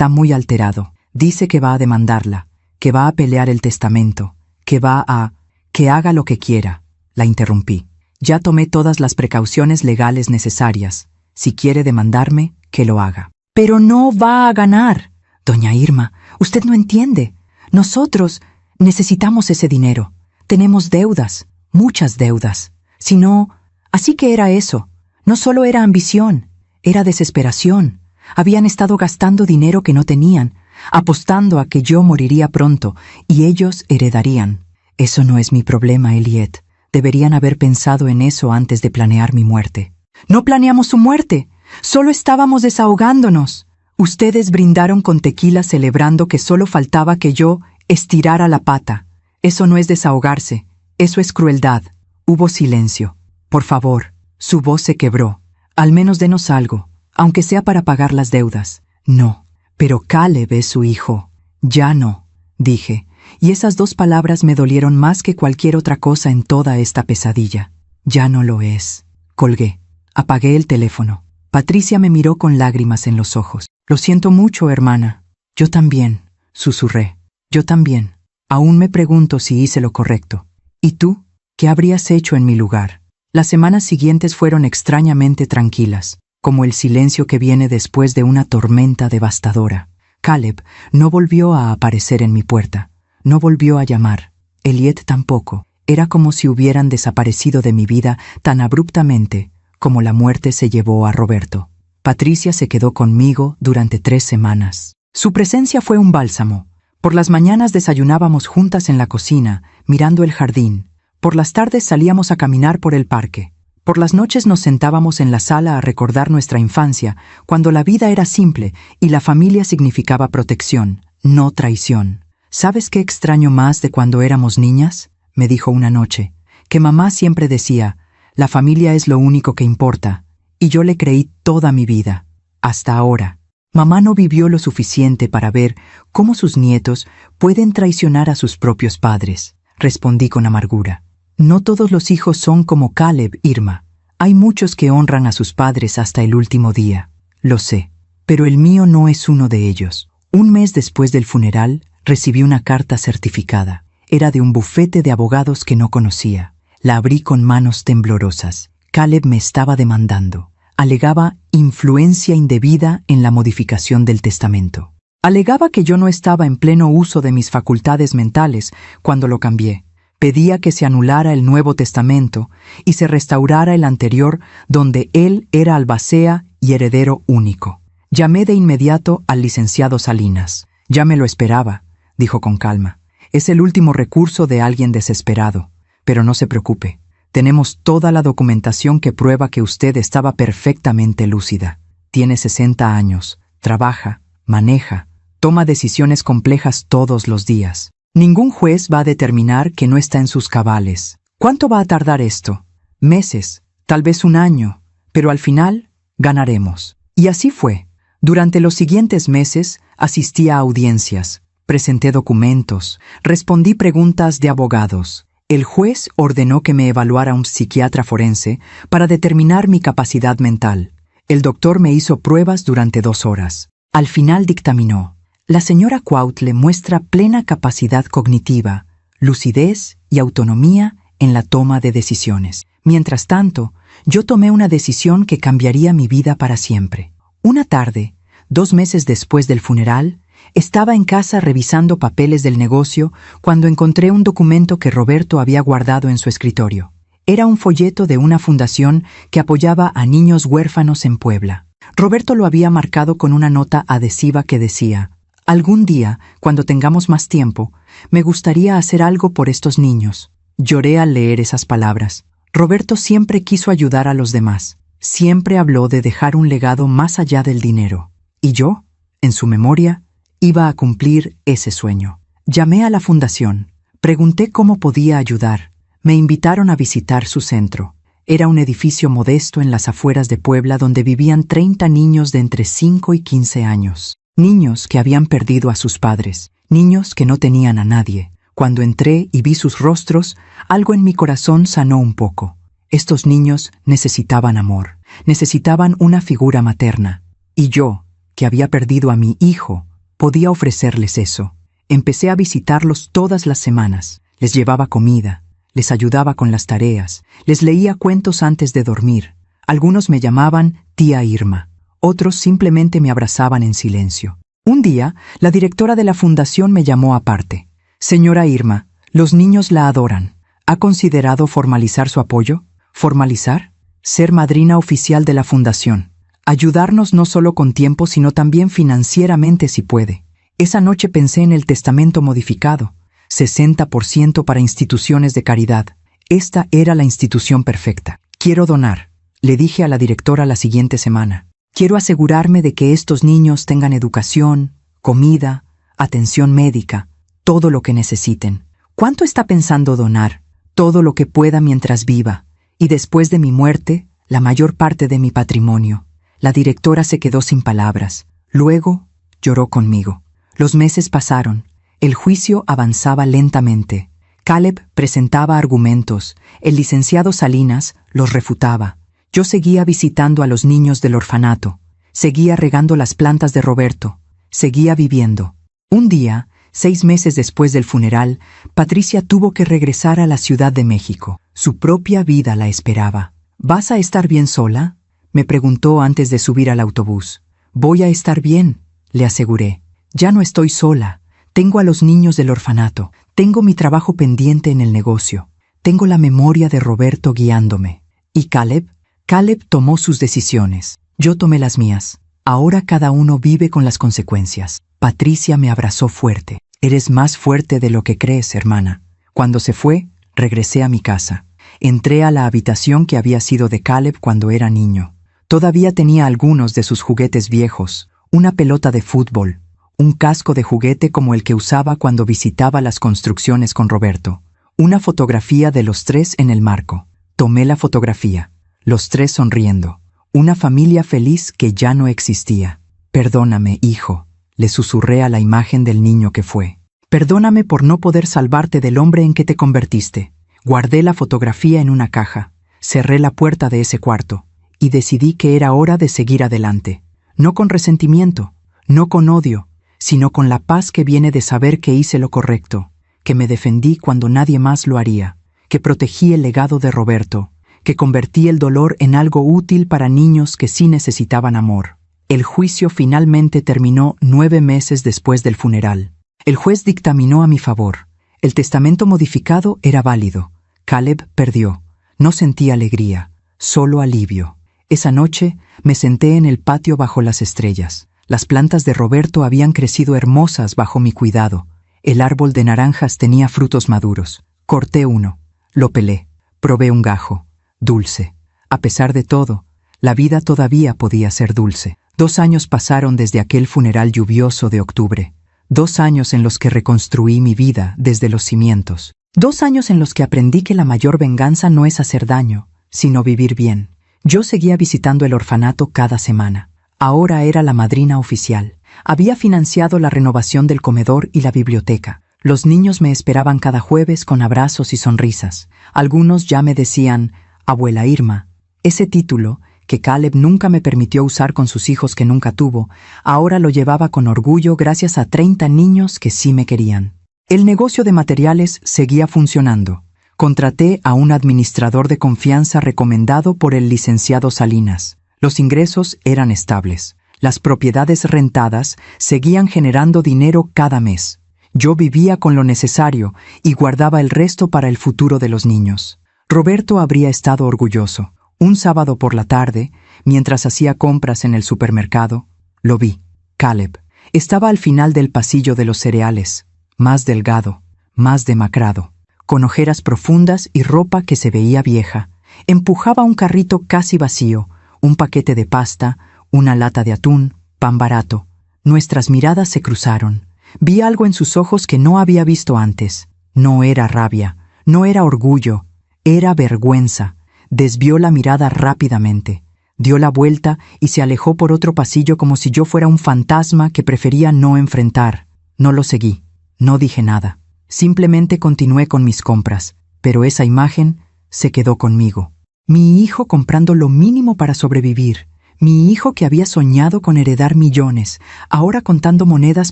muy alterado. Dice que va a demandarla, que va a pelear el testamento, que haga lo que quiera. La interrumpí. Ya tomé todas las precauciones legales necesarias. Si quiere demandarme, que lo haga. Pero no va a ganar. Doña Irma, usted no entiende. Nosotros necesitamos ese dinero. Tenemos deudas, muchas deudas. Si no, así que era eso. No solo era ambición, era desesperación. Habían estado gastando dinero que no tenían. apostando a que yo moriría pronto y ellos heredarían. Eso no es mi problema, Elliot. Deberían haber pensado en eso antes de planear mi muerte. No planeamos su muerte. Solo estábamos desahogándonos. Ustedes brindaron con tequila celebrando que solo faltaba que yo estirara la pata. Eso no es desahogarse. Eso es crueldad. Hubo silencio. Por favor. Su voz se quebró. Al menos denos algo, aunque sea para pagar las deudas. No. Pero Caleb es su hijo. Ya no, dije, y esas dos palabras me dolieron más que cualquier otra cosa en toda esta pesadilla. Ya no lo es. Colgué. Apagué el teléfono. Patricia me miró con lágrimas en los ojos. Lo siento mucho, hermana. Yo también, susurré. Yo también. Aún me pregunto si hice lo correcto. ¿Y tú? ¿Qué habrías hecho en mi lugar? Las semanas siguientes fueron extrañamente tranquilas, como el silencio que viene después de una tormenta devastadora. Caleb no volvió a aparecer en mi puerta. No volvió a llamar. Elliot tampoco. Era como si hubieran desaparecido de mi vida tan abruptamente como la muerte se llevó a Roberto. Patricia se quedó conmigo durante 3 semanas. Su presencia fue un bálsamo. Por las mañanas desayunábamos juntas en la cocina, mirando el jardín. Por las tardes salíamos a caminar por el parque. Por las noches nos sentábamos en la sala a recordar nuestra infancia, cuando la vida era simple y la familia significaba protección, no traición. ¿Sabes qué extraño más de cuando éramos niñas?, me dijo una noche, que mamá siempre decía, la familia es lo único que importa, y yo le creí toda mi vida, hasta ahora. Mamá no vivió lo suficiente para ver cómo sus nietos pueden traicionar a sus propios padres, respondí con amargura. No todos los hijos son como Caleb, Irma. Hay muchos que honran a sus padres hasta el último día. Lo sé, pero el mío no es uno de ellos. Un mes después del funeral, recibí una carta certificada. Era de un bufete de abogados que no conocía. La abrí con manos temblorosas. Caleb me estaba demandando. Alegaba influencia indebida en la modificación del testamento. Alegaba que yo no estaba en pleno uso de mis facultades mentales cuando lo cambié. Pedía que se anulara el Nuevo Testamento y se restaurara el anterior donde él era albacea y heredero único. Llamé de inmediato al licenciado Salinas. Ya me lo esperaba, dijo con calma. Es el último recurso de alguien desesperado. Pero no se preocupe. Tenemos toda la documentación que prueba que usted estaba perfectamente lúcida. Tiene 60 años, trabaja, maneja, toma decisiones complejas todos los días. Ningún juez va a determinar que no está en sus cabales. ¿Cuánto va a tardar esto? Meses, tal vez 1 año, pero al final ganaremos. Y así fue. Durante los siguientes meses asistí a audiencias, presenté documentos, respondí preguntas de abogados. El juez ordenó que me evaluara un psiquiatra forense para determinar mi capacidad mental. El doctor me hizo pruebas durante 2 horas. Al final dictaminó: la señora Cuautle muestra plena capacidad cognitiva, lucidez y autonomía en la toma de decisiones. Mientras tanto, yo tomé una decisión que cambiaría mi vida para siempre. Una tarde, 2 meses después del funeral, estaba en casa revisando papeles del negocio cuando encontré un documento que Roberto había guardado en su escritorio. Era un folleto de una fundación que apoyaba a niños huérfanos en Puebla. Roberto lo había marcado con una nota adhesiva que decía: algún día, cuando tengamos más tiempo, me gustaría hacer algo por estos niños. Lloré al leer esas palabras. Roberto siempre quiso ayudar a los demás. Siempre habló de dejar un legado más allá del dinero. Y yo, en su memoria, iba a cumplir ese sueño. Llamé a la fundación. Pregunté cómo podía ayudar. Me invitaron a visitar su centro. Era un edificio modesto en las afueras de Puebla donde vivían 30 niños de entre 5 y 15 años. Niños que habían perdido a sus padres, niños que no tenían a nadie. Cuando entré y vi sus rostros, algo en mi corazón sanó un poco. Estos niños necesitaban amor, necesitaban una figura materna. Y yo, que había perdido a mi hijo, podía ofrecerles eso. Empecé a visitarlos todas las semanas. Les llevaba comida, les ayudaba con las tareas, les leía cuentos antes de dormir. Algunos me llamaban tía Irma. Otros simplemente me abrazaban en silencio. Un día, la directora de la fundación me llamó aparte. Señora Irma, los niños la adoran. ¿Ha considerado formalizar su apoyo? ¿Formalizar? Ser madrina oficial de la fundación. Ayudarnos no solo con tiempo, sino también financieramente si puede. Esa noche pensé en el testamento modificado, 60% para instituciones de caridad. Esta era la institución perfecta. Quiero donar, le dije a la directora la siguiente semana. Quiero asegurarme de que estos niños tengan educación, comida, atención médica, todo lo que necesiten. ¿Cuánto está pensando donar? Todo lo que pueda mientras viva. Y después de mi muerte, la mayor parte de mi patrimonio. La directora se quedó sin palabras. Luego, lloró conmigo. Los meses pasaron. El juicio avanzaba lentamente. Caleb presentaba argumentos. El licenciado Salinas los refutaba. Yo seguía visitando a los niños del orfanato. Seguía regando las plantas de Roberto. Seguía viviendo. Un día, 6 meses después del funeral, Patricia tuvo que regresar a la Ciudad de México. Su propia vida la esperaba. ¿Vas a estar bien sola?, me preguntó antes de subir al autobús. Voy a estar bien, le aseguré. Ya no estoy sola. Tengo a los niños del orfanato. Tengo mi trabajo pendiente en el negocio. Tengo la memoria de Roberto guiándome. ¿Y Caleb? Caleb tomó sus decisiones. Yo tomé las mías. Ahora cada uno vive con las consecuencias. Patricia me abrazó fuerte. Eres más fuerte de lo que crees, hermana. Cuando se fue, regresé a mi casa. Entré a la habitación que había sido de Caleb cuando era niño. Todavía tenía algunos de sus juguetes viejos, una pelota de fútbol, un casco de juguete como el que usaba cuando visitaba las construcciones con Roberto, una fotografía de los 3 en el marco. Tomé la fotografía, los 3 sonriendo, una familia feliz que ya no existía. Perdóname, hijo, le susurré a la imagen del niño que fue. Perdóname por no poder salvarte del hombre en que te convertiste. Guardé la fotografía en una caja, cerré la puerta de ese cuarto y decidí que era hora de seguir adelante. No con resentimiento, no con odio, sino con la paz que viene de saber que hice lo correcto, que me defendí cuando nadie más lo haría, que protegí el legado de Roberto, que convertí el dolor en algo útil para niños que sí necesitaban amor. El juicio finalmente terminó 9 meses después del funeral. El juez dictaminó a mi favor. El testamento modificado era válido. Caleb perdió. No sentí alegría, solo alivio. Esa noche me senté en el patio bajo las estrellas. Las plantas de Roberto habían crecido hermosas bajo mi cuidado. El árbol de naranjas tenía frutos maduros. Corté uno. Lo pelé. Probé un gajo. Dulce. A pesar de todo, la vida todavía podía ser dulce. 2 años pasaron desde aquel funeral lluvioso de octubre. 2 años en los que reconstruí mi vida desde los cimientos. 2 años en los que aprendí que la mayor venganza no es hacer daño, sino vivir bien. Yo seguía visitando el orfanato cada semana. Ahora era la madrina oficial. Había financiado la renovación del comedor y la biblioteca. Los niños me esperaban cada jueves con abrazos y sonrisas. Algunos ya me decían, Abuela Irma. Ese título, que Caleb nunca me permitió usar con sus hijos que nunca tuvo, ahora lo llevaba con orgullo gracias a 30 niños que sí me querían. El negocio de materiales seguía funcionando. Contraté a un administrador de confianza recomendado por el licenciado Salinas. Los ingresos eran estables. Las propiedades rentadas seguían generando dinero cada mes. Yo vivía con lo necesario y guardaba el resto para el futuro de los niños. Roberto habría estado orgulloso. Un sábado por la tarde, mientras hacía compras en el supermercado, lo vi. Caleb estaba al final del pasillo de los cereales, más delgado, más demacrado, con ojeras profundas y ropa que se veía vieja. Empujaba un carrito casi vacío, un paquete de pasta, una lata de atún, pan barato. Nuestras miradas se cruzaron. Vi algo en sus ojos que no había visto antes. No era rabia, no era orgullo, era vergüenza. Desvió la mirada rápidamente, dio la vuelta y se alejó por otro pasillo como si yo fuera un fantasma que prefería no enfrentar. No lo seguí, no dije nada. Simplemente continué con mis compras, pero esa imagen se quedó conmigo. Mi hijo comprando lo mínimo para sobrevivir. Mi hijo que había soñado con heredar millones, ahora contando monedas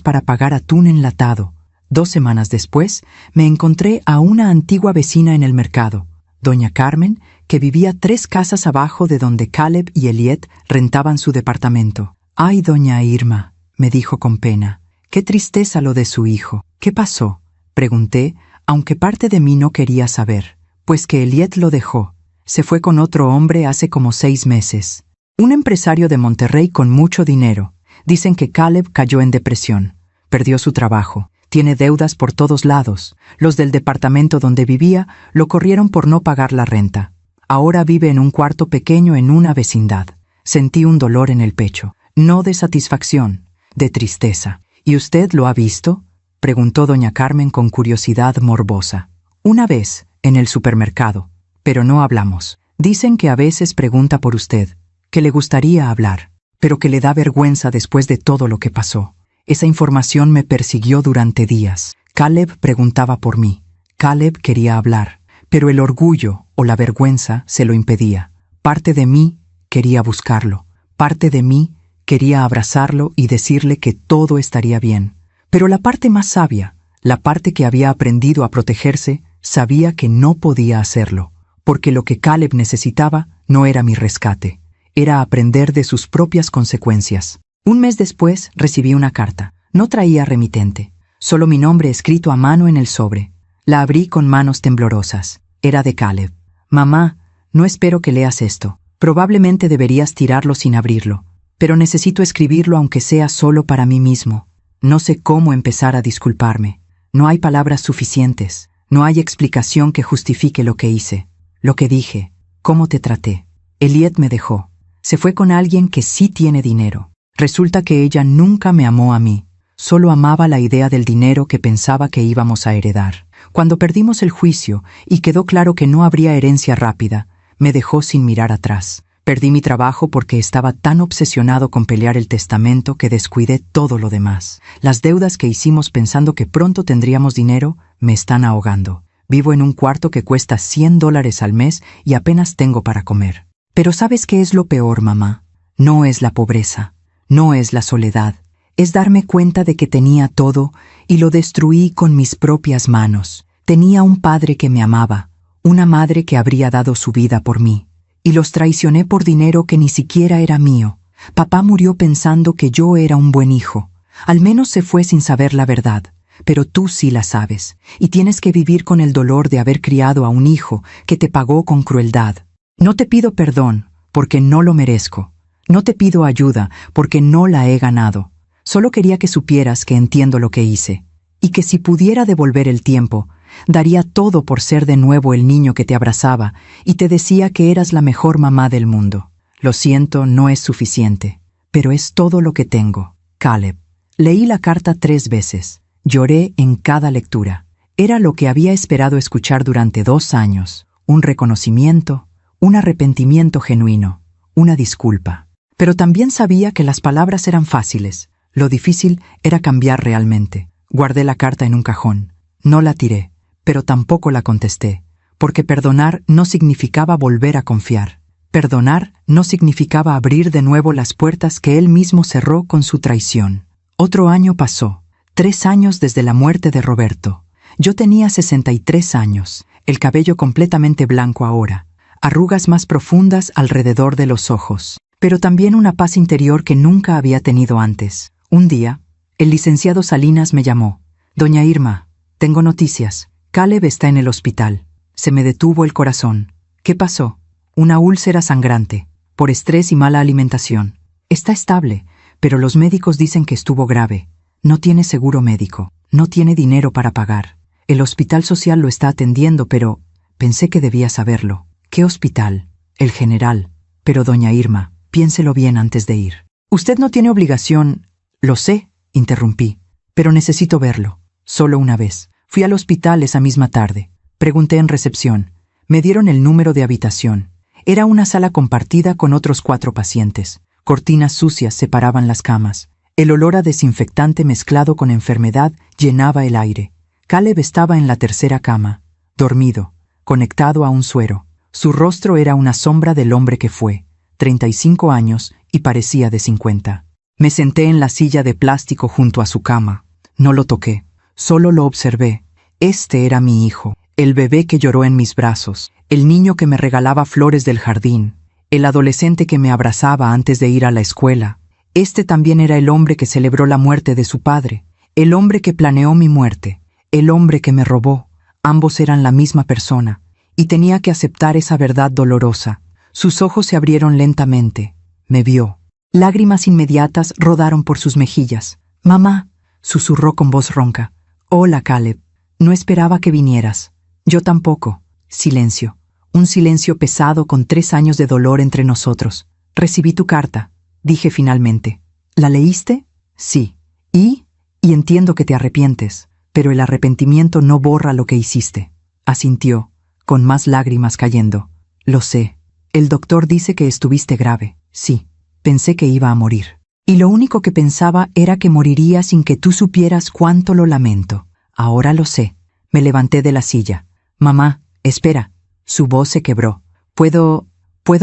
para pagar atún enlatado. 2 semanas después, me encontré a una antigua vecina en el mercado, doña Carmen, que vivía 3 casas abajo de donde Caleb y Eliet rentaban su departamento. «Ay, doña Irma», me dijo con pena, «qué tristeza lo de su hijo. ¿Qué pasó?», pregunté, aunque parte de mí no quería saber. «Pues que Eliet lo dejó. Se fue con otro hombre hace como 6 meses. Un empresario de Monterrey con mucho dinero. Dicen que Caleb cayó en depresión. Perdió su trabajo. Tiene deudas por todos lados. Los del departamento donde vivía lo corrieron por no pagar la renta. Ahora vive en un cuarto pequeño en una vecindad. Sentí un dolor en el pecho, no de satisfacción, de tristeza. ¿Y usted lo ha visto?, preguntó doña Carmen con curiosidad morbosa. Una vez, en el supermercado, pero no hablamos. Dicen que a veces pregunta por usted, que le gustaría hablar, pero que le da vergüenza después de todo lo que pasó. Esa información me persiguió durante días. Caleb preguntaba por mí. Caleb quería hablar, pero el orgullo o la vergüenza se lo impedía. Parte de mí quería buscarlo. Parte de mí quería abrazarlo y decirle que todo estaría bien. Pero la parte más sabia, la parte que había aprendido a protegerse, sabía que no podía hacerlo, porque lo que Caleb necesitaba no era mi rescate, era aprender de sus propias consecuencias. Un mes después recibí una carta. No traía remitente, solo mi nombre escrito a mano en el sobre. La abrí con manos temblorosas. Era de Caleb. Mamá, no espero que leas esto. Probablemente deberías tirarlo sin abrirlo, pero necesito escribirlo aunque sea solo para mí mismo. No sé cómo empezar a disculparme. No hay palabras suficientes. No hay explicación que justifique lo que hice, lo que dije, cómo te traté. Elliot me dejó. Se fue con alguien que sí tiene dinero. Resulta que ella nunca me amó a mí. Solo amaba la idea del dinero que pensaba que íbamos a heredar. Cuando perdimos el juicio y quedó claro que no habría herencia rápida, me dejó sin mirar atrás. Perdí mi trabajo porque estaba tan obsesionado con pelear el testamento que descuidé todo lo demás. Las deudas que hicimos pensando que pronto tendríamos dinero me están ahogando. Vivo en un cuarto que cuesta $100 al mes y apenas tengo para comer. Pero ¿sabes qué es lo peor, mamá? No es la pobreza, no es la soledad. Es darme cuenta de que tenía todo y lo destruí con mis propias manos. Tenía un padre que me amaba, una madre que habría dado su vida por mí, y los traicioné por dinero que ni siquiera era mío. Papá murió pensando que yo era un buen hijo. Al menos se fue sin saber la verdad, pero tú sí la sabes, y tienes que vivir con el dolor de haber criado a un hijo que te pagó con crueldad. No te pido perdón, porque no lo merezco. No te pido ayuda, porque no la he ganado. Solo quería que supieras que entiendo lo que hice, y que si pudiera devolver el tiempo, daría todo por ser de nuevo el niño que te abrazaba y te decía que eras la mejor mamá del mundo. Lo siento, no es suficiente, pero es todo lo que tengo. Caleb. Leí la carta 3 veces. Lloré en cada lectura. Era lo que había esperado escuchar durante 2 años. Un reconocimiento, un arrepentimiento genuino, una disculpa. Pero también sabía que las palabras eran fáciles. Lo difícil era cambiar realmente. Guardé la carta en un cajón. No la tiré, pero tampoco la contesté, porque perdonar no significaba volver a confiar. Perdonar no significaba abrir de nuevo las puertas que él mismo cerró con su traición. Otro año pasó, 3 años desde la muerte de Roberto. Yo tenía 63 años, el cabello completamente blanco ahora, arrugas más profundas alrededor de los ojos, pero también una paz interior que nunca había tenido antes. Un día, el licenciado Salinas me llamó. Doña Irma, tengo noticias. Caleb está en el hospital. Se me detuvo el corazón. ¿Qué pasó? Una úlcera sangrante, por estrés y mala alimentación. Está estable, pero los médicos dicen que estuvo grave. No tiene seguro médico. No tiene dinero para pagar. El hospital social lo está atendiendo, pero pensé que debía saberlo. ¿Qué hospital? El General. Pero doña Irma, piénselo bien antes de ir. Usted no tiene obligación. Lo sé, interrumpí, pero necesito verlo. Solo una vez. Fui al hospital esa misma tarde. Pregunté en recepción. Me dieron el número de habitación. Era una sala compartida con otros 4 pacientes. Cortinas sucias separaban las camas. El olor a desinfectante mezclado con enfermedad llenaba el aire. Caleb estaba en la tercera cama, dormido, conectado a un suero. Su rostro era una sombra del hombre que fue, 35 años y parecía de 50. Me senté en la silla de plástico junto a su cama. No lo toqué, solo lo observé. Este era mi hijo, el bebé que lloró en mis brazos, el niño que me regalaba flores del jardín, el adolescente que me abrazaba antes de ir a la escuela. Este también era el hombre que celebró la muerte de su padre, el hombre que planeó mi muerte, el hombre que me robó. Ambos eran la misma persona, y tenía que aceptar esa verdad dolorosa. Sus ojos se abrieron lentamente. Me vio. Lágrimas inmediatas rodaron por sus mejillas. Mamá, susurró con voz ronca. Hola, Caleb. No esperaba que vinieras. Yo tampoco. Silencio. Un silencio pesado con 3 años de dolor entre nosotros. Recibí tu carta, dije finalmente. ¿La leíste? Sí. ¿Y? Y entiendo que te arrepientes, pero el arrepentimiento no borra lo que hiciste. Asintió, con más lágrimas cayendo. Lo sé. El doctor dice que estuviste grave. Sí. Pensé que iba a morir. Y lo único que pensaba era que moriría sin que tú supieras cuánto lo lamento. Ahora lo sé. Me levanté de la silla. Mamá, espera. Su voz se quebró. ¿Puedo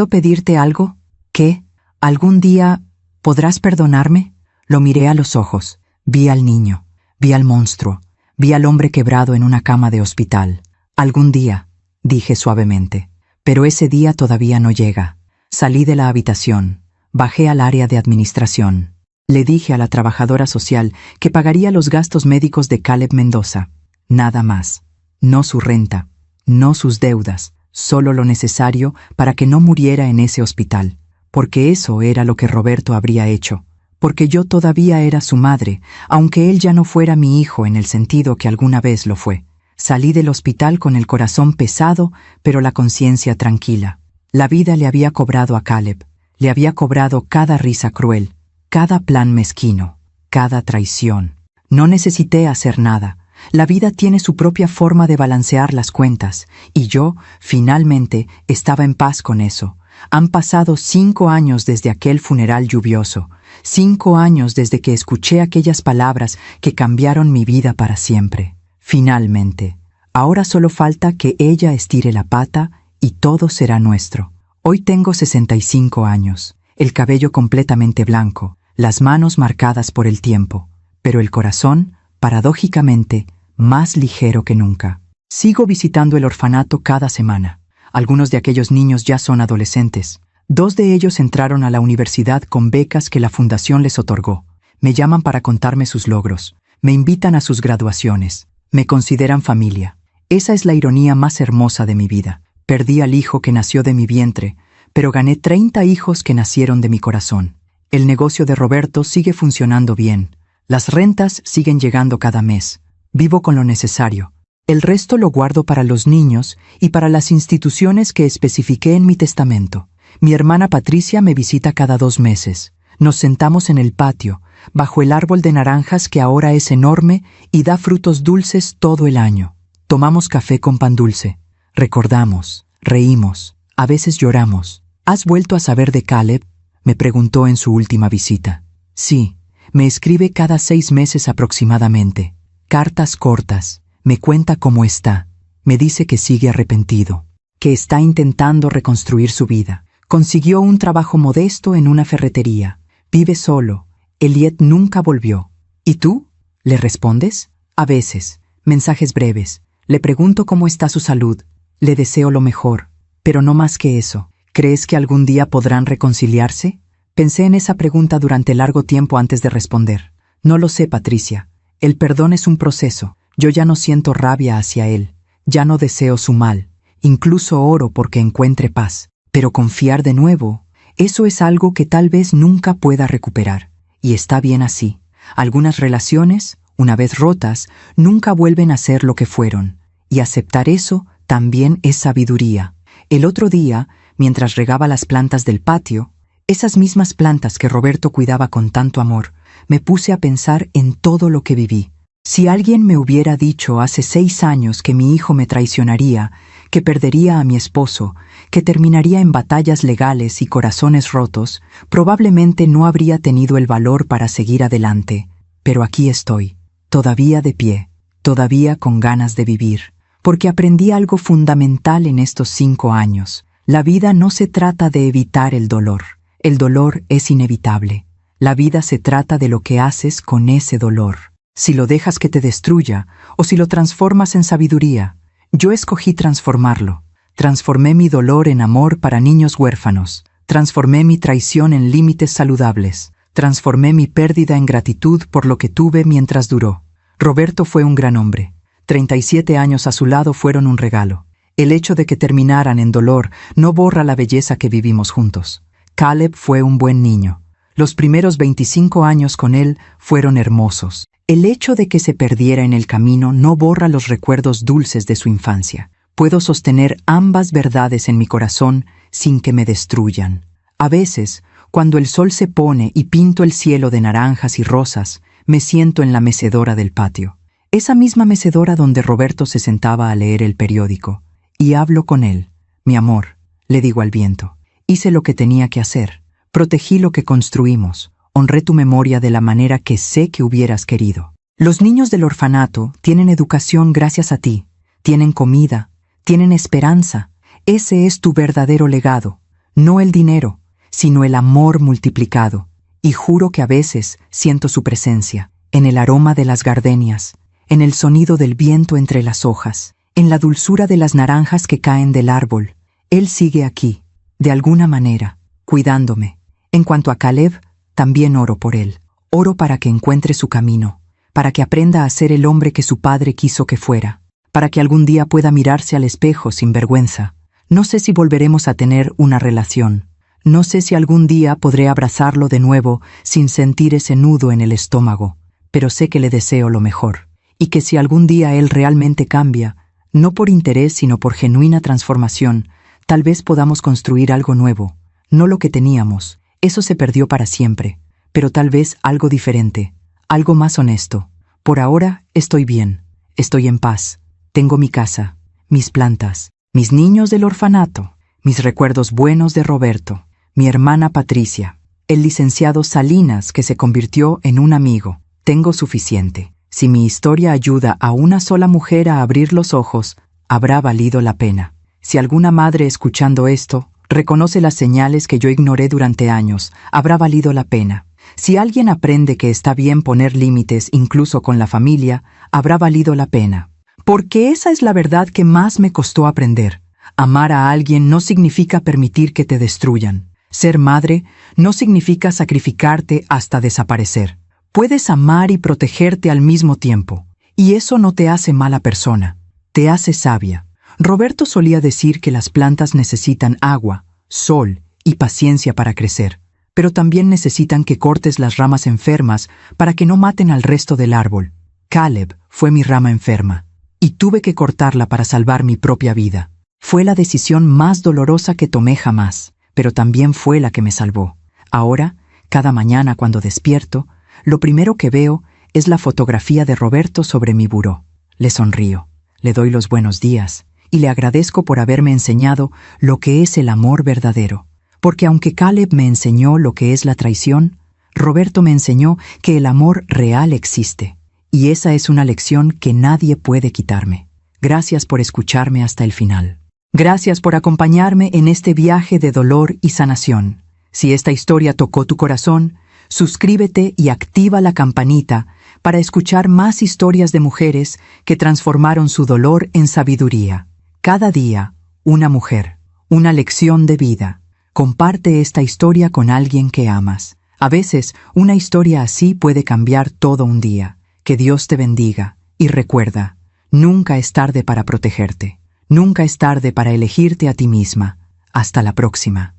pedirte algo? ¿Qué? ¿Algún día podrás perdonarme? Lo miré a los ojos. Vi al niño. Vi al monstruo. Vi al hombre quebrado en una cama de hospital. Algún día, dije suavemente. Pero ese día todavía no llega. Salí de la habitación. Bajé al área de administración. Le dije a la trabajadora social que pagaría los gastos médicos de Caleb Mendoza. Nada más. No su renta. No sus deudas. Solo lo necesario para que no muriera en ese hospital. Porque eso era lo que Roberto habría hecho. Porque yo todavía era su madre, aunque él ya no fuera mi hijo en el sentido que alguna vez lo fue. Salí del hospital con el corazón pesado, pero la conciencia tranquila. La vida le había cobrado a Caleb. Le había cobrado cada risa cruel, cada plan mezquino, cada traición. No necesité hacer nada. La vida tiene su propia forma de balancear las cuentas, y yo, finalmente, estaba en paz con eso. Han pasado 5 años desde aquel funeral lluvioso, 5 años desde que escuché aquellas palabras que cambiaron mi vida para siempre. Finalmente, ahora solo falta que ella estire la pata y todo será nuestro. Hoy tengo 65 años, el cabello completamente blanco, las manos marcadas por el tiempo, pero el corazón, paradójicamente, más ligero que nunca. Sigo visitando el orfanato cada semana. Algunos de aquellos niños ya son adolescentes. 2 de ellos entraron a la universidad con becas que la fundación les otorgó. Me llaman para contarme sus logros. Me invitan a sus graduaciones. Me consideran familia. Esa es la ironía más hermosa de mi vida. Perdí al hijo que nació de mi vientre, pero gané 30 hijos que nacieron de mi corazón. El negocio de Roberto sigue funcionando bien. Las rentas siguen llegando cada mes. Vivo con lo necesario. El resto lo guardo para los niños y para las instituciones que especifiqué en mi testamento. Mi hermana Patricia me visita cada 2 meses. Nos sentamos en el patio, bajo el árbol de naranjas que ahora es enorme y da frutos dulces todo el año. Tomamos café con pan dulce. Recordamos, reímos, a veces lloramos. ¿Has vuelto a saber de Caleb?, me preguntó en su última visita. Sí, me escribe cada 6 meses aproximadamente. Cartas cortas. Me cuenta cómo está. Me dice que sigue arrepentido, que está intentando reconstruir su vida. Consiguió un trabajo modesto en una ferretería. Vive solo. Elliot nunca volvió. ¿Y tú? ¿Le respondes? A veces. Mensajes breves. Le pregunto cómo está su salud. Le deseo lo mejor. Pero no más que eso. ¿Crees que algún día podrán reconciliarse? Pensé en esa pregunta durante largo tiempo antes de responder. No lo sé, Patricia. El perdón es un proceso. Yo ya no siento rabia hacia él. Ya no deseo su mal. Incluso oro porque encuentre paz. Pero confiar de nuevo, eso es algo que tal vez nunca pueda recuperar. Y está bien así. Algunas relaciones, una vez rotas, nunca vuelven a ser lo que fueron. Y aceptar eso también es sabiduría. El otro día, mientras regaba las plantas del patio, esas mismas plantas que Roberto cuidaba con tanto amor, me puse a pensar en todo lo que viví. Si alguien me hubiera dicho hace 6 años que mi hijo me traicionaría, que perdería a mi esposo, que terminaría en batallas legales y corazones rotos, probablemente no habría tenido el valor para seguir adelante. Pero aquí estoy, todavía de pie, todavía con ganas de vivir, porque aprendí algo fundamental en estos 5 años. La vida no se trata de evitar el dolor. El dolor es inevitable. La vida se trata de lo que haces con ese dolor. Si lo dejas que te destruya, o si lo transformas en sabiduría. Yo escogí transformarlo. Transformé mi dolor en amor para niños huérfanos. Transformé mi traición en límites saludables. Transformé mi pérdida en gratitud por lo que tuve mientras duró. Roberto fue un gran hombre. 37 años a su lado fueron un regalo. El hecho de que terminaran en dolor no borra la belleza que vivimos juntos. Caleb fue un buen niño. Los primeros 25 años con él fueron hermosos. El hecho de que se perdiera en el camino no borra los recuerdos dulces de su infancia. Puedo sostener ambas verdades en mi corazón sin que me destruyan. A veces, cuando el sol se pone y pinto el cielo de naranjas y rosas, me siento en la mecedora del patio. Esa misma mecedora donde Roberto se sentaba a leer el periódico. Y hablo con él. Mi amor, le digo al viento. Hice lo que tenía que hacer. Protegí lo que construimos. Honré tu memoria de la manera que sé que hubieras querido. Los niños del orfanato tienen educación gracias a ti. Tienen comida. Tienen esperanza. Ese es tu verdadero legado. No el dinero, sino el amor multiplicado. Y juro que a veces siento su presencia, en el aroma de las gardenias, en el sonido del viento entre las hojas, en la dulzura de las naranjas que caen del árbol. Él sigue aquí, de alguna manera, cuidándome. En cuanto a Caleb, también oro por él. Oro para que encuentre su camino, para que aprenda a ser el hombre que su padre quiso que fuera, para que algún día pueda mirarse al espejo sin vergüenza. No sé si volveremos a tener una relación. No sé si algún día podré abrazarlo de nuevo sin sentir ese nudo en el estómago, pero sé que le deseo lo mejor, y que si algún día él realmente cambia, no por interés sino por genuina transformación, tal vez podamos construir algo nuevo, no lo que teníamos, eso se perdió para siempre, pero tal vez algo diferente, algo más honesto. Por ahora estoy bien, estoy en paz, tengo mi casa, mis plantas, mis niños del orfanato, mis recuerdos buenos de Roberto, mi hermana Patricia, el licenciado Salinas que se convirtió en un amigo. Tengo suficiente. Si mi historia ayuda a una sola mujer a abrir los ojos, habrá valido la pena. Si alguna madre escuchando esto reconoce las señales que yo ignoré durante años, habrá valido la pena. Si alguien aprende que está bien poner límites incluso con la familia, habrá valido la pena. Porque esa es la verdad que más me costó aprender. Amar a alguien no significa permitir que te destruyan. Ser madre no significa sacrificarte hasta desaparecer. Puedes amar y protegerte al mismo tiempo, y eso no te hace mala persona, te hace sabia. Roberto solía decir que las plantas necesitan agua, sol y paciencia para crecer, pero también necesitan que cortes las ramas enfermas para que no maten al resto del árbol. Caleb fue mi rama enferma, y tuve que cortarla para salvar mi propia vida. Fue la decisión más dolorosa que tomé jamás, pero también fue la que me salvó. Ahora, cada mañana cuando despierto, lo primero que veo es la fotografía de Roberto sobre mi buró. Le sonrío, le doy los buenos días y le agradezco por haberme enseñado lo que es el amor verdadero. Porque aunque Caleb me enseñó lo que es la traición, Roberto me enseñó que el amor real existe. Y esa es una lección que nadie puede quitarme. Gracias por escucharme hasta el final. Gracias por acompañarme en este viaje de dolor y sanación. Si esta historia tocó tu corazón, suscríbete y activa la campanita para escuchar más historias de mujeres que transformaron su dolor en sabiduría. Cada día, una mujer, una lección de vida. Comparte esta historia con alguien que amas. A veces, una historia así puede cambiar todo un día. Que Dios te bendiga. Y recuerda, nunca es tarde para protegerte. Nunca es tarde para elegirte a ti misma. Hasta la próxima.